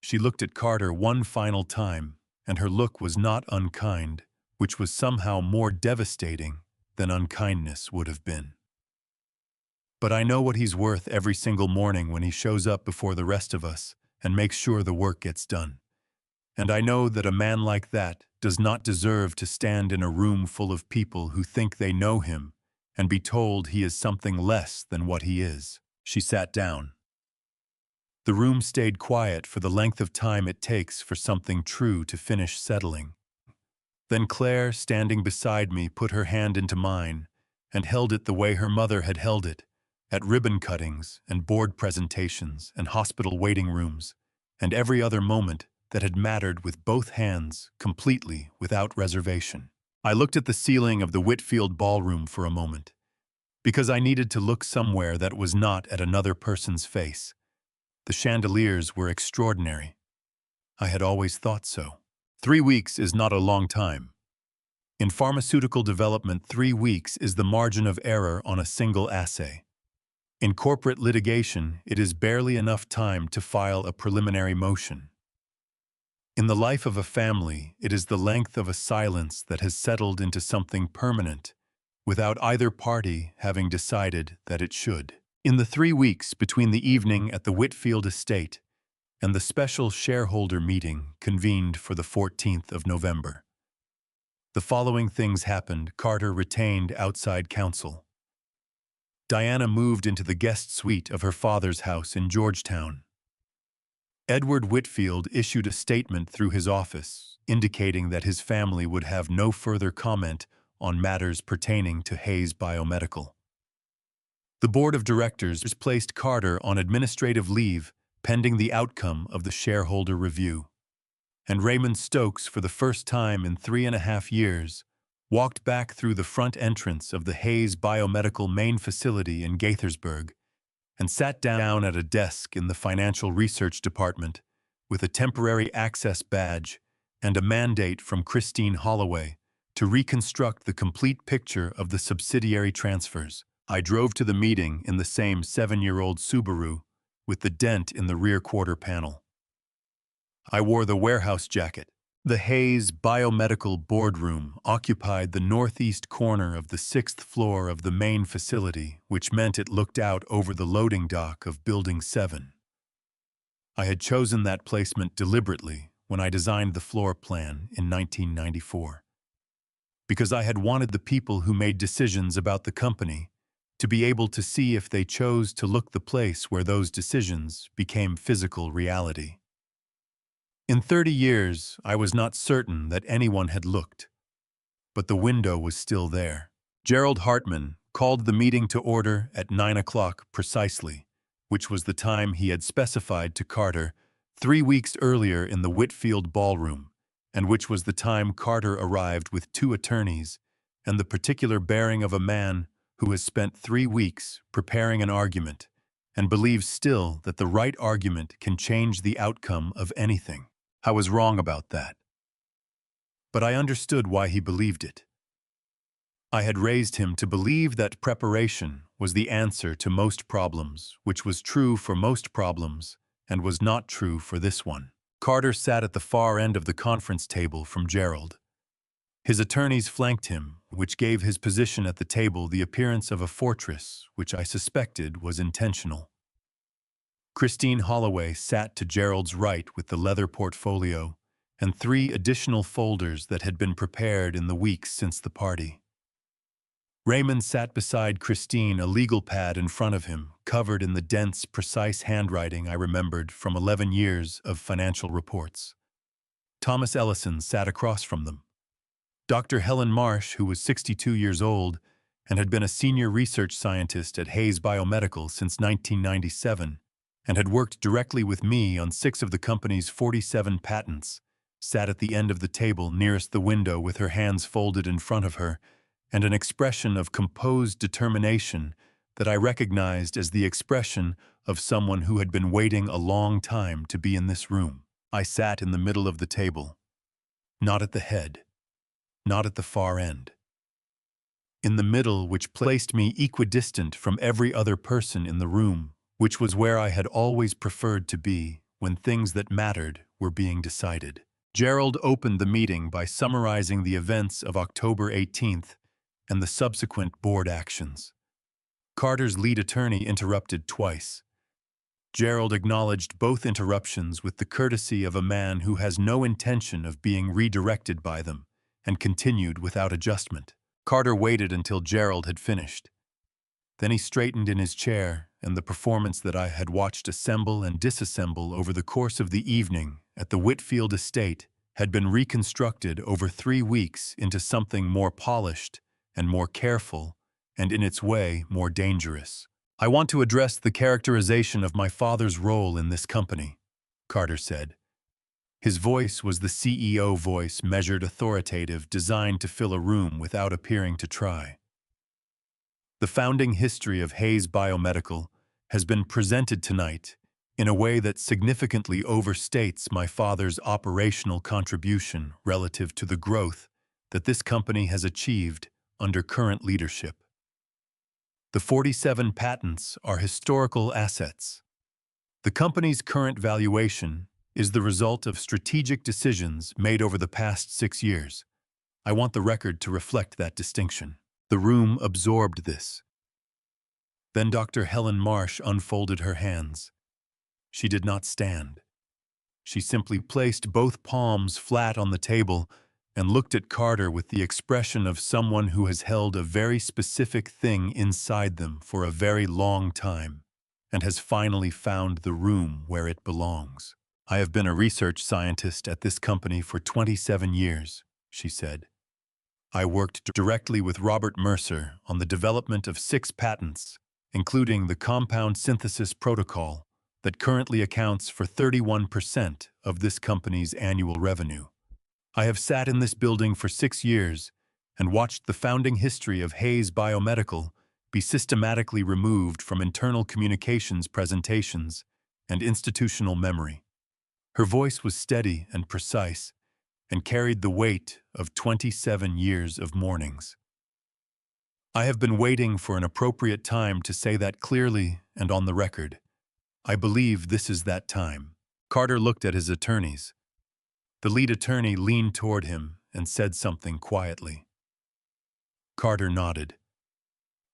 A: She looked at Carter one final time, and her look was not unkind, which was somehow more devastating than unkindness would have been. But I know what he's worth every single morning when he shows up before the rest of us and makes sure the work gets done. And I know that a man like that does not deserve to stand in a room full of people who think they know him and be told he is something less than what he is. She sat down. The room stayed quiet for the length of time it takes for something true to finish settling. Then Claire, standing beside me, put her hand into mine and held it the way her mother had held it, at ribbon cuttings and board presentations and hospital waiting rooms, and every other moment that had mattered, with both hands, completely, without reservation. I looked at the ceiling of the Whitfield ballroom for a moment, because I needed to look somewhere that was not at another person's face. The chandeliers were extraordinary. I had always thought so. 3 weeks is not a long time. In pharmaceutical development, 3 weeks is the margin of error on a single assay. In corporate litigation, it is barely enough time to file a preliminary motion. In the life of a family, it is the length of a silence that has settled into something permanent, without either party having decided that it should. In the 3 weeks between the evening at the Whitfield estate and the special shareholder meeting convened for the 14th of November, the following things happened. Carter retained outside counsel. Diana moved into the guest suite of her father's house in Georgetown. Edward Whitfield issued a statement through his office, indicating that his family would have no further comment on matters pertaining to Hayes Biomedical. The board of directors placed Carter on administrative leave pending the outcome of the shareholder review. And Raymond Stokes, for the first time in 3.5 years, walked back through the front entrance of the Hayes Biomedical main facility in Gaithersburg and sat down at a desk in the financial research department with a temporary access badge and a mandate from Christine Holloway to reconstruct the complete picture of the subsidiary transfers. I drove to the meeting in the same 7-year-old Subaru with the dent in the rear quarter panel. I wore the warehouse jacket. The Hayes Biomedical boardroom occupied the northeast corner of the 6th floor of the main facility, which meant it looked out over the loading dock of Building 7. I had chosen that placement deliberately when I designed the floor plan in 1994, because I had wanted the people who made decisions about the company to be able to see if they chose to look the place where those decisions became physical reality. In 30 years, I was not certain that anyone had looked, but the window was still there. Gerald Hartman called the meeting to order at 9 o'clock precisely, which was the time he had specified to Carter 3 weeks earlier in the Whitfield ballroom, and which was the time Carter arrived with 2 attorneys and the particular bearing of a man who has spent 3 weeks preparing an argument and believes still that the right argument can change the outcome of anything. I was wrong about that. But I understood why he believed it. I had raised him to believe that preparation was the answer to most problems, which was true for most problems and was not true for this one. Carter sat at the far end of the conference table from Gerald. His attorneys flanked him, which gave his position at the table the appearance of a fortress, which I suspected was intentional. Christine Holloway sat to Gerald's right with the leather portfolio and 3 additional folders that had been prepared in the weeks since the party. Raymond sat beside Christine, a legal pad in front of him, covered in the dense, precise handwriting I remembered from 11 years of financial reports. Thomas Ellison sat across from them. Dr. Helen Marsh, who was 62 years old and had been a senior research scientist at Hayes Biomedical since 1997, and had worked directly with me on 6 of the company's 47 patents, sat at the end of the table nearest the window with her hands folded in front of her and an expression of composed determination that I recognized as the expression of someone who had been waiting a long time to be in this room. I sat in the middle of the table, not at the head, not at the far end. In the middle, which placed me equidistant from every other person in the room, which was where I had always preferred to be when things that mattered were being decided. Gerald opened the meeting by summarizing the events of October 18th and the subsequent board actions. Carter's lead attorney interrupted twice. Gerald acknowledged both interruptions with the courtesy of a man who has no intention of being redirected by them, and continued without adjustment. Carter waited until Gerald had finished. Then he straightened in his chair, and the performance that I had watched assemble and disassemble over the course of the evening at the Whitfield estate had been reconstructed over 3 weeks into something more polished and more careful, and in its way more dangerous. "I want to address the characterization of my father's role in this company," Carter said. His voice was the CEO voice, measured authoritative, designed to fill a room without appearing to try. The founding history of Hayes Biomedical has been presented tonight in a way that significantly overstates my father's operational contribution relative to the growth that this company has achieved under current leadership. The 47 patents are historical assets. The company's current valuation is the result of strategic decisions made over the past 6 years. I want the record to reflect that distinction. The room absorbed this. Then Dr. Helen Marsh unfolded her hands. She did not stand. She simply placed both palms flat on the table and looked at Carter with the expression of someone who has held a very specific thing inside them for a very long time and has finally found the room where it belongs. "I have been a research scientist at this company for 27 years, she said. "I worked directly with Robert Mercer on the development of 6 patents, including the compound synthesis protocol that currently accounts for 31% of this company's annual revenue. I have sat in this building for 6 years and watched the founding history of Hayes Biomedical be systematically removed from internal communications presentations and institutional memory." Her voice was steady and precise and carried the weight of 27 years of mornings. "I have been waiting for an appropriate time to say that clearly and on the record. I believe this is that time." Carter looked at his attorneys. The lead attorney leaned toward him and said something quietly. Carter nodded.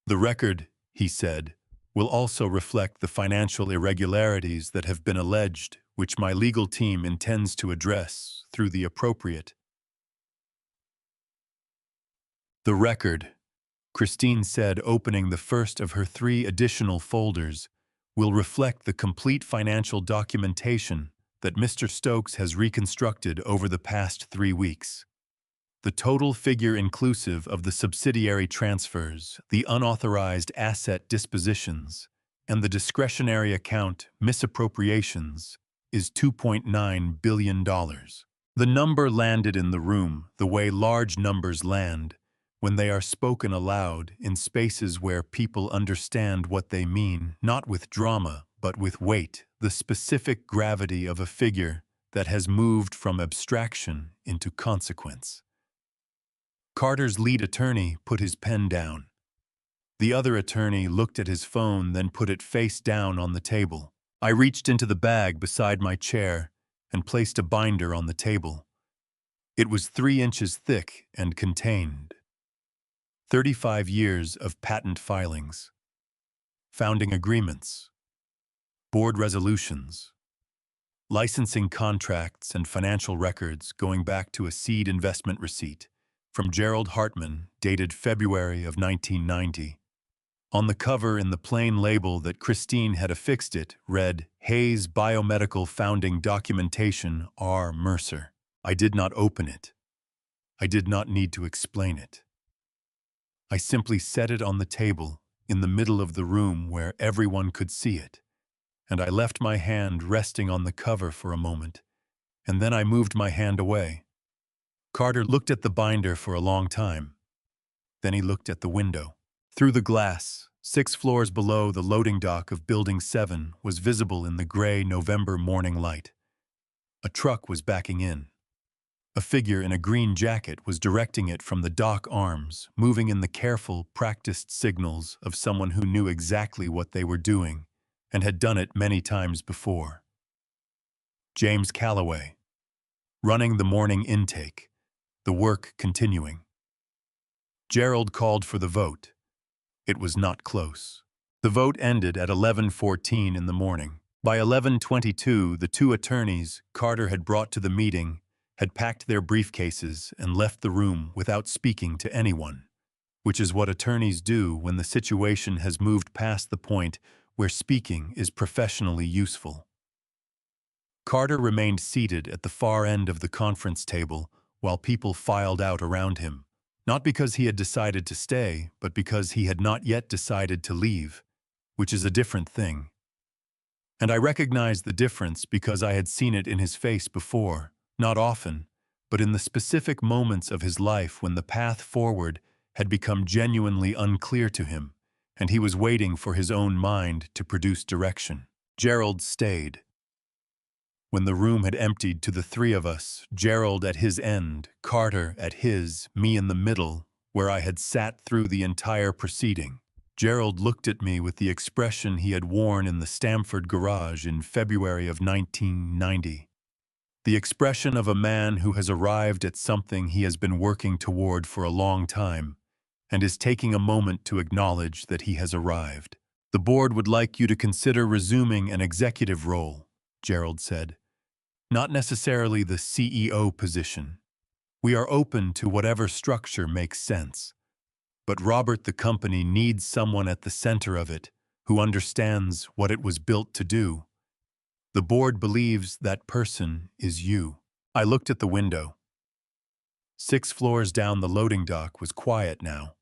A: "The record," he said, "will also reflect the financial irregularities that have been alleged, which my legal team intends to address through the appropriate." "The record," Christine said, opening the first of her 3 additional folders, "will reflect the complete financial documentation that Mr. Stokes has reconstructed over the past 3 weeks. The total figure inclusive of the subsidiary transfers, the unauthorized asset dispositions, and the discretionary account misappropriations is $2.9 billion. The number landed in the room the way large numbers land when they are spoken aloud in spaces where people understand what they mean, not with drama, but with weight, the specific gravity of a figure that has moved from abstraction into consequence. Carter's lead attorney put his pen down. The other attorney looked at his phone, then put it face down on the table. I reached into the bag beside my chair and placed a binder on the table. It was 3 inches thick and contained 35 years of patent filings, founding agreements, board resolutions, licensing contracts, and financial records going back to a seed investment receipt from Gerald Hartman, dated February of 1990. On the cover, in the plain label that Christine had affixed it, read, "Hayes Biomedical Founding Documentation, R. Mercer." I did not open it. I did not need to explain it. I simply set it on the table in the middle of the room where everyone could see it, and I left my hand resting on the cover for a moment and then I moved my hand away. Carter looked at the binder for a long time. Then he looked at the window. Through the glass, 6 floors below the loading dock of Building 7 was visible in the gray November morning light. A truck was backing in. A figure in a green jacket was directing it from the dock arms, moving in the careful, practiced signals of someone who knew exactly what they were doing and had done it many times before. James Calloway, running the morning intake, the work continuing. Gerald called for the vote. It was not close. The vote ended at 11:14 in the morning. By 11:22, the 2 attorneys Carter had brought to the meeting had packed their briefcases and left the room without speaking to anyone, which is what attorneys do when the situation has moved past the point where speaking is professionally useful. Carter remained seated at the far end of the conference table while people filed out around him, not because he had decided to stay, but because he had not yet decided to leave, which is a different thing. And I recognized the difference because I had seen it in his face before, not often, but in the specific moments of his life when the path forward had become genuinely unclear to him, and he was waiting for his own mind to produce direction. Gerald stayed. When the room had emptied to the 3 of us, Gerald at his end, Carter at his, me in the middle, where I had sat through the entire proceeding, Gerald looked at me with the expression he had worn in the Stamford garage in February of 1990. The expression of a man who has arrived at something he has been working toward for a long time and is taking a moment to acknowledge that he has arrived. "The board would like you to consider resuming an executive role," Gerald said. "Not necessarily the CEO position. We are open to whatever structure makes sense. But Robert, the company needs someone at the center of it who understands what it was built to do. The board believes that person is you." I looked at the window. 6 floors down the loading dock was quiet now.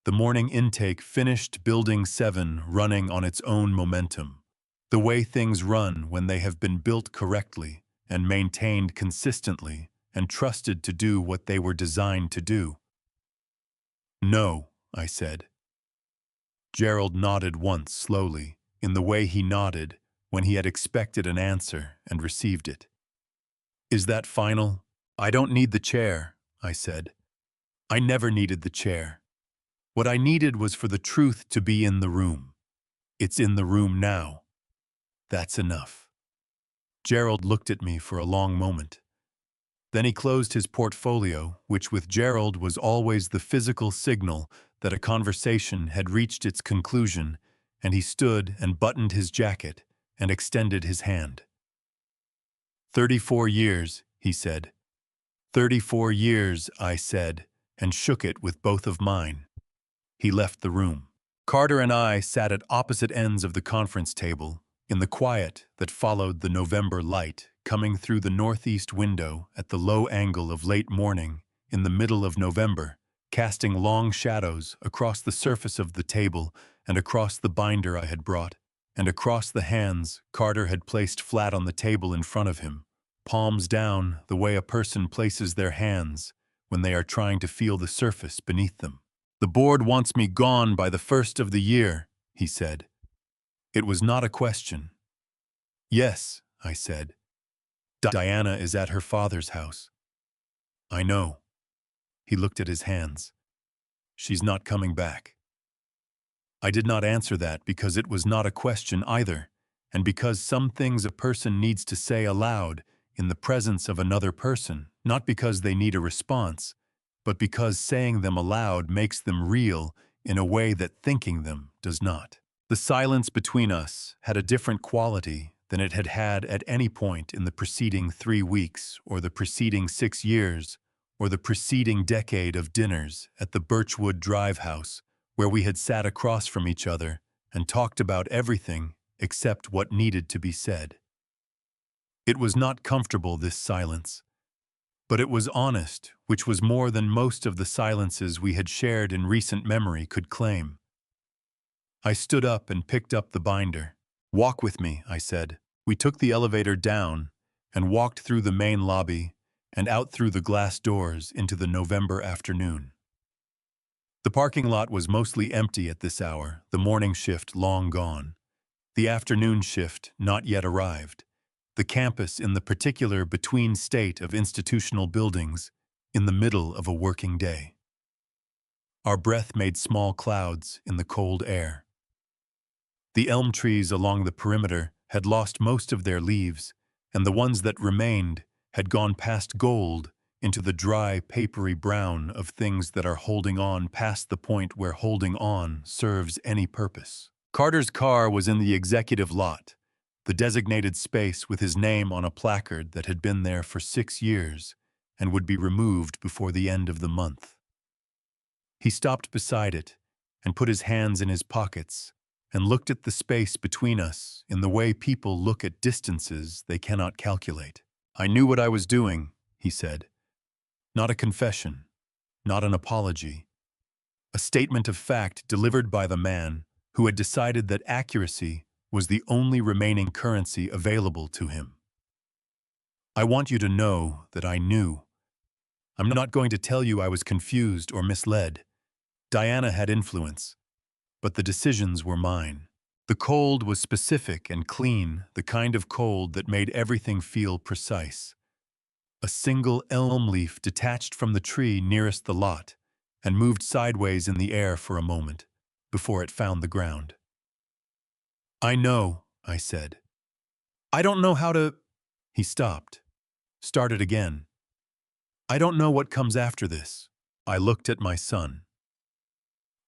A: The morning intake finished Building 7 running on its own momentum, the way things run when they have been built correctly and maintained consistently and trusted to do what they were designed to do. "No," I said. Gerald nodded once slowly, in the way he nodded when he had expected an answer and received it. "Is that final?" "I don't need the chair," I said. "I never needed the chair. What I needed was for the truth to be in the room. It's in the room now. That's enough." Gerald looked at me for a long moment. Then he closed his portfolio, which with Gerald was always the physical signal that a conversation had reached its conclusion, and he stood and buttoned his jacket and extended his hand. "34 years," he said. "34 years," I said, and shook it with both of mine. He left the room. Carter and I sat at opposite ends of the conference table, in the quiet that followed the November light coming through the northeast window at the low angle of late morning in the middle of November, casting long shadows across the surface of the table and across the binder I had brought, and across the hands Carter had placed flat on the table in front of him, palms down the way a person places their hands when they are trying to feel the surface beneath them. "The board wants me gone by the 1st of the year," he said. It was not a question. "Yes," I said. "Diana is at her father's house." "I know." He looked at his hands. "She's not coming back." I did not answer that because it was not a question either, and because some things a person needs to say aloud in the presence of another person, not because they need a response, but because saying them aloud makes them real in a way that thinking them does not. The silence between us had a different quality than it had had at any point in the preceding 3 weeks, or the preceding 6 years, or the preceding decade of dinners at the Birchwood Drive house, where we had sat across from each other and talked about everything except what needed to be said. It was not comfortable, this silence, but it was honest, which was more than most of the silences we had shared in recent memory could claim. I stood up and picked up the binder. "Walk with me," I said. We took the elevator down, and walked through the main lobby and out through the glass doors into the November afternoon. The parking lot was mostly empty at this hour, the morning shift long gone, the afternoon shift not yet arrived, the campus in the particular between state of institutional buildings in the middle of a working day. Our breath made small clouds in the cold air. The elm trees along the perimeter had lost most of their leaves, and the ones that remained had gone past gold into the dry, papery brown of things that are holding on past the point where holding on serves any purpose. Carter's car was in the executive lot, the designated space with his name on a placard that had been there for 6 years and would be removed before the end of the month. He stopped beside it and put his hands in his pockets and looked at the space between us in the way people look at distances they cannot calculate. "I knew what I was doing," he said. Not a confession, not an apology. A statement of fact delivered by the man who had decided that accuracy was the only remaining currency available to him. "I want you to know that I knew. I'm not going to tell you I was confused or misled. Diana had influence, but the decisions were mine. The cold was specific and clean, the kind of cold that made everything feel precise. A single elm leaf detached from the tree nearest the lot and moved sideways in the air for a moment before it found the ground. "I know," I said. "I don't know how to—" He stopped, started again. "I don't know what comes after this." I looked at my son.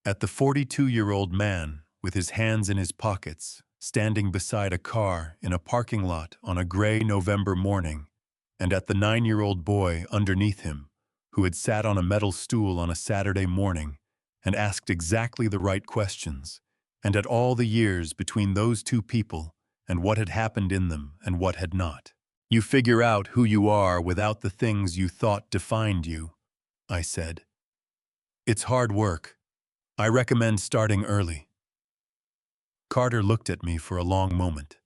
A: At the 42-year-old man with his hands in his pockets, standing beside a car in a parking lot on a gray November morning, and at the 9-year-old boy underneath him, who had sat on a metal stool on a Saturday morning and asked exactly the right questions, and at all the years between those two people and what had happened in them and what had not. "You figure out who you are without the things you thought defined you," I said. "It's hard work. I recommend starting early." Carter looked at me for a long moment.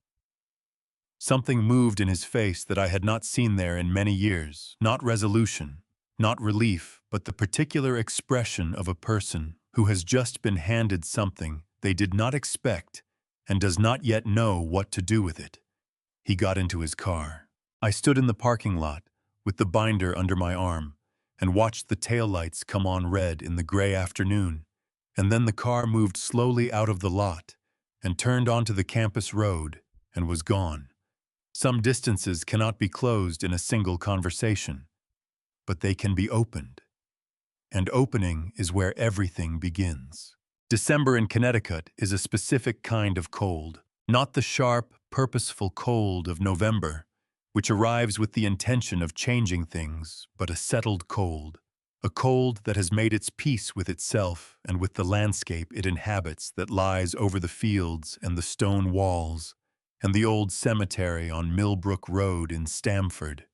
A: Something moved in his face that I had not seen there in many years, not resolution, not relief, but the particular expression of a person who has just been handed something they did not expect and does not yet know what to do with it. He got into his car. I stood in the parking lot with the binder under my arm and watched the taillights come on red in the gray afternoon, and then the car moved slowly out of the lot and turned onto the campus road and was gone. Some distances cannot be closed in a single conversation, but they can be opened. And opening is where everything begins. December in Connecticut is a specific kind of cold, not the sharp, purposeful cold of November, which arrives with the intention of changing things, but a settled cold. A cold that has made its peace with itself and with the landscape it inhabits that lies over the fields and the stone walls and the old cemetery on Millbrook Road in Stamford,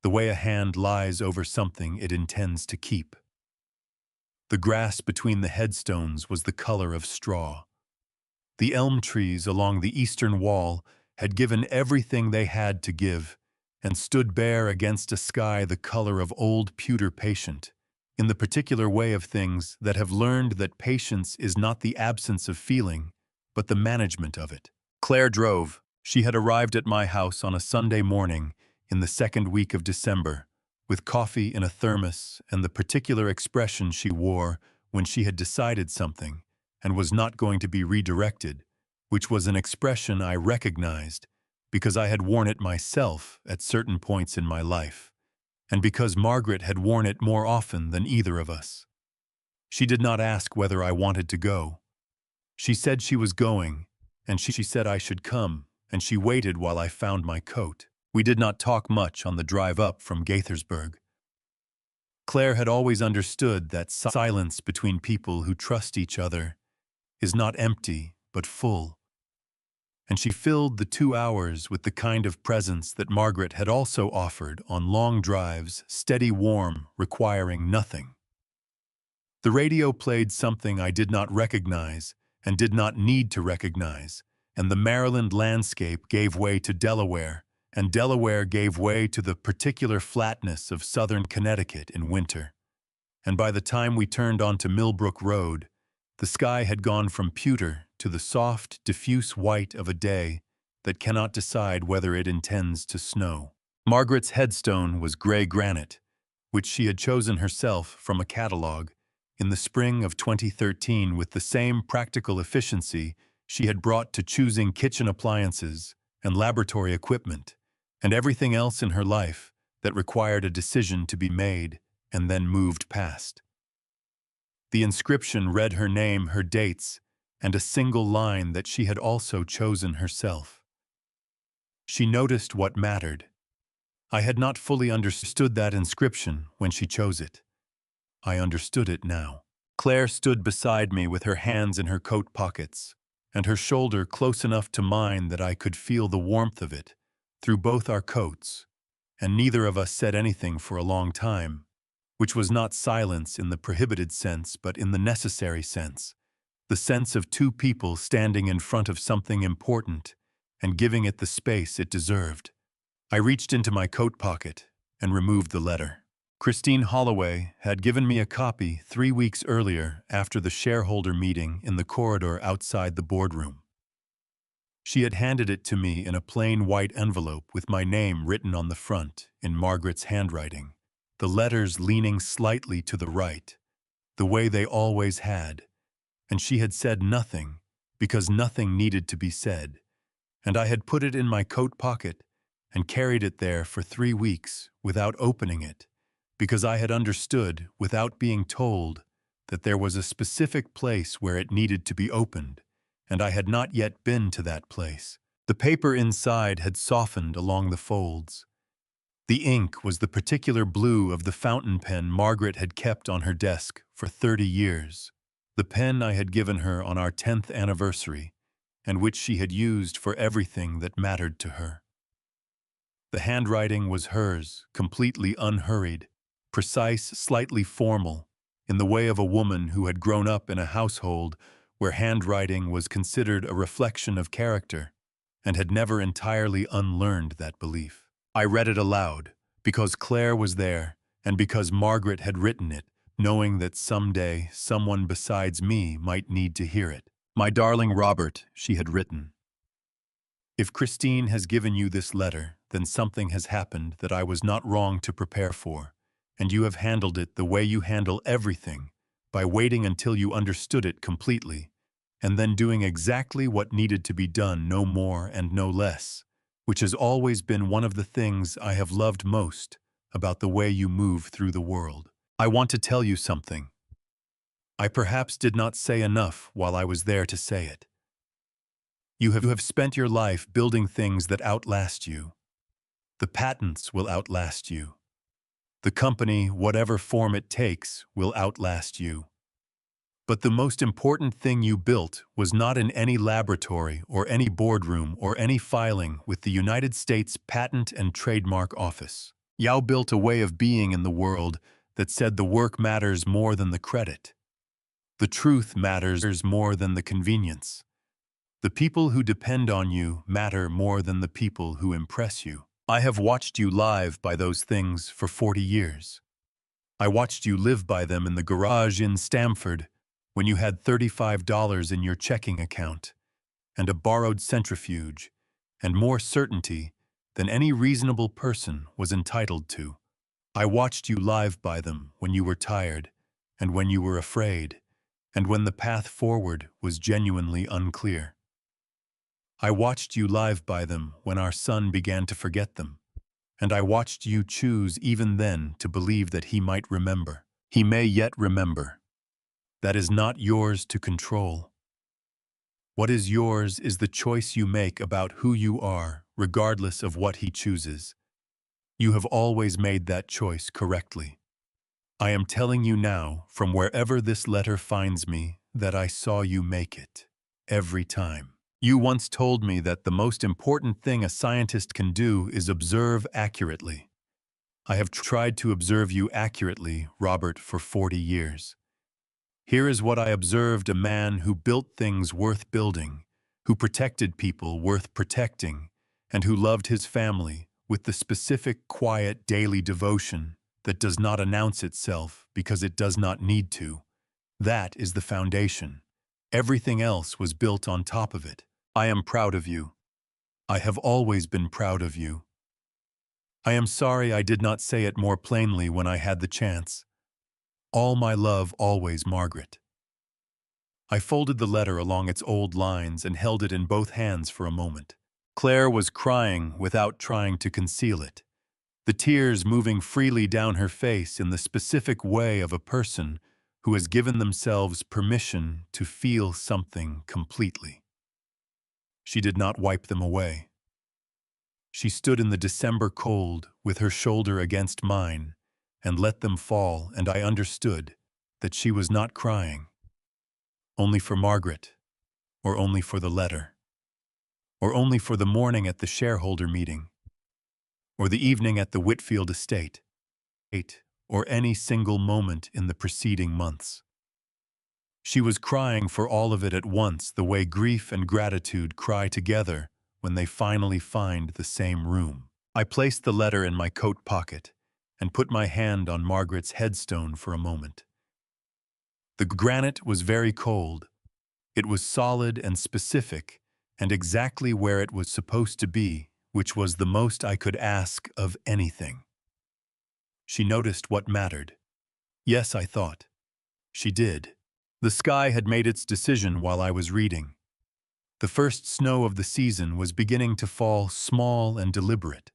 A: the way a hand lies over something it intends to keep. The grass between the headstones was the color of straw. The elm trees along the eastern wall had given everything they had to give and stood bare against a sky the color of old pewter patient, in the particular way of things that have learned that patience is not the absence of feeling, but the management of it. Claire drove. She had arrived at my house on a Sunday morning in the second week of December, with coffee in a thermos and the particular expression she wore when she had decided something and was not going to be redirected, which was an expression I recognized because I had worn it myself at certain points in my life, and because Margaret had worn it more often than either of us. She did not ask whether I wanted to go. She said she was going, and she said I should come, and she waited while I found my coat. We did not talk much on the drive up from Gaithersburg. Claire had always understood that silence between people who trust each other is not empty, but full. And she filled the 2 hours with the kind of presence that Margaret had also offered on long drives, steady warm, requiring nothing. The radio played something I did not recognize and did not need to recognize, and the Maryland landscape gave way to Delaware and Delaware gave way to the particular flatness of southern Connecticut in winter. And by the time we turned onto Millbrook Road, the sky had gone from pewter to the soft, diffuse white of a day that cannot decide whether it intends to snow. Margaret's headstone was gray granite, which she had chosen herself from a catalog in the spring of 2013 with the same practical efficiency she had brought to choosing kitchen appliances and laboratory equipment and everything else in her life that required a decision to be made and then moved past. The inscription read her name, her dates, and a single line that she had also chosen herself. She noticed what mattered. I had not fully understood that inscription when she chose it. I understood it now. Claire stood beside me with her hands in her coat pockets, and her shoulder close enough to mine that I could feel the warmth of it through both our coats, and neither of us said anything for a long time, which was not silence in the prohibited sense but in the necessary sense, the sense of two people standing in front of something important and giving it the space it deserved. I reached into my coat pocket and removed the letter. Christine Holloway had given me a copy 3 weeks earlier after the shareholder meeting in the corridor outside the boardroom. She had handed it to me in a plain white envelope with my name written on the front in Margaret's handwriting, the letters leaning slightly to the right, the way they always had, and she had said nothing because nothing needed to be said, and I had put it in my coat pocket and carried it there for 3 weeks without opening it, because I had understood, without being told, that there was a specific place where it needed to be opened, and I had not yet been to that place. The paper inside had softened along the folds. The ink was the particular blue of the fountain pen Margaret had kept on her desk for 30 years, the pen I had given her on our 10th anniversary, and which she had used for everything that mattered to her. The handwriting was hers, completely unhurried, precise, slightly formal, in the way of a woman who had grown up in a household where handwriting was considered a reflection of character and had never entirely unlearned that belief. I read it aloud, because Claire was there and because Margaret had written it, knowing that someday someone besides me might need to hear it. "My darling Robert," she had written. "If Christine has given you this letter, then something has happened that I was not wrong to prepare for, and you have handled it the way you handle everything, by waiting until you understood it completely, and then doing exactly what needed to be done, no more and no less, which has always been one of the things I have loved most about the way you move through the world. I want to tell you something. I perhaps did not say enough while I was there to say it. You have spent your life building things that outlast you. The patents will outlast you. The company, whatever form it takes, will outlast you. But the most important thing you built was not in any laboratory or any boardroom or any filing with the United States Patent and Trademark Office. You built a way of being in the world that said the work matters more than the credit. The truth matters more than the convenience. The people who depend on you matter more than the people who impress you. I have watched you live by those things for 40 years. I watched you live by them in the garage in Stamford when you had $35 in your checking account and a borrowed centrifuge and more certainty than any reasonable person was entitled to. I watched you live by them when you were tired and when you were afraid and when the path forward was genuinely unclear. I watched you live by them when our son began to forget them, and I watched you choose even then to believe that he might remember. He may yet remember. That is not yours to control. What is yours is the choice you make about who you are, regardless of what he chooses. You have always made that choice correctly. I am telling you now, from wherever this letter finds me, that I saw you make it. Every time. You once told me that the most important thing a scientist can do is observe accurately. I have tried to observe you accurately, Robert, for 40 years. Here is what I observed: a man who built things worth building, who protected people worth protecting, and who loved his family with the specific, quiet, daily devotion that does not announce itself because it does not need to. That is the foundation. Everything else was built on top of it. I am proud of you. I have always been proud of you. I am sorry I did not say it more plainly when I had the chance. All my love always, Margaret. I folded the letter along its old lines and held it in both hands for a moment. Claire was crying without trying to conceal it, the tears moving freely down her face in the specific way of a person who has given themselves permission to feel something completely. She did not wipe them away. She stood in the December cold with her shoulder against mine and let them fall, and I understood that she was not crying. Only for Margaret, or only for the letter, or only for the morning at the shareholder meeting, or the evening at the Whitfield estate, or any single moment in the preceding months. She was crying for all of it at once, the way grief and gratitude cry together when they finally find the same room. I placed the letter in my coat pocket and put my hand on Margaret's headstone for a moment. The granite was very cold. It was solid and specific, and exactly where it was supposed to be, which was the most I could ask of anything. She noticed what mattered. Yes, I thought. She did. The sky had made its decision while I was reading. The first snow of the season was beginning to fall, small and deliberate,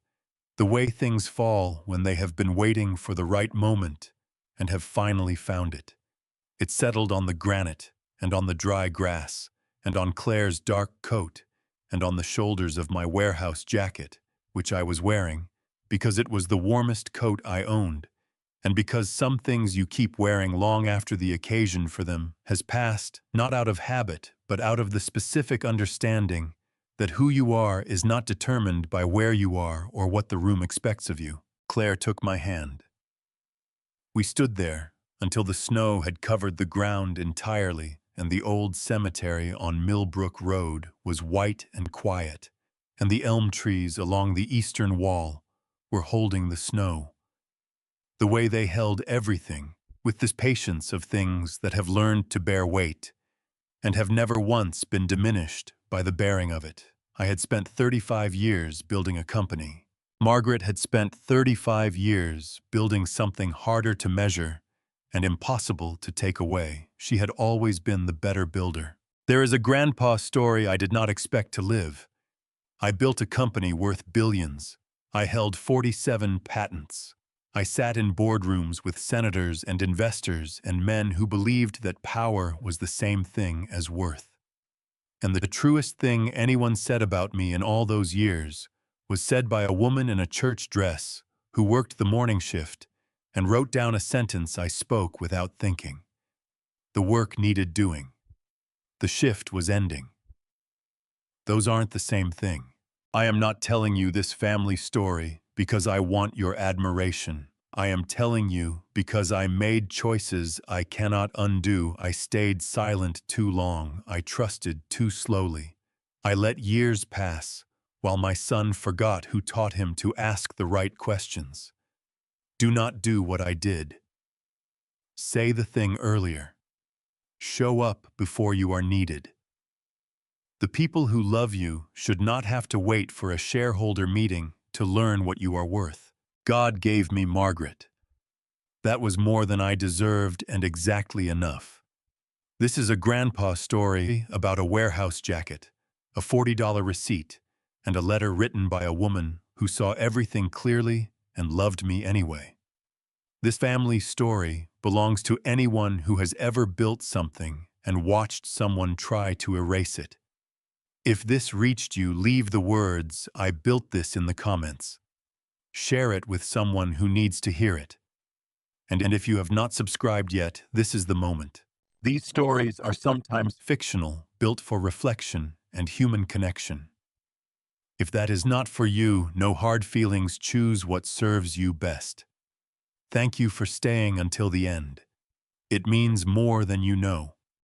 A: the way things fall when they have been waiting for the right moment and have finally found it. It settled on the granite and on the dry grass and on Claire's dark coat and on the shoulders of my warehouse jacket, which I was wearing because it was the warmest coat I owned, and because some things you keep wearing long after the occasion for them has passed, not out of habit, but out of the specific understanding that who you are is not determined by where you are or what the room expects of you. Claire took my hand. We stood there until the snow had covered the ground entirely and the old cemetery on Millbrook Road was white and quiet, and the elm trees along the eastern wall were holding the snow. The way they held everything, with this patience of things that have learned to bear weight, and have never once been diminished by the bearing of it. I had spent 35 years building a company. Margaret had spent 35 years building something harder to measure and impossible to take away. She had always been the better builder. There is a grandpa story I did not expect to live. I built a company worth billions. I held 47 patents. I sat in boardrooms with senators and investors and men who believed that power was the same thing as worth. And the truest thing anyone said about me in all those years was said by a woman in a church dress who worked the morning shift and wrote down a sentence I spoke without thinking. The work needed doing. The shift was ending. Those aren't the same thing. I am not telling you this family story because I want your admiration. I am telling you because I made choices I cannot undo. I stayed silent too long. I trusted too slowly. I let years pass while my son forgot who taught him to ask the right questions. Do not do what I did. Say the thing earlier. Show up before you are needed. The people who love you should not have to wait for a shareholder meeting to learn what you are worth. God gave me Margaret. That was more than I deserved and exactly enough. This is a grandpa story about a warehouse jacket, a $40 receipt, and a letter written by a woman who saw everything clearly and loved me anyway. This family story belongs to anyone who has ever built something and watched someone try to erase it. If this reached you, leave the words, "I built this," in the comments. Share it with someone who needs to hear it. And if you have not subscribed yet, this is the moment. These stories are sometimes fictional, built for reflection and human connection. If that is not for you, no hard feelings, choose what serves you best. Thank you for staying until the end. It means more than you know.